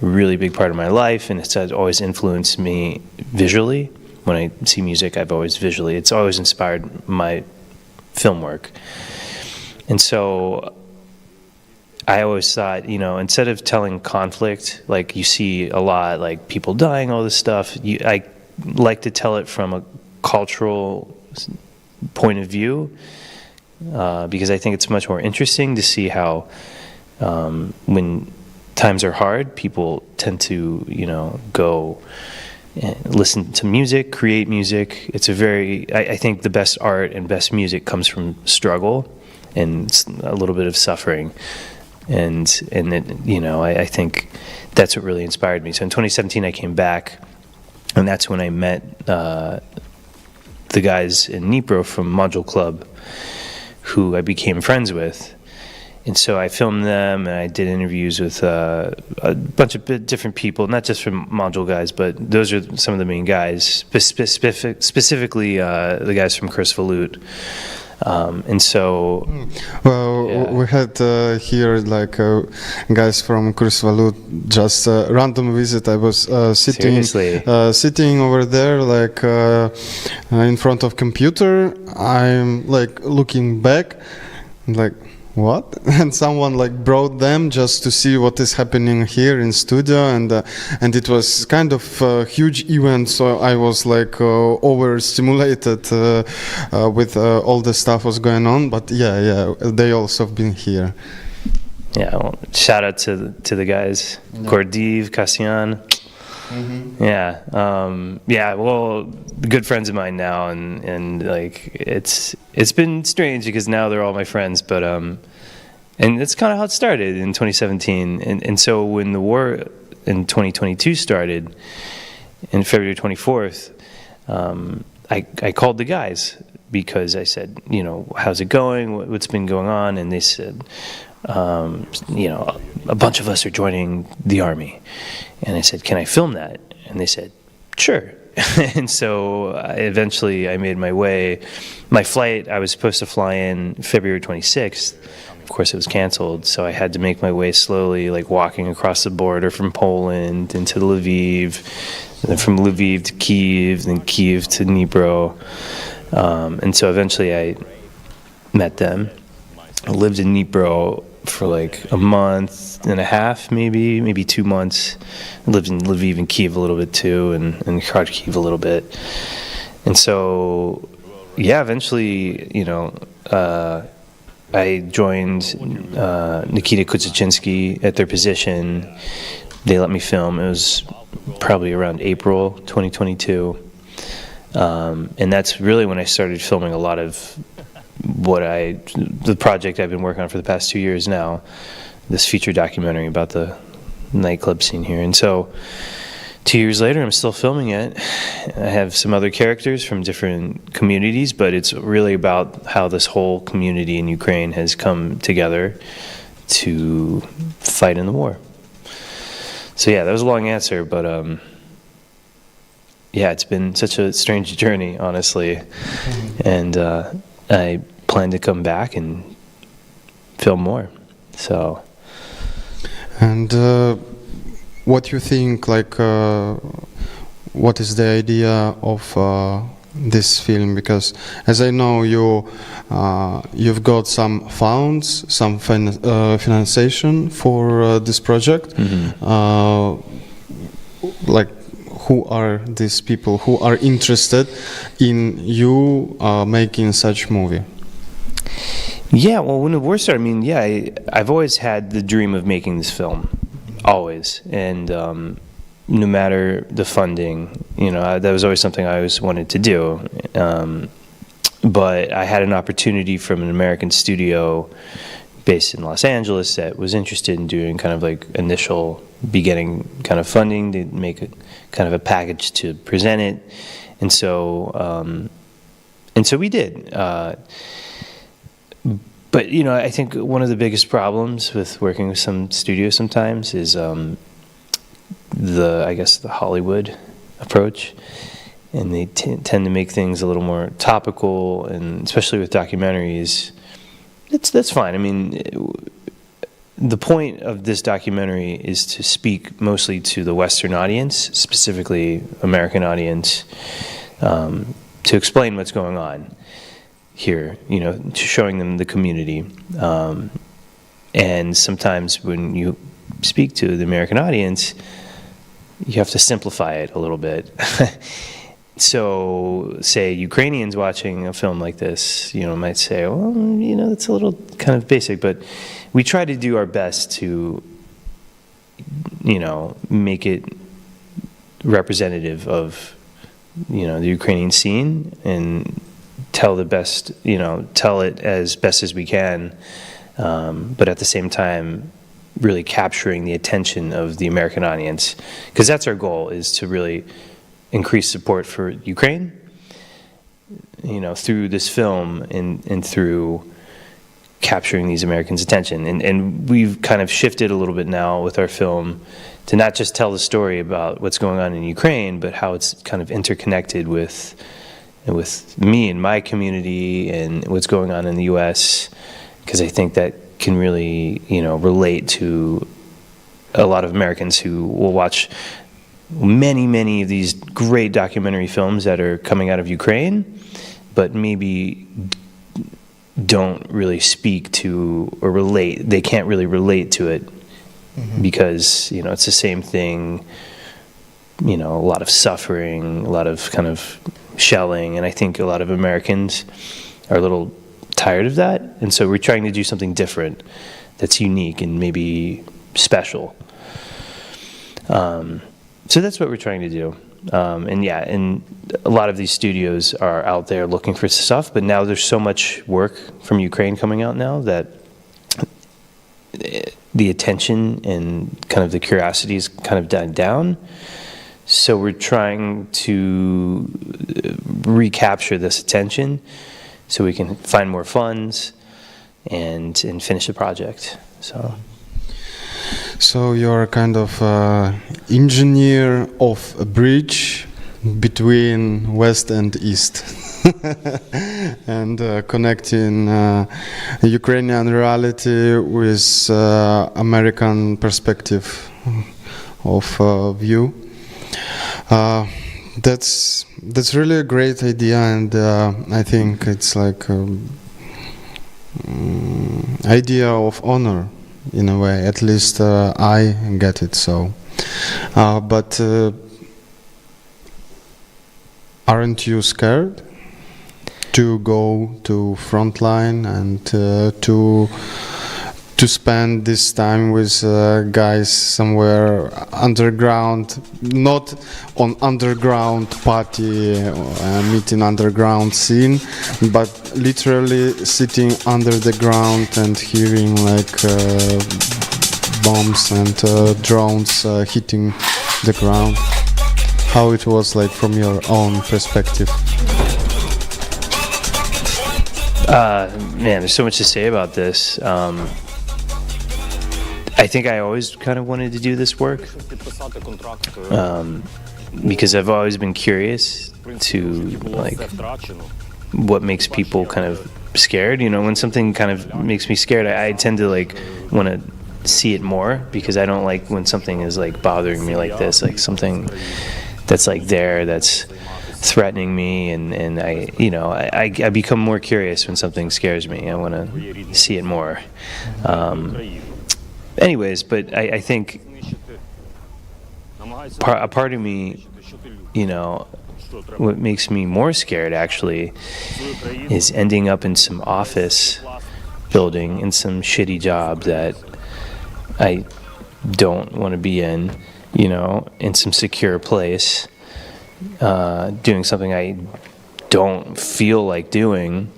a really big part of my life, and it's always influenced me visually. When I see music, it's always inspired my film work. And so I always thought, instead of telling conflict, like you see a lot, like people dying, all this stuff, I like to tell it from a cultural point of view, because I think it's much more interesting to see how when times are hard, people tend to, go listen to music, create music. It's I think the best art and best music comes from struggle and a little bit of suffering. And it, I think that's what really inspired me. So in 2017 I came back, and that's when I met the guys in Dnipro from Module Club, who I became friends with. And so I filmed them, and I did interviews with a bunch of different people, not just from Module guys, but those are some of the main guys, specifically the guys from Kristvalut. And so, we had here like guys from Kristvalut, just random visit. I was sitting over there like in front of computer. I'm like looking back, like, what? And someone like brought them just to see what is happening here in studio, and it was kind of a huge event, so I was like overstimulated with all the stuff was going on. But yeah, they also have been here. Yeah, well, shout out to the guys, Gordiv, Kasian. Yeah, well, good friends of mine now, and like it's been strange because now they're all my friends, but and that's kind of how it started in 2017, and so when the war in 2022 started, in February 24th, I called the guys because I said, you know, how's it going? What's been going on? And they said, you know, a bunch of us are joining the army. And I said, can I film that? And they said, sure. And so eventually I made my way. My flight, I was supposed to fly in February 26th. Of course, it was canceled. So I had to make my way slowly, like walking across the border from Poland into Lviv, and then from Lviv to Kyiv, then Kyiv to Dnipro. And so eventually I met them. I lived in Dnipro for like a month and a half, maybe 2 months. I lived in Lviv and Kyiv a little bit too, and Kharkiv a little bit. And so, yeah, eventually, you know, I joined Nikita Kuzachinsky at their position. They let me film. It was probably around April 2022. And that's really when I started filming a lot of the project I've been working on for the past 2 years now, this feature documentary about the nightclub scene here. And so 2 years later, I'm still filming it. I have some other characters from different communities, but it's really about how this whole community in Ukraine has come together to fight in the war. So yeah, that was a long answer, but yeah, it's been such a strange journey, honestly. And I plan to come back and film more. So. And what you think, like, what is the idea of this film? Because as I know, you've got some funds, some financiation for this project. Like, who are these people who are interested in you making such movie? Yeah, well, when the war started, I mean, yeah, I've always had the dream of making this film, always, and no matter the funding, you know, that was always something I always wanted to do. But I had an opportunity from an American studio based in Los Angeles that was interested in doing kind of like initial beginning kind of funding to make a kind of a package to present it, and so we did. But you know, I think one of the biggest problems with working with some studios sometimes is I guess the Hollywood approach, and they tend to make things a little more topical, and especially with documentaries, that's fine. I mean, the point of this documentary is to speak mostly to the Western audience, specifically American audience, to explain what's going on here, you know, to showing them the community. And sometimes when you speak to the American audience, you have to simplify it a little bit. So, say Ukrainians watching a film like this, you know, might say, well, you know, it's a little kind of basic, but we try to do our best to, you know, make it representative of, you know, the Ukrainian scene and tell it as best as we can, but at the same time, really capturing the attention of the American audience, because that's our goal, is to really increase support for Ukraine, you know, through this film and through capturing these Americans' attention. And we've kind of shifted a little bit now with our film to not just tell the story about what's going on in Ukraine, but how it's kind of interconnected with me and my community and what's going on in the US, because I think that can really, you know, relate to a lot of Americans who will watch many of these great documentary films that are coming out of Ukraine, but maybe don't really speak to or relate. They can't really relate to it because, you know, it's the same thing, you know, a lot of suffering, a lot of kind of shelling, and I think a lot of Americans are a little tired of that, and so we're trying to do something different that's unique and maybe special. So that's what we're trying to do. And a lot of these studios are out there looking for stuff, but now there's so much work from Ukraine coming out now that the attention and kind of the curiosity is kind of died down. So we're trying to recapture this attention so we can find more funds and finish the project. So you're kind of engineer of a bridge between West and East, and connecting Ukrainian reality with American perspective of view. That's really a great idea, and I think it's like idea of honor in a way. At least I get it so. But aren't you scared to go to frontline and to spend this time with guys somewhere underground, not on underground party, meeting underground scene, but literally sitting under the ground and hearing like bombs and drones hitting the ground? How it was like from your own perspective? Man, there's so much to say about this. I think I always kind of wanted to do this work because I've always been curious to like what makes people kind of scared. You know, when something kind of makes me scared, I tend to like want to see it more, because I don't like when something is like bothering me like this, like something that's like there, that's threatening me, and I, you know, I become more curious when something scares me. I want to see it more. Anyways, but I think a part of me, you know, what makes me more scared actually is ending up in some office building in some shitty job that I don't want to be in, you know, in some secure place, doing something I don't feel like doing.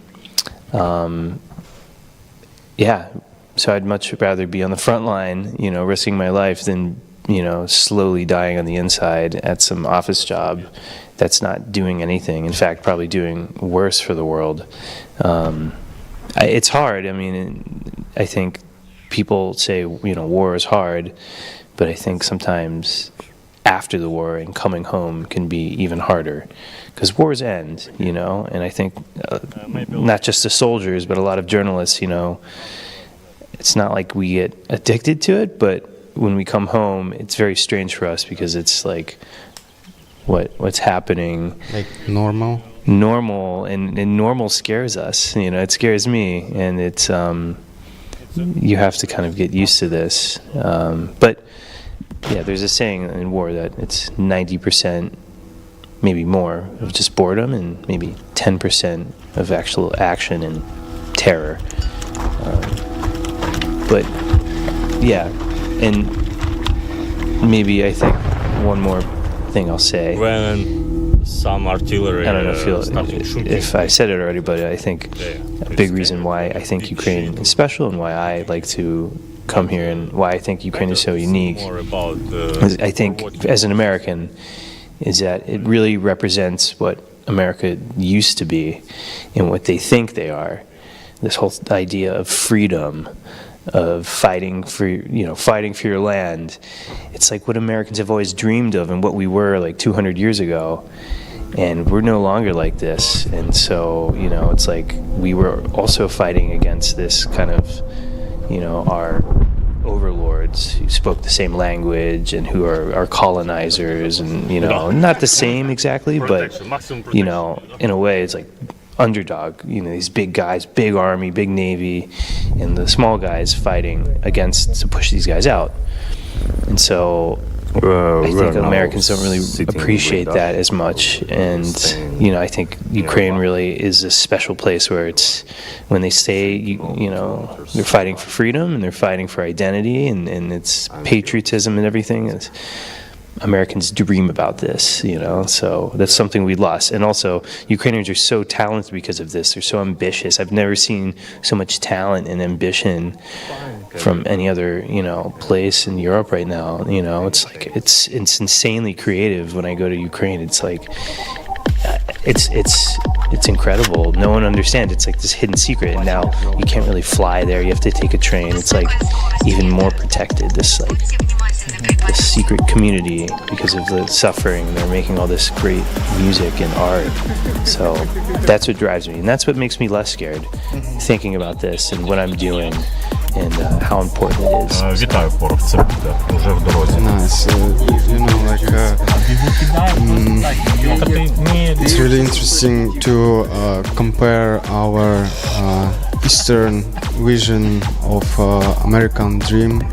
Yeah. So I'd much rather be on the front line, you know, risking my life than, you know, slowly dying on the inside at some office job that's not doing anything. In fact, probably doing worse for the world. It's hard. I mean, I think people say, you know, war is hard, but I think sometimes after the war and coming home can be even harder, because wars end, you know, and I think not just the soldiers, but a lot of journalists, you know, it's not like we get addicted to it, but when we come home, it's very strange for us, because it's like, what's happening? Like normal? Normal, and normal scares us, you know, it scares me, and it's, you have to kind of get used to this. But yeah, there's a saying in war that it's 90%, maybe more, of just boredom, and maybe 10% of actual action and terror. But yeah, and maybe I think one more thing I'll say. When some artillery, I don't know if I said it already, but I think a big reason why I think Ukraine is special and why I like to come here and why I think Ukraine is so unique. I think, as an American, is that it really represents what America used to be and what they think they are. This whole idea of freedom, of fighting for your land. It's like what Americans have always dreamed of and what we were like 200 years ago. And we're no longer like this. And so, it's like we were also fighting against this kind of, our overlords who spoke the same language and who are our colonizers and, not the same exactly, but, in a way it's like underdog, these big guys, big army, big navy, and the small guys fighting to push these guys out. And so I think Americans don't really appreciate that as much, and I think Ukraine really is a special place where it's when they say they're fighting for freedom and they're fighting for identity and it's patriotism and everything. Americans dream about this, so that's something we lost. And also, Ukrainians are so talented because of this. They're so ambitious. I've never seen so much talent and ambition from any other, place in Europe right now. It's like, it's insanely creative when I go to Ukraine. It's like, it's incredible. No one understands. It's like this hidden secret, and now you can't really fly there. You have to take a train. It's like even more protected. This secret community because of the suffering. They're making all this great music and art. So that's what drives me, and that's what makes me less scared. Thinking about this and what I'm doing and how important it is. Nice. It's really interesting to compare our Eastern vision of American dream.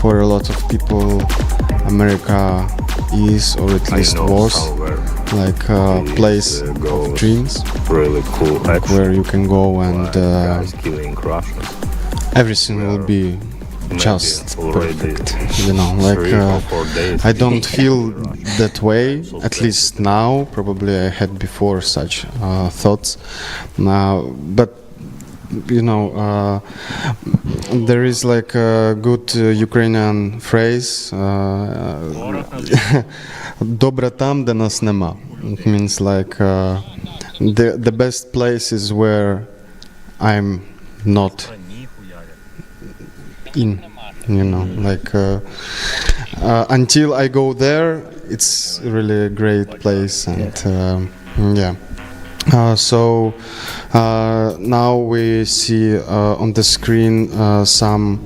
For a lot of people, America is, or at least was, like a place of dreams, really cool, like where you can go and everything will be just perfect. I don't feel that way, at least now. Probably I had before such thoughts, but there is like a good Ukrainian phrase, "Добре там, де нас нема." It means like the best place is where I'm not in, until I go there, it's really a great place, and so now we see on the screen some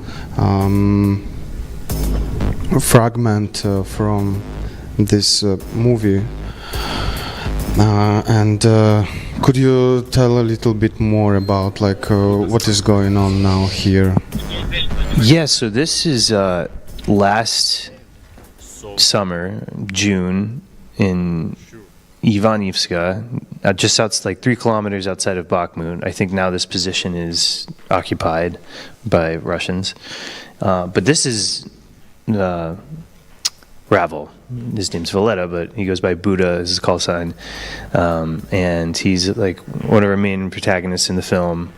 fragment from this movie, and could you tell a little bit more about what is going on now here? Yeah, so this is last summer, June, in Ivanivska, just outside, like 3 kilometers outside of Bakhmut. I think now this position is occupied by Russians. But this is Ravel. His name's Valletta, but he goes by Buddha as his call sign. And he's like one of our main protagonists in the film.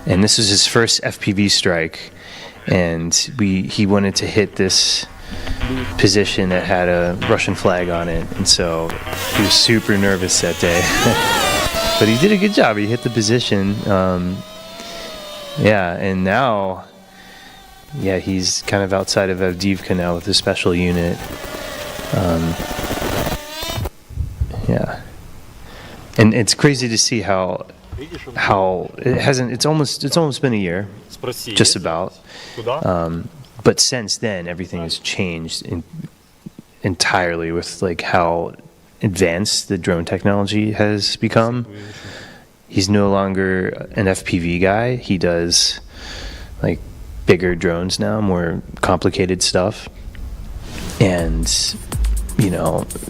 And this is his first FPV strike. And he wanted to hit this position that had a Russian flag on it, and so he was super nervous that day. But he did a good job. He hit the position. And now, he's kind of outside of Avdiivka now with a special unit. And it's crazy to see how it hasn't. It's almost been a year, just about. But since then, everything has changed entirely with like how advanced the drone technology has become. He's no longer an FPV guy. He does like bigger drones now, more complicated stuff. And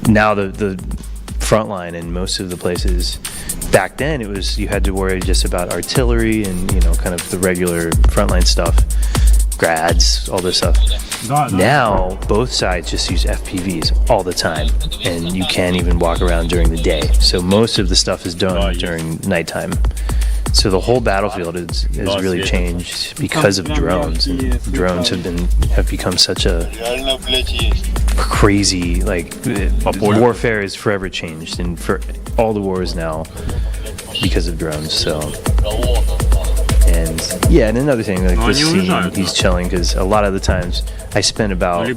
now the front line in most of the places. Back then, it was you had to worry just about artillery and kind of the regular frontline stuff. Grads, all this stuff. Now, both sides just use FPVs all the time, and you can't even walk around during the day. So most of the stuff is done during nighttime. So the whole battlefield has really changed because of drones. And drones have become such a crazy, like, warfare is forever changed, and for all the wars now because of drones. So, and yeah, and another thing, like this scene, he's chilling because a lot of the times I spent about 2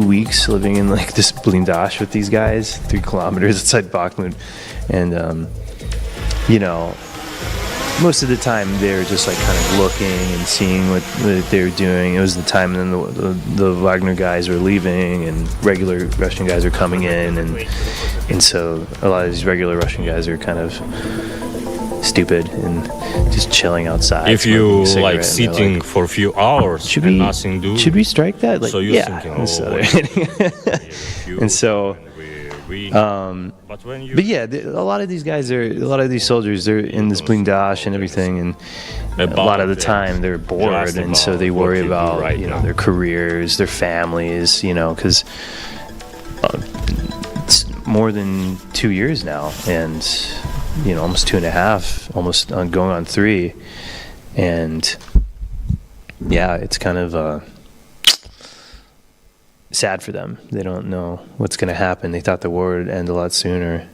weeks living in like this blindage with these guys, 3 kilometers outside Bakhmut, and you know, most of the time they were just like kind of looking and seeing what they were doing. It was the time then the Wagner guys were leaving and regular Russian guys were coming in, and so a lot of these regular Russian guys are kind of stupid and just chilling outside. If you like sitting like, for a few hours and nothing do, should we strike that? Like, so you're thinking, and so. But yeah, a lot of these guys a lot of these soldiers, they're in this blindage and everything, and a lot of the time they're bored, and so they worry about their careers, their families, because it's more than 2 years now, and almost 2.5, almost going on 3, and yeah, it's kind of sad for them. They don't know what's going to happen. They thought the war would end a lot sooner.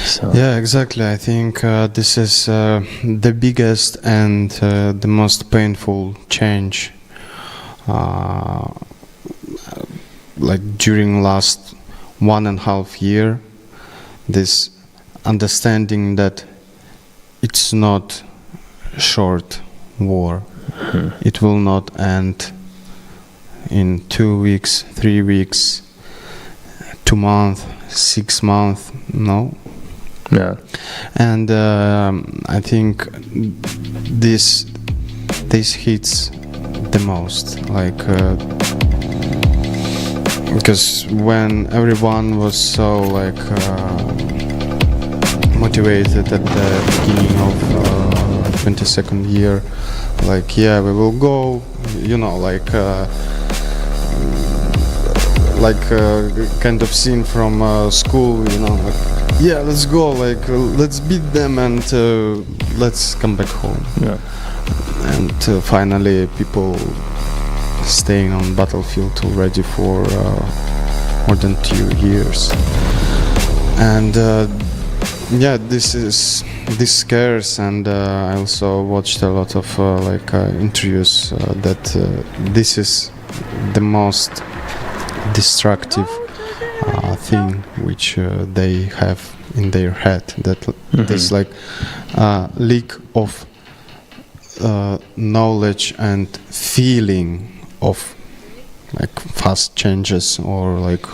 So. Yeah, exactly. I think this is the biggest and the most painful change like during last 1.5 year, this understanding that it's not short war. It will not end in 2 weeks, 3 weeks, 2 months, 6 months, no. Yeah. And I think this hits the most, like because when everyone was so like motivated at the beginning of 22nd year, like yeah, we will go, like kind of scene from school, like yeah, let's go, like let's beat them and let's come back home. Yeah. And finally people staying on battlefield already for more than 2 years, and yeah, this scares, and I also watched a lot of interviews that this is the most destructive thing which they have in their head, that there's like leak of knowledge and feeling of like fast changes or like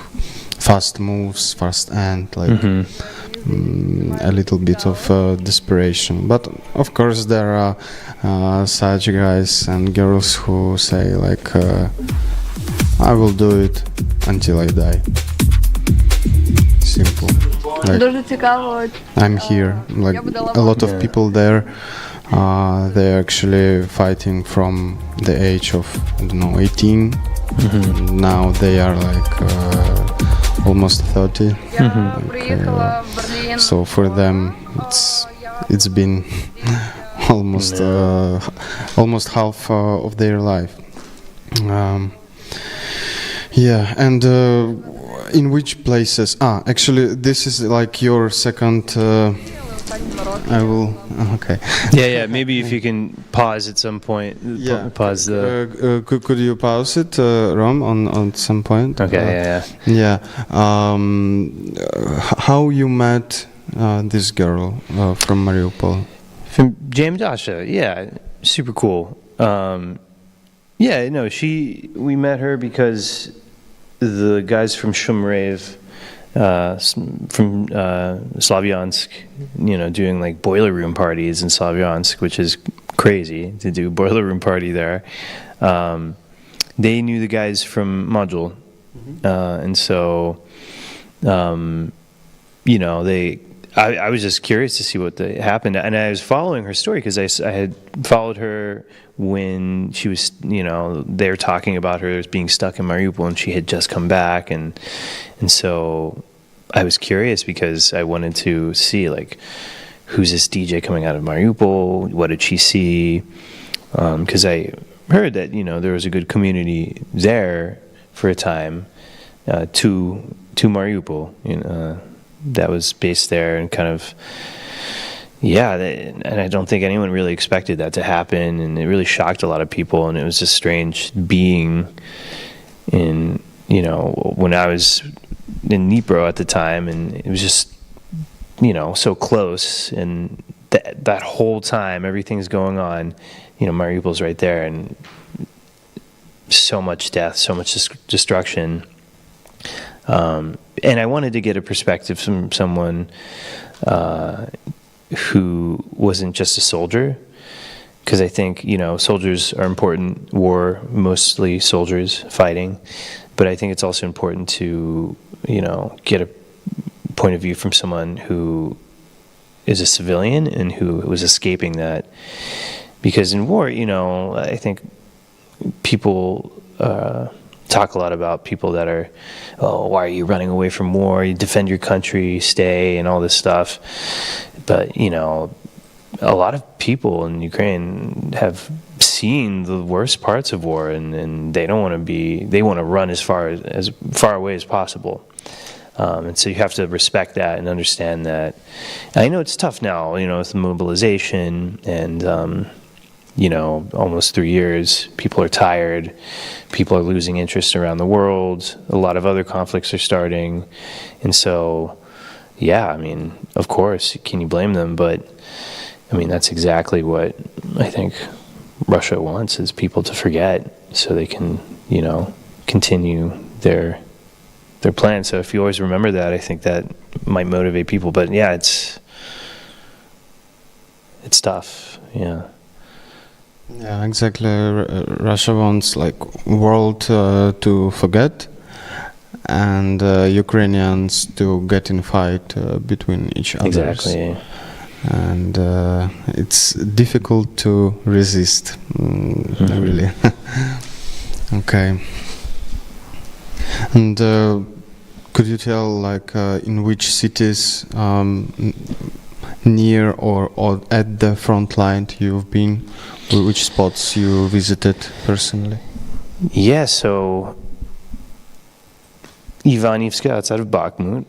fast moves, fast end, like a little bit of desperation. But of course there are such guys and girls who say like I will do it until I die. Simple. Like, I'm here. Like a lot of people there, they're actually fighting from the age of 18. Now they are like almost 30. So for them, it's been almost almost half of their life. Yeah, and in which places? Actually, this is like your second. I will. Okay. Yeah. Maybe if you can pause at some point. Yeah. Pause the. Could you pause it, Rom, on some point? Okay. Yeah. How you met this girl from Mariupol? From James Dasha. Yeah. Super cool. Yeah. No. We met her because the guys from Shumrev, from Slavyansk, doing like boiler room parties in Slavyansk, which is crazy to do boiler room party there. They knew the guys from Module, and so, I was just curious to see what happened, and I was following her story because I had followed her when she was, they were talking about her as being stuck in Mariupol, and she had just come back, and so I was curious because I wanted to see, like, who's this DJ coming out of Mariupol? What did she see? Because I heard that, you know, there was a good community there for a time, to Mariupol, you know, that was based there, and kind of, yeah, and I don't think anyone really expected that to happen, and it really shocked a lot of people, and it was just strange being in, you know, when I was in Dnipro at the time, and it was just, you know, so close, and that whole time everything's going on, you know, Mariupol's right there, and so much death, so much destruction. And I wanted to get a perspective from someone who wasn't just a soldier, because I think, you know, soldiers are important, war, mostly soldiers fighting, but I think it's also important to, you know, get a point of view from someone who is a civilian and who was escaping that. Because in war, you know, I think people talk a lot about people that are, oh, why are you running away from war? You defend your country, stay, and all this stuff. But, you know, a lot of people in Ukraine have seen the worst parts of war, and they don't want to be, they want to run as far away as possible. And so you have to respect that and understand that. I know it's tough now, you know, with the mobilization and, you know, almost 3 years, people are tired, people are losing interest around the world, a lot of other conflicts are starting, and so, yeah, I mean, of course, can you blame them? But, I mean, that's exactly what I think Russia wants, is people to forget so they can, you know, continue their plan. So if you always remember that, I think that might motivate people. But, yeah, it's tough, yeah. Yeah, exactly. Russia wants, like, world to forget, and Ukrainians to get in fight between each other. Exactly. And it's difficult to resist, really. Okay. And could you tell, like, in which cities near or at the front line you've been? Which spots you visited personally? Yeah, so Ivanivska outside of Bakhmut,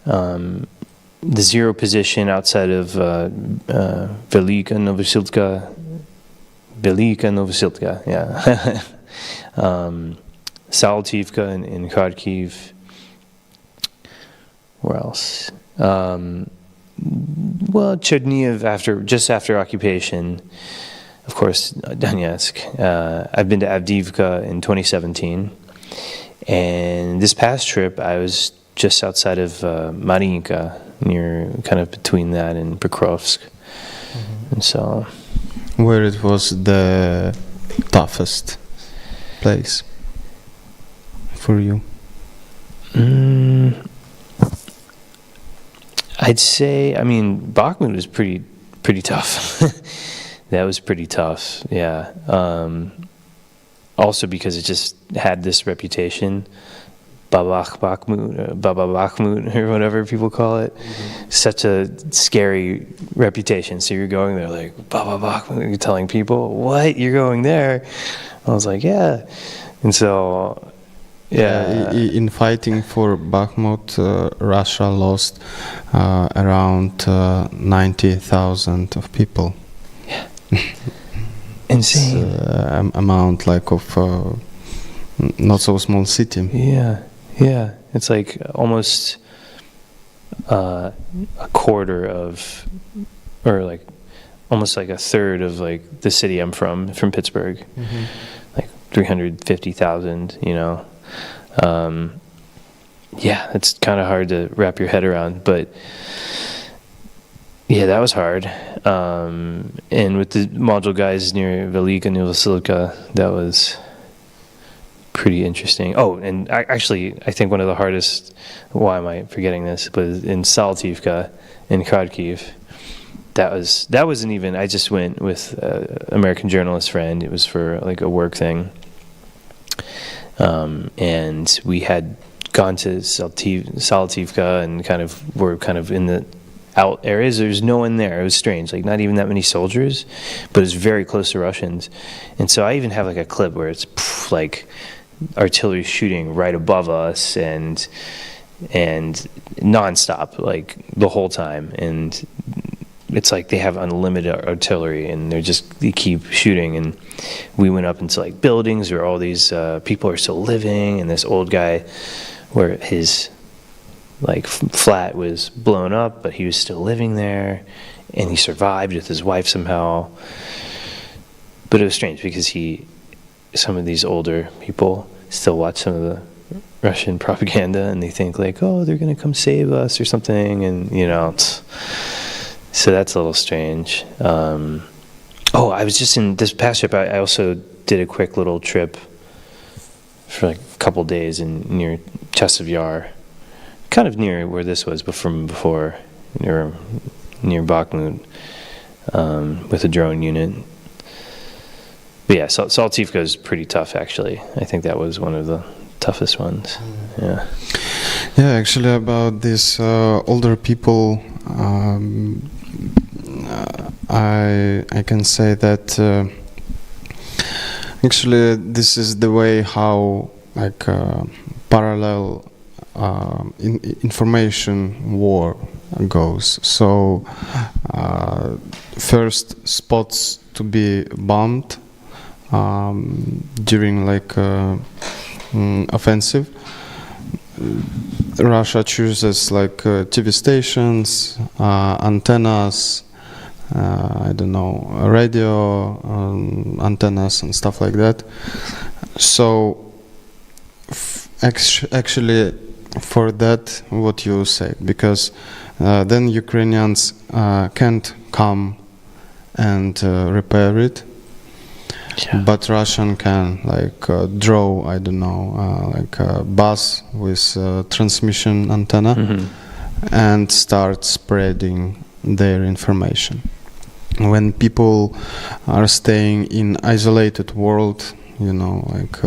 the zero position outside of Velika Novosilka, yeah. Salativka in Kharkiv. Where else? Well, Chernihiv just after occupation. Of course, Donetsk. I've been to Avdiivka in 2017, and this past trip I was just outside of Mariinka, near, kind of between that and Pokrovsk. And so, where it was the toughest place for you? I'd say, I mean, Bakhmut was pretty tough. That was pretty tough, yeah. Also because it just had this reputation, Baba Bakhmut, or whatever people call it. Such a scary reputation. So you're going there like, Baba Bakhmut, you're telling people, what, you're going there? I was like, yeah. And so, yeah. In fighting for Bakhmut, Russia lost around 90,000 of people. Yeah. Insane. It's, amount like of not so small city. Yeah, yeah. It's like almost a quarter of, or like almost like a third of like the city I'm from Pittsburgh. Like 350,000, you know. Yeah, it's kind of hard to wrap your head around, but yeah, that was hard. And with the module guys near Velika Novosilka, that was pretty interesting. Oh, and actually, I think one of the hardest, why am I forgetting this, but in Salativka, in Kharkiv, that wasn't even, I just went with an American journalist friend. It was for like a work thing. And we had gone to Salativka and were kind of in the out areas. There's no one there. It was strange, like not even that many soldiers, but it's very close to Russians. And so I even have like a clip where it's like artillery shooting right above us and nonstop, like the whole time. And it's like they have unlimited artillery and they keep shooting. And we went up into like buildings where all these people are still living, and this old guy where his like flat was blown up, but he was still living there, and he survived with his wife somehow. But it was strange because some of these older people still watch some of the Russian propaganda, and they think like, oh, they're going to come save us or something, and so that's a little strange. I was just in this past trip. I also did a quick little trip for like a couple days near Chest of Yar, kind of near where this was, but from before, near Bakhmut, with a drone unit. But yeah, Saltivka is pretty tough, actually. I think that was one of the toughest ones. Yeah. Yeah, actually, about these older people, I can say that actually this is the way how like parallel information war goes. So first spots to be bombed during like offensive. Russia chooses like TV stations, antennas, I don't know, radio antennas and stuff like that. So actually for that what you said, because then Ukrainians can't come and repair it. Yeah. But Russian can like draw, I don't know, like a bus with transmission antenna and start spreading their information. When people are staying in isolated world, like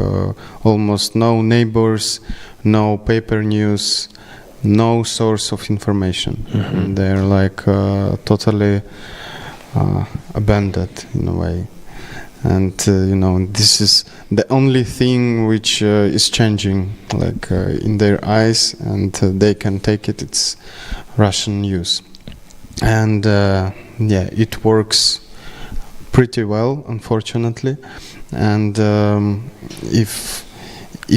almost no neighbors, no paper news, no source of information. They're like totally abandoned in a way. And this is the only thing which is changing, like in their eyes, and they can take it. It's Russian news, and it works pretty well, unfortunately. And if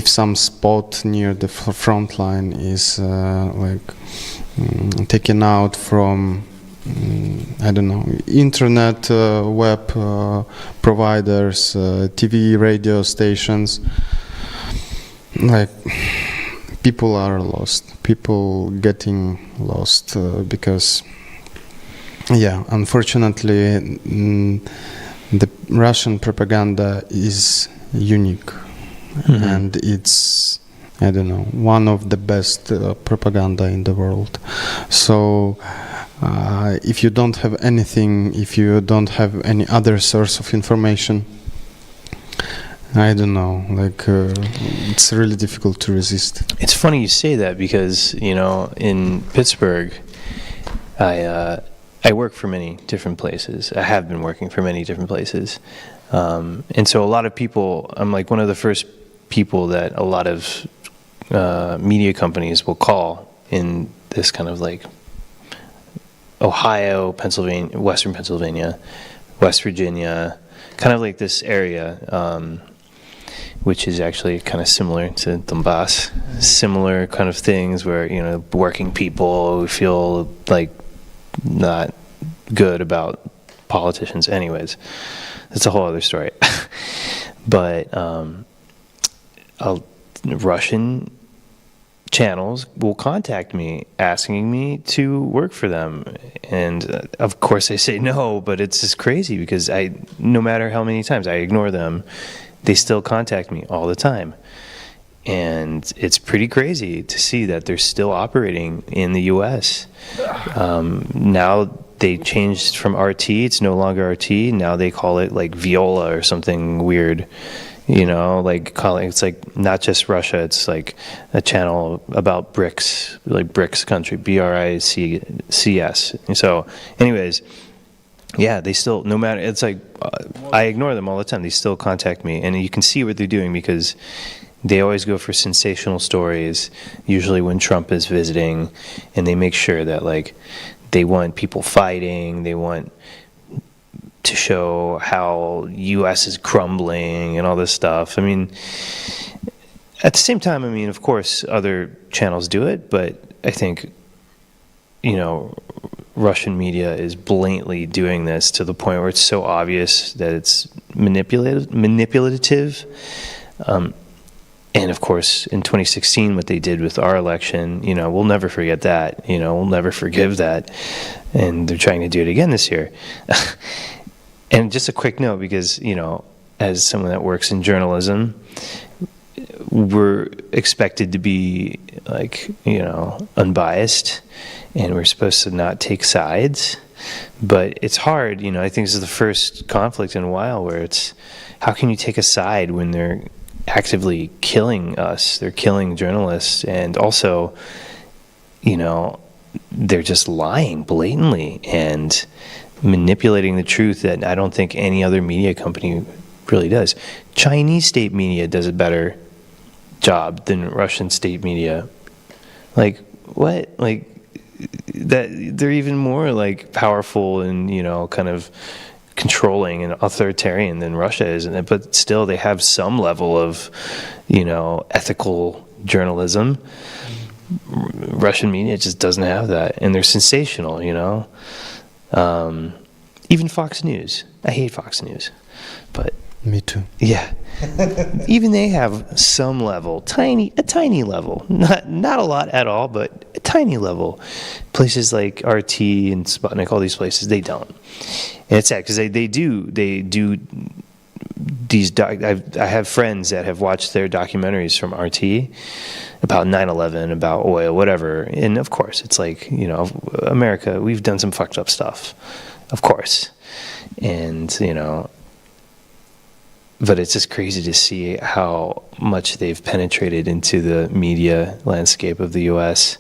some spot near the front line is taken out from I don't know, internet, web providers, TV, radio stations, like people are lost, people getting lost because unfortunately the Russian propaganda is unique and it's, I don't know, one of the best propaganda in the world. So if you don't have anything, if you don't have any other source of information, I don't know, like it's really difficult to resist. It's funny you say that because, in Pittsburgh, I work for many different places. I have been working for many different places. And so a lot of people, I'm like one of the first people that a lot of media companies will call in this kind of like Ohio, Pennsylvania, Western Pennsylvania, West Virginia, kind of like this area, which is actually kind of similar to Donbass, similar kind of things where, working people feel like not good about politicians anyways. That's a whole other story. But Russian channels will contact me asking me to work for them, and of course I say no, but it's just crazy because no matter how many times I ignore them, they still contact me all the time. And it's pretty crazy to see that they're still operating in the US. Now they changed from RT, it's no longer RT, now they call it like Viola or something weird. You know, like calling it's like not just Russia. It's like a channel about BRICS, like BRICS country, BRICS. So, anyways, yeah, they still, no matter, it's like I ignore them all the time. They still contact me, and you can see what they're doing because they always go for sensational stories. Usually when Trump is visiting, and they make sure that like they want people fighting. They want to show how U.S. is crumbling and all this stuff. I mean, at the same time, I mean, of course, other channels do it, but I think, you know, Russian media is blatantly doing this to the point where it's so obvious that it's manipulative. And of course, in 2016, what they did with our election, you know, we'll never forget that. You know, we'll never forgive that. And they're trying to do it again this year. And just a quick note, because, you know, as someone that works in journalism, we're expected to be, like, you know, unbiased, and we're supposed to not take sides. But it's hard, you know, I think this is the first conflict in a while where it's, how can you take a side when they're actively killing us? They're killing journalists, and also, you know, they're just lying blatantly and manipulating the truth that I don't think any other media company really does. Chinese state media does a better job than Russian state media. Like, what? Like, that they're even more like powerful and, you know, kind of controlling and authoritarian than Russia is, but still they have some level of, you know, ethical journalism. Russian media just doesn't have that, and they're sensational, you know. Even Fox News. I hate Fox News, but me too. Yeah, even they have some level, a tiny level, not a lot at all, but a tiny level. Places like RT and Sputnik, all these places, they don't. And it's sad because they do these. I have friends that have watched their documentaries from RT about 9/11, about oil, whatever. And of course, it's like, you know, America, we've done some fucked up stuff, of course. And, you know, but it's just crazy to see how much they've penetrated into the media landscape of the U.S.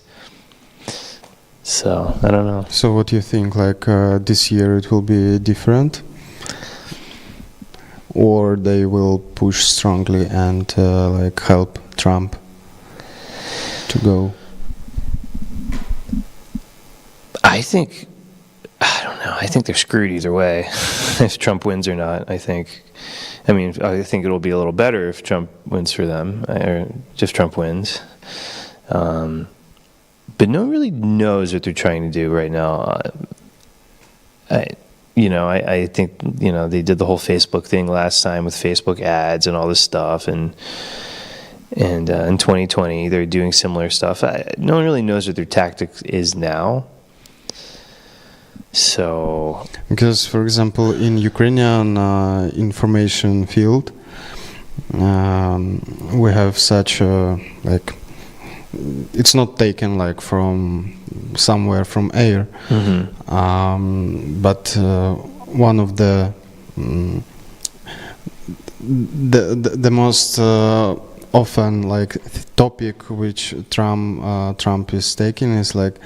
So, I don't know. So what do you think, like this year it will be different? Or they will push strongly and like help Trump to go? I don't know. I think they're screwed either way, if Trump wins or not. I think it'll be a little better if Trump wins for them, or if Trump wins. But no one really knows what they're trying to do right now. I think, you know, they did the whole Facebook thing last time with Facebook ads and all this stuff, and in 2020 they're doing similar stuff. No one really knows what their tactic is now. So, because, for example, in Ukrainian information field, we have such like, it's not taken like from somewhere from air, but one of the most often like topic which Trump is taking is like,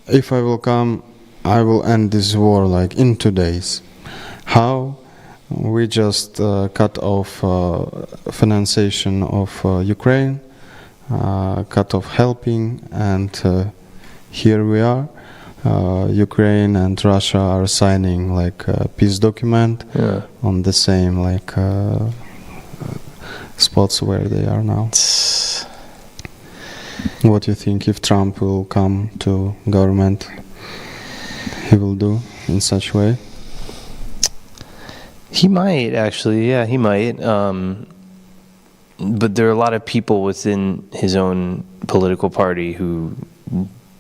if I will come, I will end this war like in 2 days. How? We just cut off financiation of Ukraine, cut off helping, and here we are. Ukraine and Russia are signing like a peace document on the same like spots where they are now. What do you think if Trump will come to government? He will do in such way? He might, actually. Yeah, he might. But there are a lot of people within his own political party who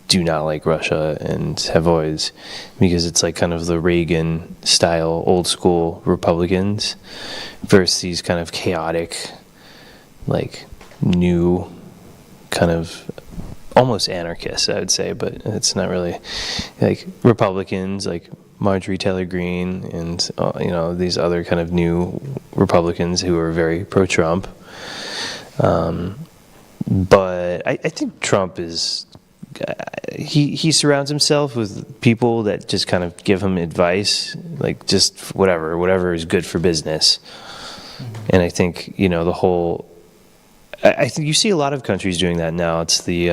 do not like Russia and have always, because it's like kind of the Reagan style old school Republicans versus these kind of chaotic, like new kind of almost anarchists, I would say, but it's not really, like Republicans like Marjorie Taylor Greene and you know, these other kind of new Republicans who are very pro-Trump. But I think Trump is, he surrounds himself with people that just kind of give him advice, like just whatever is good for business. And I think, you know, the whole, I think you see a lot of countries doing that now. It's the,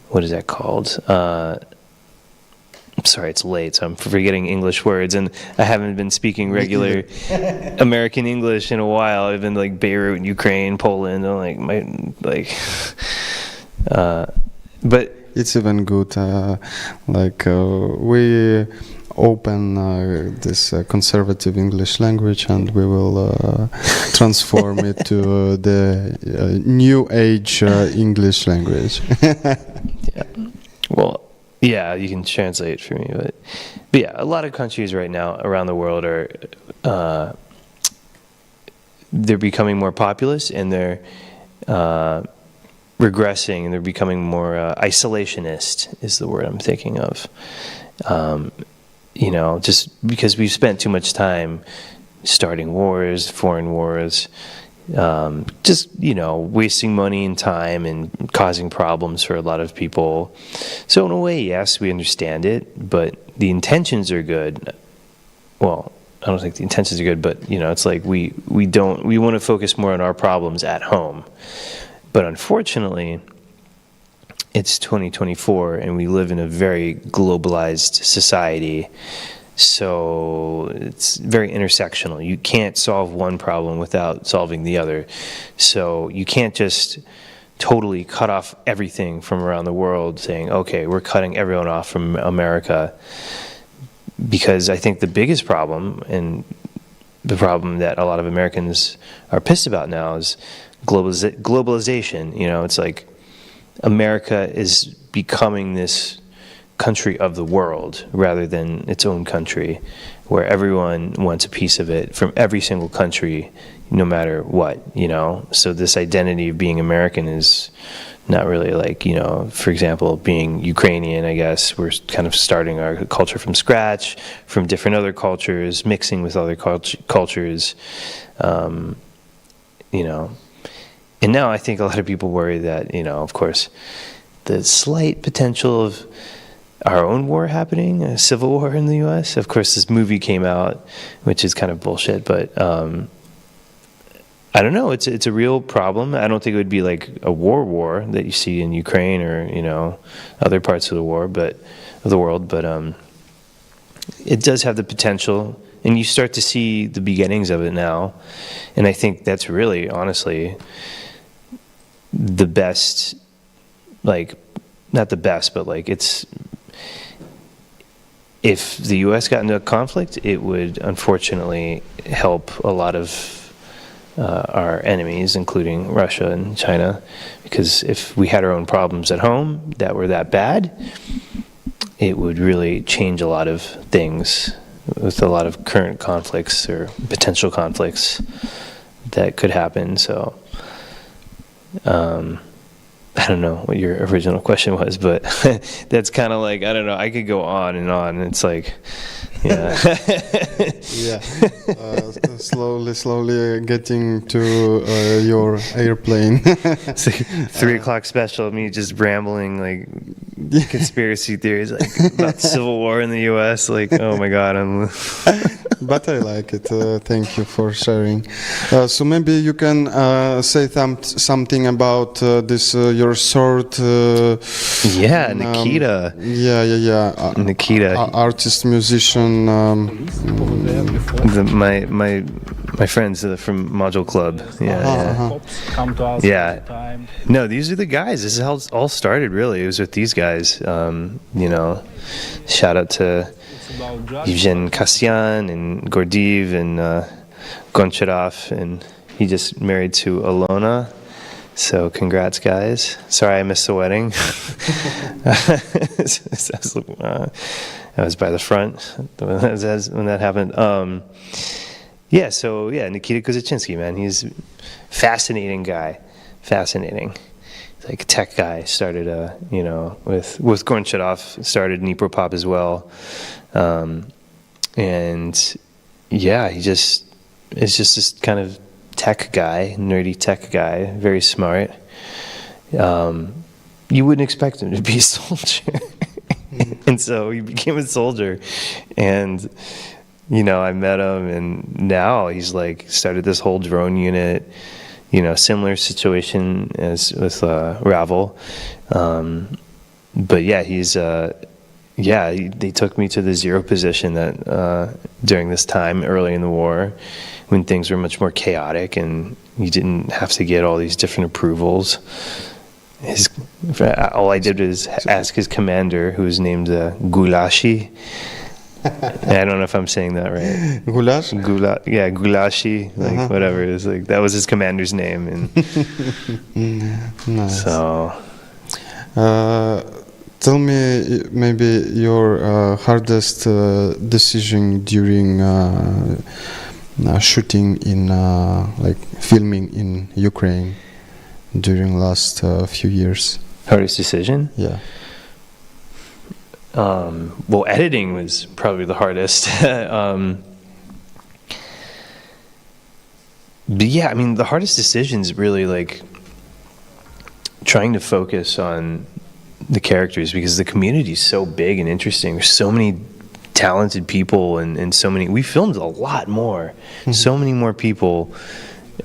what is that called? I'm sorry, it's late, so I'm forgetting English words, and I haven't been speaking regular American English in a while. I've been like Beirut, Ukraine, Poland, and but it's even good. We open this conservative English language, and we will transform it to the new age English language. Yeah. Well. Yeah, you can translate for me, but yeah, a lot of countries right now around the world are they're becoming more populist, and they're regressing, and they're becoming more isolationist is the word I'm thinking of. You know, just because we've spent too much time starting wars, foreign wars, just, you know, wasting money and time and causing problems for a lot of people. So in a way, yes, we understand it, but the intentions are good. Well, I don't think the intentions are good, but, you know, it's like we want to focus more on our problems at home. But unfortunately, it's 2024, and we live in a very globalized society. So it's very intersectional. You can't solve one problem without solving the other. So you can't just totally cut off everything from around the world saying, okay, we're cutting everyone off from America. Because I think the biggest problem, and the problem that a lot of Americans are pissed about now, is globalization. You know, it's like America is becoming this country of the world rather than its own country, where everyone wants a piece of it from every single country, no matter what, you know. So this identity of being American is not really like, you know, for example, being Ukrainian, I guess, we're kind of starting our culture from scratch, from different other cultures, mixing with other cultures, you know. And now I think a lot of people worry that, you know, of course, the slight potential of our own war happening, a civil war in the U.S. Of course, this movie came out, which is kind of bullshit, but I don't know. It's a real problem. I don't think it would be like a war that you see in Ukraine or, you know, other parts of the world, but it does have the potential, and you start to see the beginnings of it now. And I think that's really, honestly, the best, like, not the best, but like it's, if the U.S. got into a conflict, it would unfortunately help a lot of our enemies, including Russia and China, because if we had our own problems at home that were that bad, it would really change a lot of things with a lot of current conflicts or potential conflicts that could happen. So I don't know what your original question was, but that's kind of like, I don't know, I could go on and on. It's like, yeah. Yeah. Slowly getting to your airplane. It's like 3 o'clock special, me just rambling like conspiracy theories like about civil war in the U.S. Like, oh my God, But I like it. Thank you for sharing. So maybe you can say something about this your short. Yeah, Nikita. Nikita, artist, musician. My friends from Module Club. Come to us all the time. No, these are the guys. This is how it all started. Really, it was with these guys. You know, shout out to Evgen Kasyan and Gordiv and Goncharov, and he just married to Alona. So congrats, guys. Sorry I missed the wedding. I was by the front when that happened. Nikita Kozachinsky, man, he's a fascinating guy. Fascinating. He's like a tech guy. Started, with Goncharov, started Dnipropop as well. He just is just this kind of tech guy, nerdy tech guy, very smart. You wouldn't expect him to be a soldier. And so he became a soldier. And, you know, I met him, and now he's like started this whole drone unit, you know, similar situation as with Ravel. But yeah, they took me to the zero position that during this time early in the war, when things were much more chaotic and you didn't have to get all these different approvals. All I did was ask his commander, who was named Gulashi. I don't know if I'm saying that right. Gulash? Yeah, Gulashi, like whatever it is. Like that was his commander's name, and nice. So. Tell me maybe your hardest decision during shooting in like filming in Ukraine during last few years. Hardest decision? Yeah. Well, editing was probably the hardest. But yeah, I mean, the hardest decision is really like trying to focus on the characters, because the community is so big and interesting. There's so many talented people, and so many. We filmed a lot more, so many more people,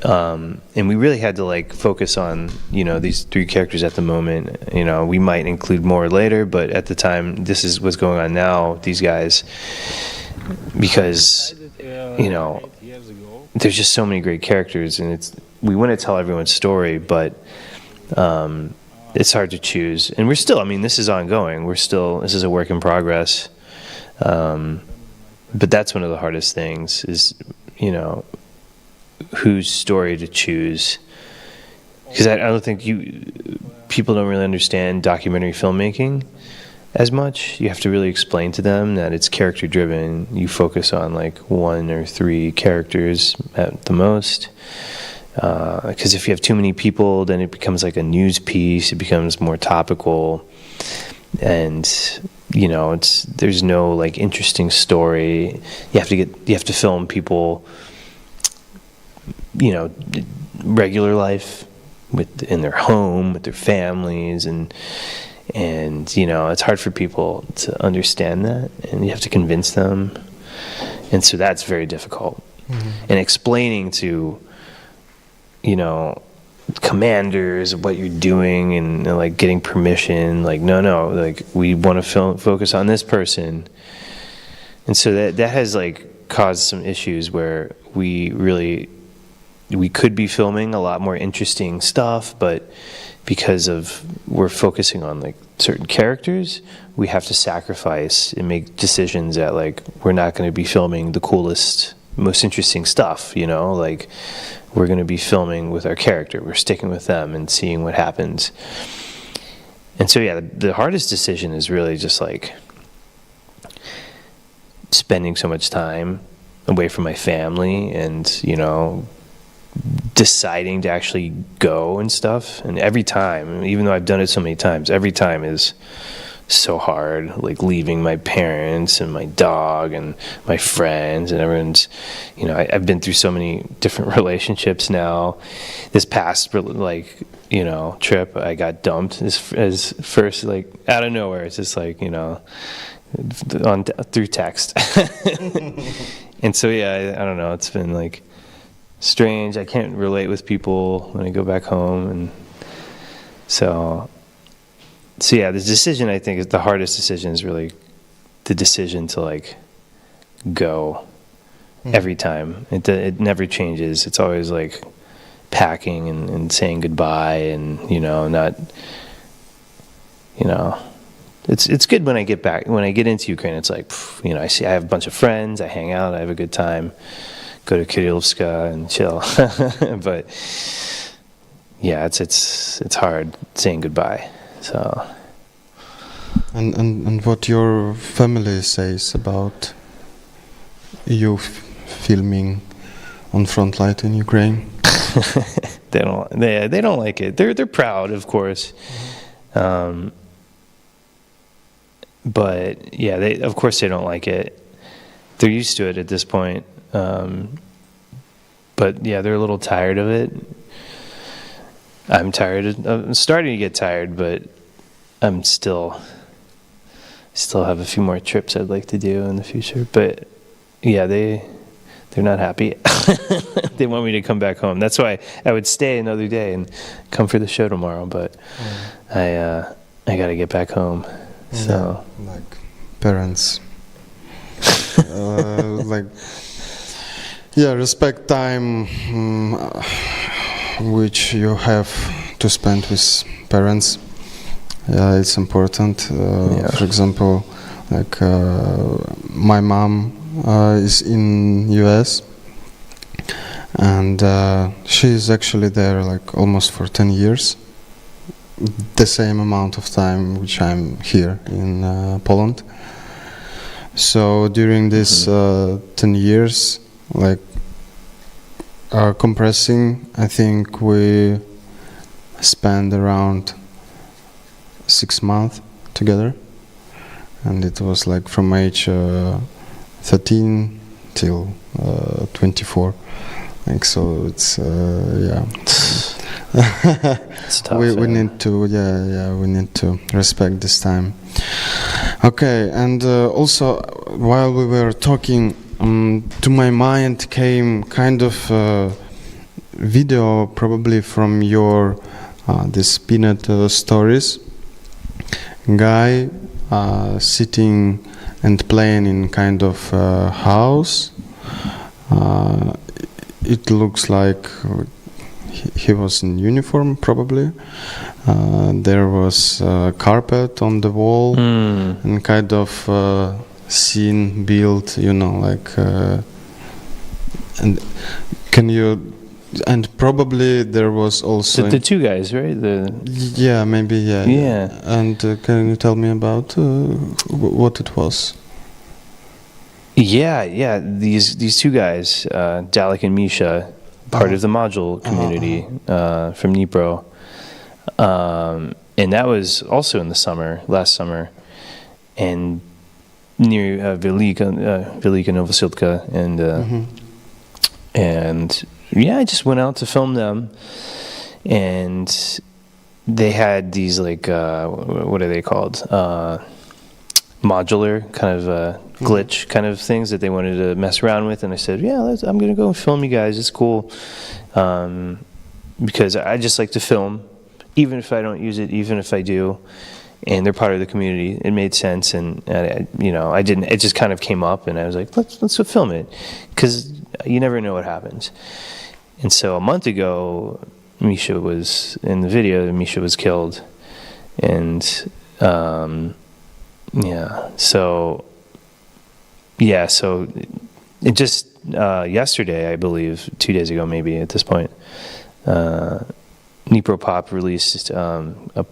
and we really had to like focus on, you know, these 3 characters at the moment. You know, we might include more later, but at the time, this is what's going on now. These guys, because you know, there's just so many great characters, and we want to tell everyone's story, but. It's hard to choose, and we're still, I mean, this is ongoing. This is a work in progress. But that's one of the hardest things is, you know, whose story to choose. Because I don't think people don't really understand documentary filmmaking as much. You have to really explain to them that it's character driven. You focus on like 1 or 3 characters at the most. Because if you have too many people, then it becomes like a news piece. It becomes more topical, and you know, there's no like interesting story. You have to film people, you know, regular life in their home with their families, and you know, it's hard for people to understand that, and you have to convince them, and so that's very difficult. And explaining to, you know, commanders what you're doing, and like getting permission, like no, like we want to focus on this person, and so that has like caused some issues where we could be filming a lot more interesting stuff, but because we're focusing on like certain characters, we have to sacrifice and make decisions that like we're not going to be filming the coolest, most interesting stuff, you know, like we're going to be filming with our character. We're sticking with them and seeing what happens. And so, yeah, the hardest decision is really just like spending so much time away from my family, and, you know, deciding to actually go and stuff. And every time, even though I've done it so many times, every time is so hard, like leaving my parents and my dog and my friends and everyone's, you know, I've been through so many different relationships now. This past, like, you know, trip, I got dumped as first, like, out of nowhere. It's just like, you know, through text. And so, yeah, I don't know, it's been like strange. I can't relate with people when I go back home, and so yeah, the decision, I think, is the hardest decision, is really the decision to like go every time. It never changes. It's always like packing and saying goodbye, and, you know, not, you know, it's good when I get back, when I get into Ukraine. It's like, you know, I have a bunch of friends, I hang out, I have a good time, go to Kirillovska and chill. But yeah, it's hard saying goodbye. So. And what your family says about you filming on front line in Ukraine? They don't like it. They're proud, of course. But yeah, of course they don't like it. They're used to it at this point. but yeah, they're a little tired of it. I'm starting to get tired, but I'm still have a few more trips I'd like to do in the future. But yeah, they're not happy. They want me to come back home. That's why I would stay another day and come for the show tomorrow. But I got to get back home. So like parents, respect time which you have to spend with parents. Yeah, it's important. For example, like my mom is in US, and she is actually there like almost for 10 years, the same amount of time which I'm here in Poland. So during this 10 years, like compressing, I think we spent around 6 months together, and it was like from age 13 till 24. Like, so it's it's tough. we need to we need to respect this time. Okay, and also while we were talking, to my mind came kind of video probably from your this peanut stories. Guy sitting and playing in kind of house. It looks like he was in uniform probably. There was carpet on the wall and kind of scene built, you know, like and can you, and probably there was also the two guys, right? Yeah. And can you tell me about what it was? Yeah. These two guys, Dalek and Misha, part of the module community from Dnipro, and that was also in the summer, last summer, and near Velika Novosilka, and I just went out to film them, and they had these like what are they called? Modular kind of glitch kind of things that they wanted to mess around with, and I said, I'm gonna go and film you guys. It's cool, because I just like to film, even if I don't use it, even if I do, and they're part of the community. It made sense, and I didn't. It just kind of came up, and I was like, let's go film it, because you never know what happens. And so a month ago, Misha was in the video. Misha was killed, and So it just yesterday, I believe, 2 days ago, maybe at this point, Dnipro Pop released a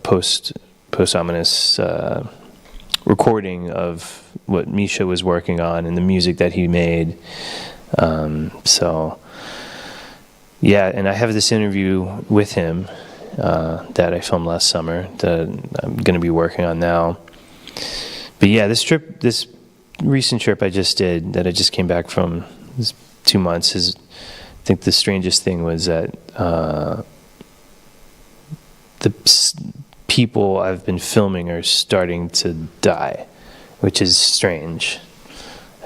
posthumous recording of what Misha was working on and the music that he made. And I have this interview with him that I filmed last summer that I'm going to be working on now. But yeah, this recent trip I just did, that I just came back from, this 2 months, I think the strangest thing was that the people I've been filming are starting to die, which is strange.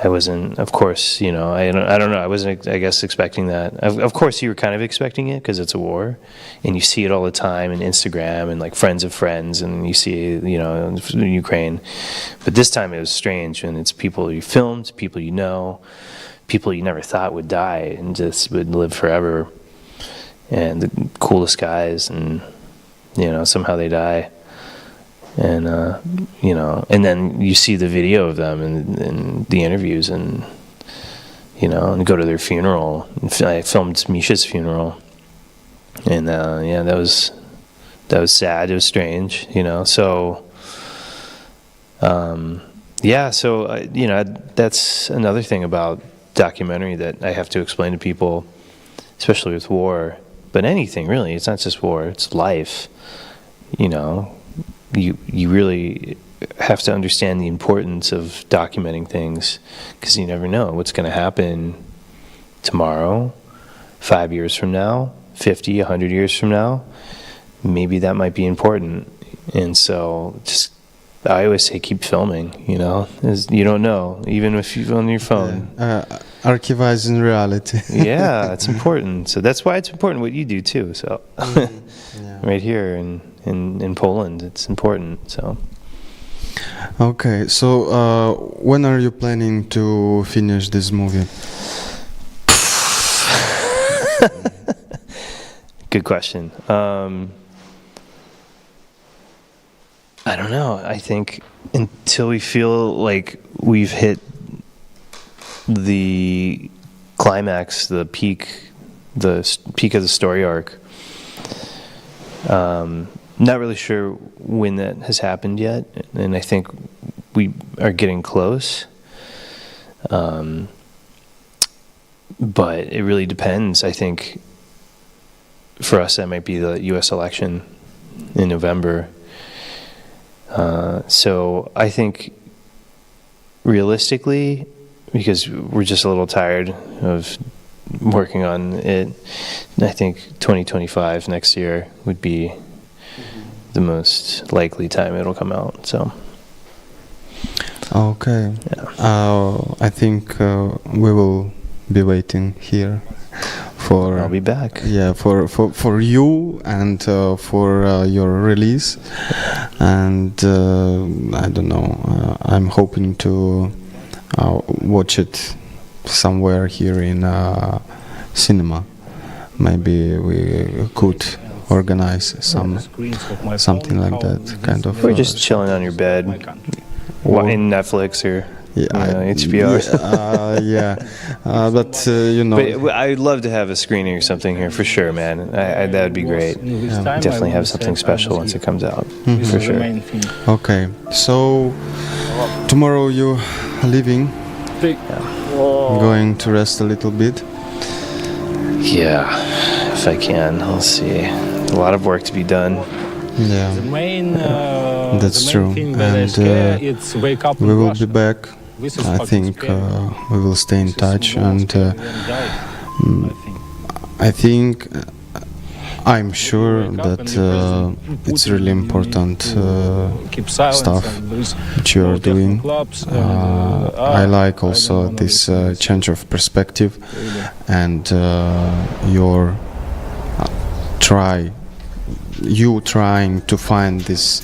I wasn't, of course, I don't know. I wasn't, I guess, expecting that. Of course, you were kind of expecting it because it's a war, and you see it all the time in Instagram and like friends of friends, and you see, in Ukraine. But this time it was strange, and it's people you filmed, people you know, people you never thought would die and just would live forever, and the coolest guys, and somehow they die. And and then you see the video of them and the interviews, and and go to their funeral. I filmed Misha's funeral, and that was sad. It was strange, So that's another thing about documentary that I have to explain to people, especially with war, but anything really. It's not just war; it's life. You really have to understand the importance of documenting things, because you never know what's going to happen tomorrow, 5 years from now, 50, 100 years from now, maybe that might be important. And so just, I always say keep filming, you know, you don't know, even if you're on your phone. Archivizing reality. Yeah, it's important. So that's why it's important what you do too. So right here in Poland, it's important. So. Okay, so when are you planning to finish this movie? Good question. I don't know. I think until we feel like we've hit the climax, the peak of the story arc. Not really sure when that has happened yet, and I think we are getting close. But it really depends. I think for us that might be the U.S. election in November. So I think realistically, because we're just a little tired of working on it, I think 2025 next year would be the most likely time it'll come out. So. Okay. Yeah. I think we will be waiting here for. I'll be back. Yeah, for you and for your release, and I don't know. I'm hoping to watch it somewhere here in cinema. Maybe we could organize something like that kind of. We're just chilling on your bed, in Netflix or HBO. But you know. But I'd love to have a screening or something here for sure, man. That would be great. Definitely have something special once it comes out, for sure. Okay, so tomorrow you are leaving, going to rest a little bit. Yeah, if I can. I'll see. A lot of work to be done. Yeah, that's true. And we will be back. I think we will stay in touch, and I think I'm sure that it's really important stuff that you are doing. I like also this change of perspective and your trying to find this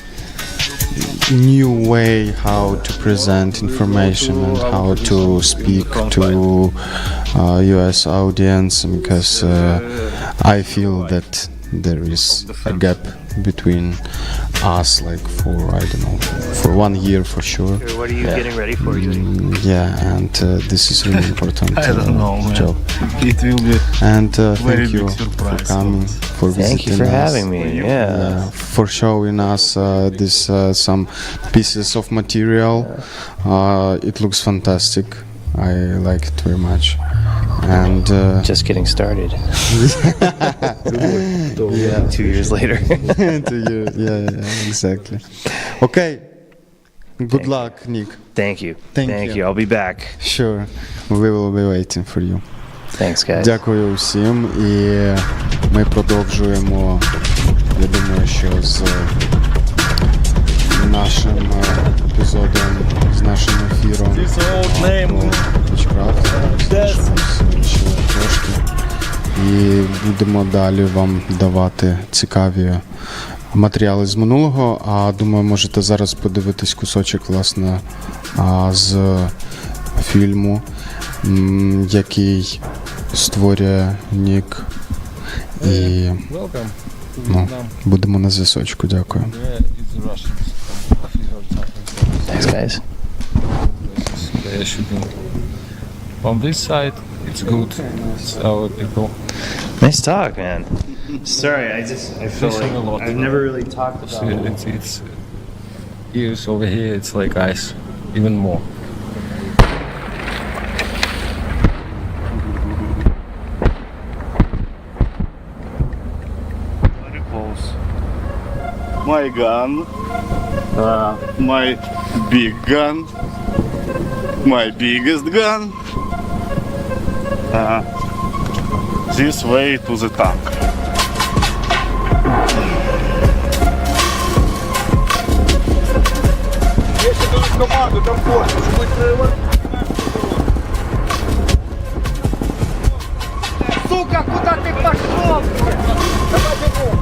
new way how to present information and how to speak to US audience, because I feel that there is a gap between us, like for, I don't know, for 1 year for sure. What are you getting ready for? Yeah, and this is really important I don't know, job. It will be and thank you for coming, for visiting us. Thank you for having me. Yeah. For showing us this some pieces of material. It looks fantastic. I like it very much. And just getting started. Yeah. 2 years later. 2 years. Yeah, exactly. Okay. Good luck, Nick. Thank you. Thank you. I'll be back. Sure. We will be waiting for you. Thanks, guys. Дякую всім, і ми продовжуємо, я думаю, що з нашим епізодом, з нашим ефіром ще трошки. І будемо далі вам давати цікаві матеріали з минулого. А думаю, можете зараз подивитись кусочок, власне, з фільму, який створює Нік. І будемо на зв'язочку. Дякую. Thanks, guys. On this side, it's good. It's our people. Nice talk, man. Sorry, I feel like I've never really talked about it. It's years over here. It's like ice, even more. Very close. My gun, my big gun, my biggest gun. this way to the tank. Сука, куда ты пошел? Давай бегом.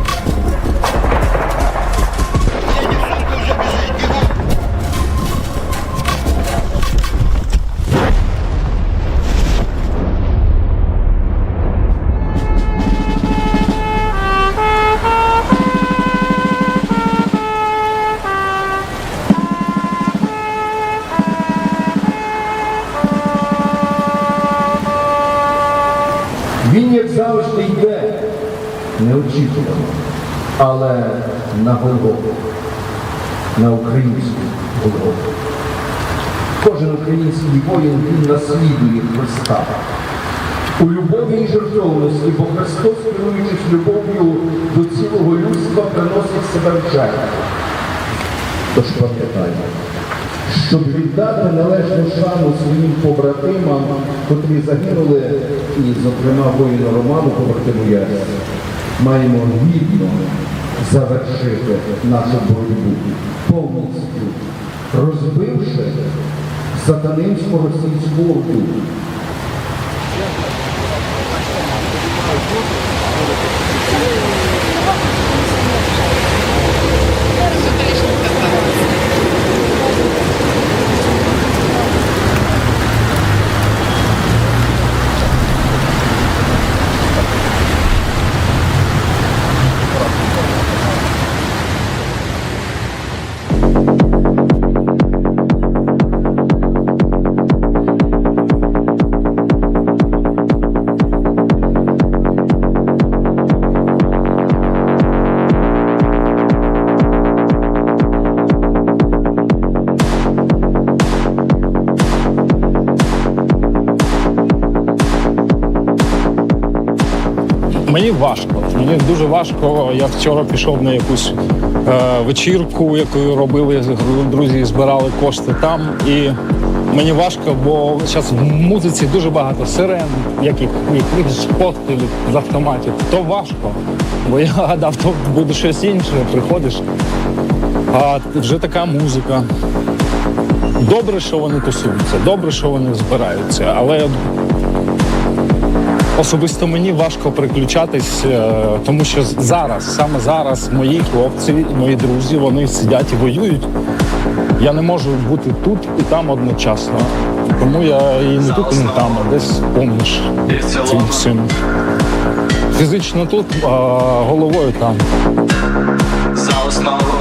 Він, як завжди, йде неочікувано, але на Голгофу, на українську Голгофу. Кожен український воїн, він наслідує Христа. У любові і жертовності, бо Христос, керуючись любов'ю до цілого людства, приносить себе в жертву. Тож пам'ятаємо, щоб віддати належну шану своїм побратимам, котрі загинули, і, зокрема, воїну Роману, побратиму Ясі, маємо гідно завершити нашу боротьбу повністю, розбивши сатанинську російську орду. Мені важко, мені дуже важко. Я вчора пішов на якусь вечірку, яку робили друзі, збирали кошти там. І мені важко, бо зараз в музиці дуже багато сирен, якихось пострілів з автоматів. То важко, бо я гадав, то буде щось інше, приходиш, а вже така музика. Добре, що вони тусуються, добре, що вони збираються, але особисто мені важко переключатись, тому що саме зараз мої хлопці, мої друзі, вони сидять і воюють. Я не можу бути тут і там одночасно. Тому я і не тут, і не там, а десь поміж цим всім. Фізично тут, а головою там. За основу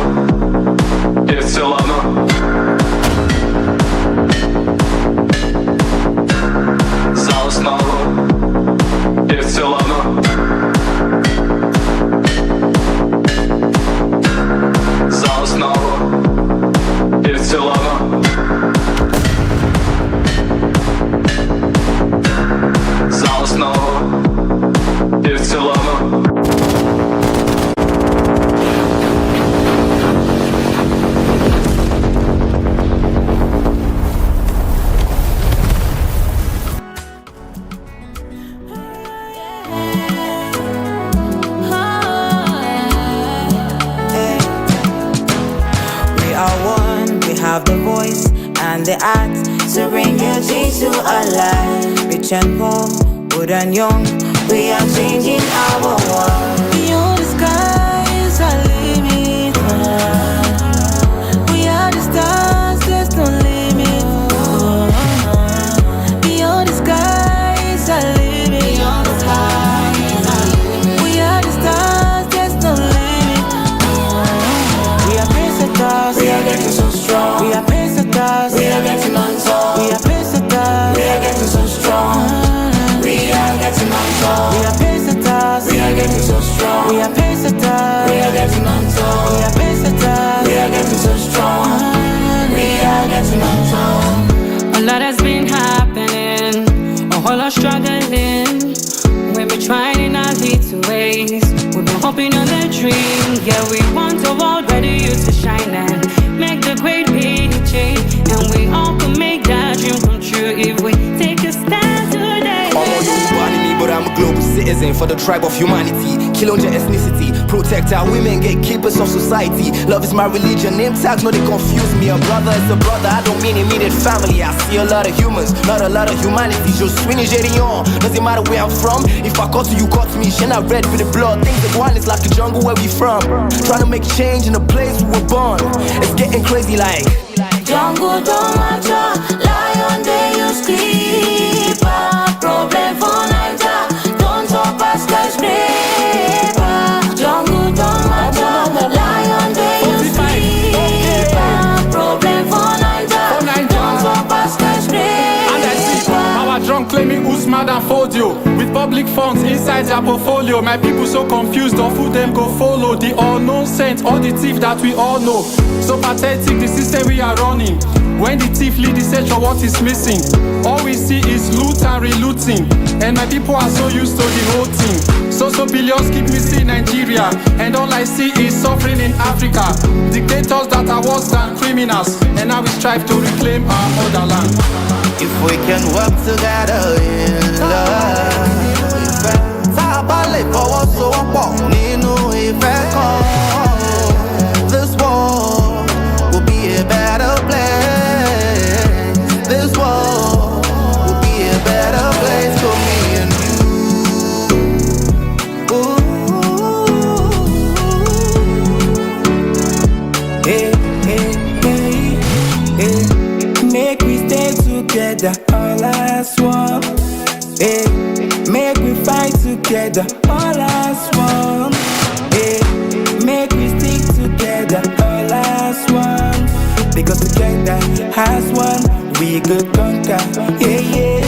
і в цілому. За основу. І в цілому. За основу. І в цілому. За основу. І в цілому. Have the voice and the act to bring beauty to our life. Rich and poor, old and young, we are changing our world. Beyond the sky is our limit. We are the stars, there's no limit. Beyond the sky is our limit. Beyond the sky is our limit. We are the stars, there's no limit. We are PACESETTERS. We are getting so strong. We are PACESETTERS. We are getting on top. We are PACESETTERS. We are getting so strong. We are getting on top. We are PACESETTERS. We are getting so strong. We are PACESETTERS. We are getting on top. We are PACESETTERS. We are getting so strong. We are getting on top. A lot has been happening, a whole lot struggling. We've been trying in our little ways. We've been hoping on the dream. Yeah, we want a world where the youth to shine and make the fighting for the tribe of humanity. Kill on your ethnicity, protect our women, gatekeepers of society. Love is my religion, name tags, no they confuse me. A brother is a brother, I don't mean immediate family. I see a lot of humans, not a lot of humanity. Je suis Nigerian, doesn't matter where I'm from. If I cut you cut me, shit not red for the blood. Things that one is like the jungle where we from. Trying to make change in the place we were born. It's getting crazy like jungle don't matter, lion they use creeper. Problem for Niger, don't talk about skyscraper. Jungle don't matter, lion they use creeper. Problem for Niger, don't talk about skyscraper. And I see our drunk claiming Usman and Fodio with public funds inside their portfolio. My people so confused of who them go follow. The unknown saint or the thief that we all know. So pathetic the system we are running. When the thief lead the search for what is missing, all we see is loot and relooting. And my people are so used to the whole thing. So billions keep missing Nigeria, and all I see is suffering in Africa. Dictators that are worse than criminals, and now we strive to reclaim our motherland. if we can work together in love. Tá a bala ìfọwọ́sowọ́pọ̀ nínú ìfẹ́ kan. This world will be a better place. This world will be a better place for me and you. Ooh. Hey, hey, hey, hey. Make we stay together all as one. Hey, make we fight together all as one. Hey, make we stick together all as one. Because together as one, we could conquer. Yeah, yeah,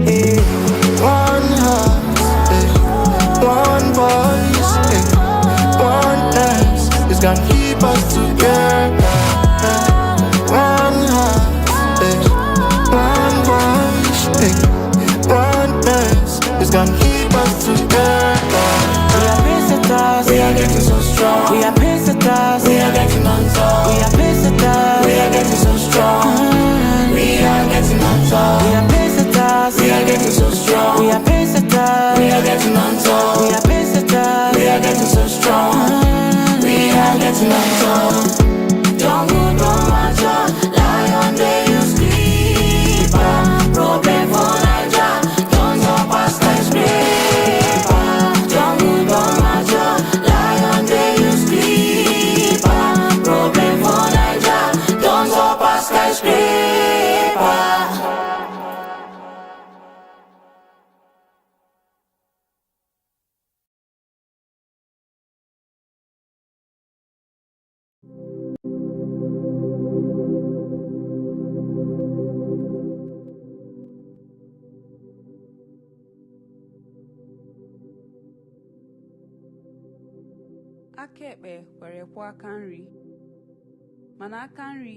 yeah. One heart, hey. One voice, hey. One dance is gonna keep us together. One heart, hey. One voice, hey. One dance is gonna keep us together. We are pacesetters. We are getting so strong. We are pacesetters. We are getting on top. We are pacesetters. We are getting so strong. We are getting on top. We are pacesetters. We are getting so strong. We are pacesetters. We are getting on top. We are pacesetters. We are getting so strong. We are getting on top. Jungle don't matter, lion they use creeper. Problem for Niger, don't talk about skyscraper. Jungle don't matter, lion they use creeper. Problem for Niger, don't talk about skyscraper. Aka ekpe were kwuo aka nri, mana aka nri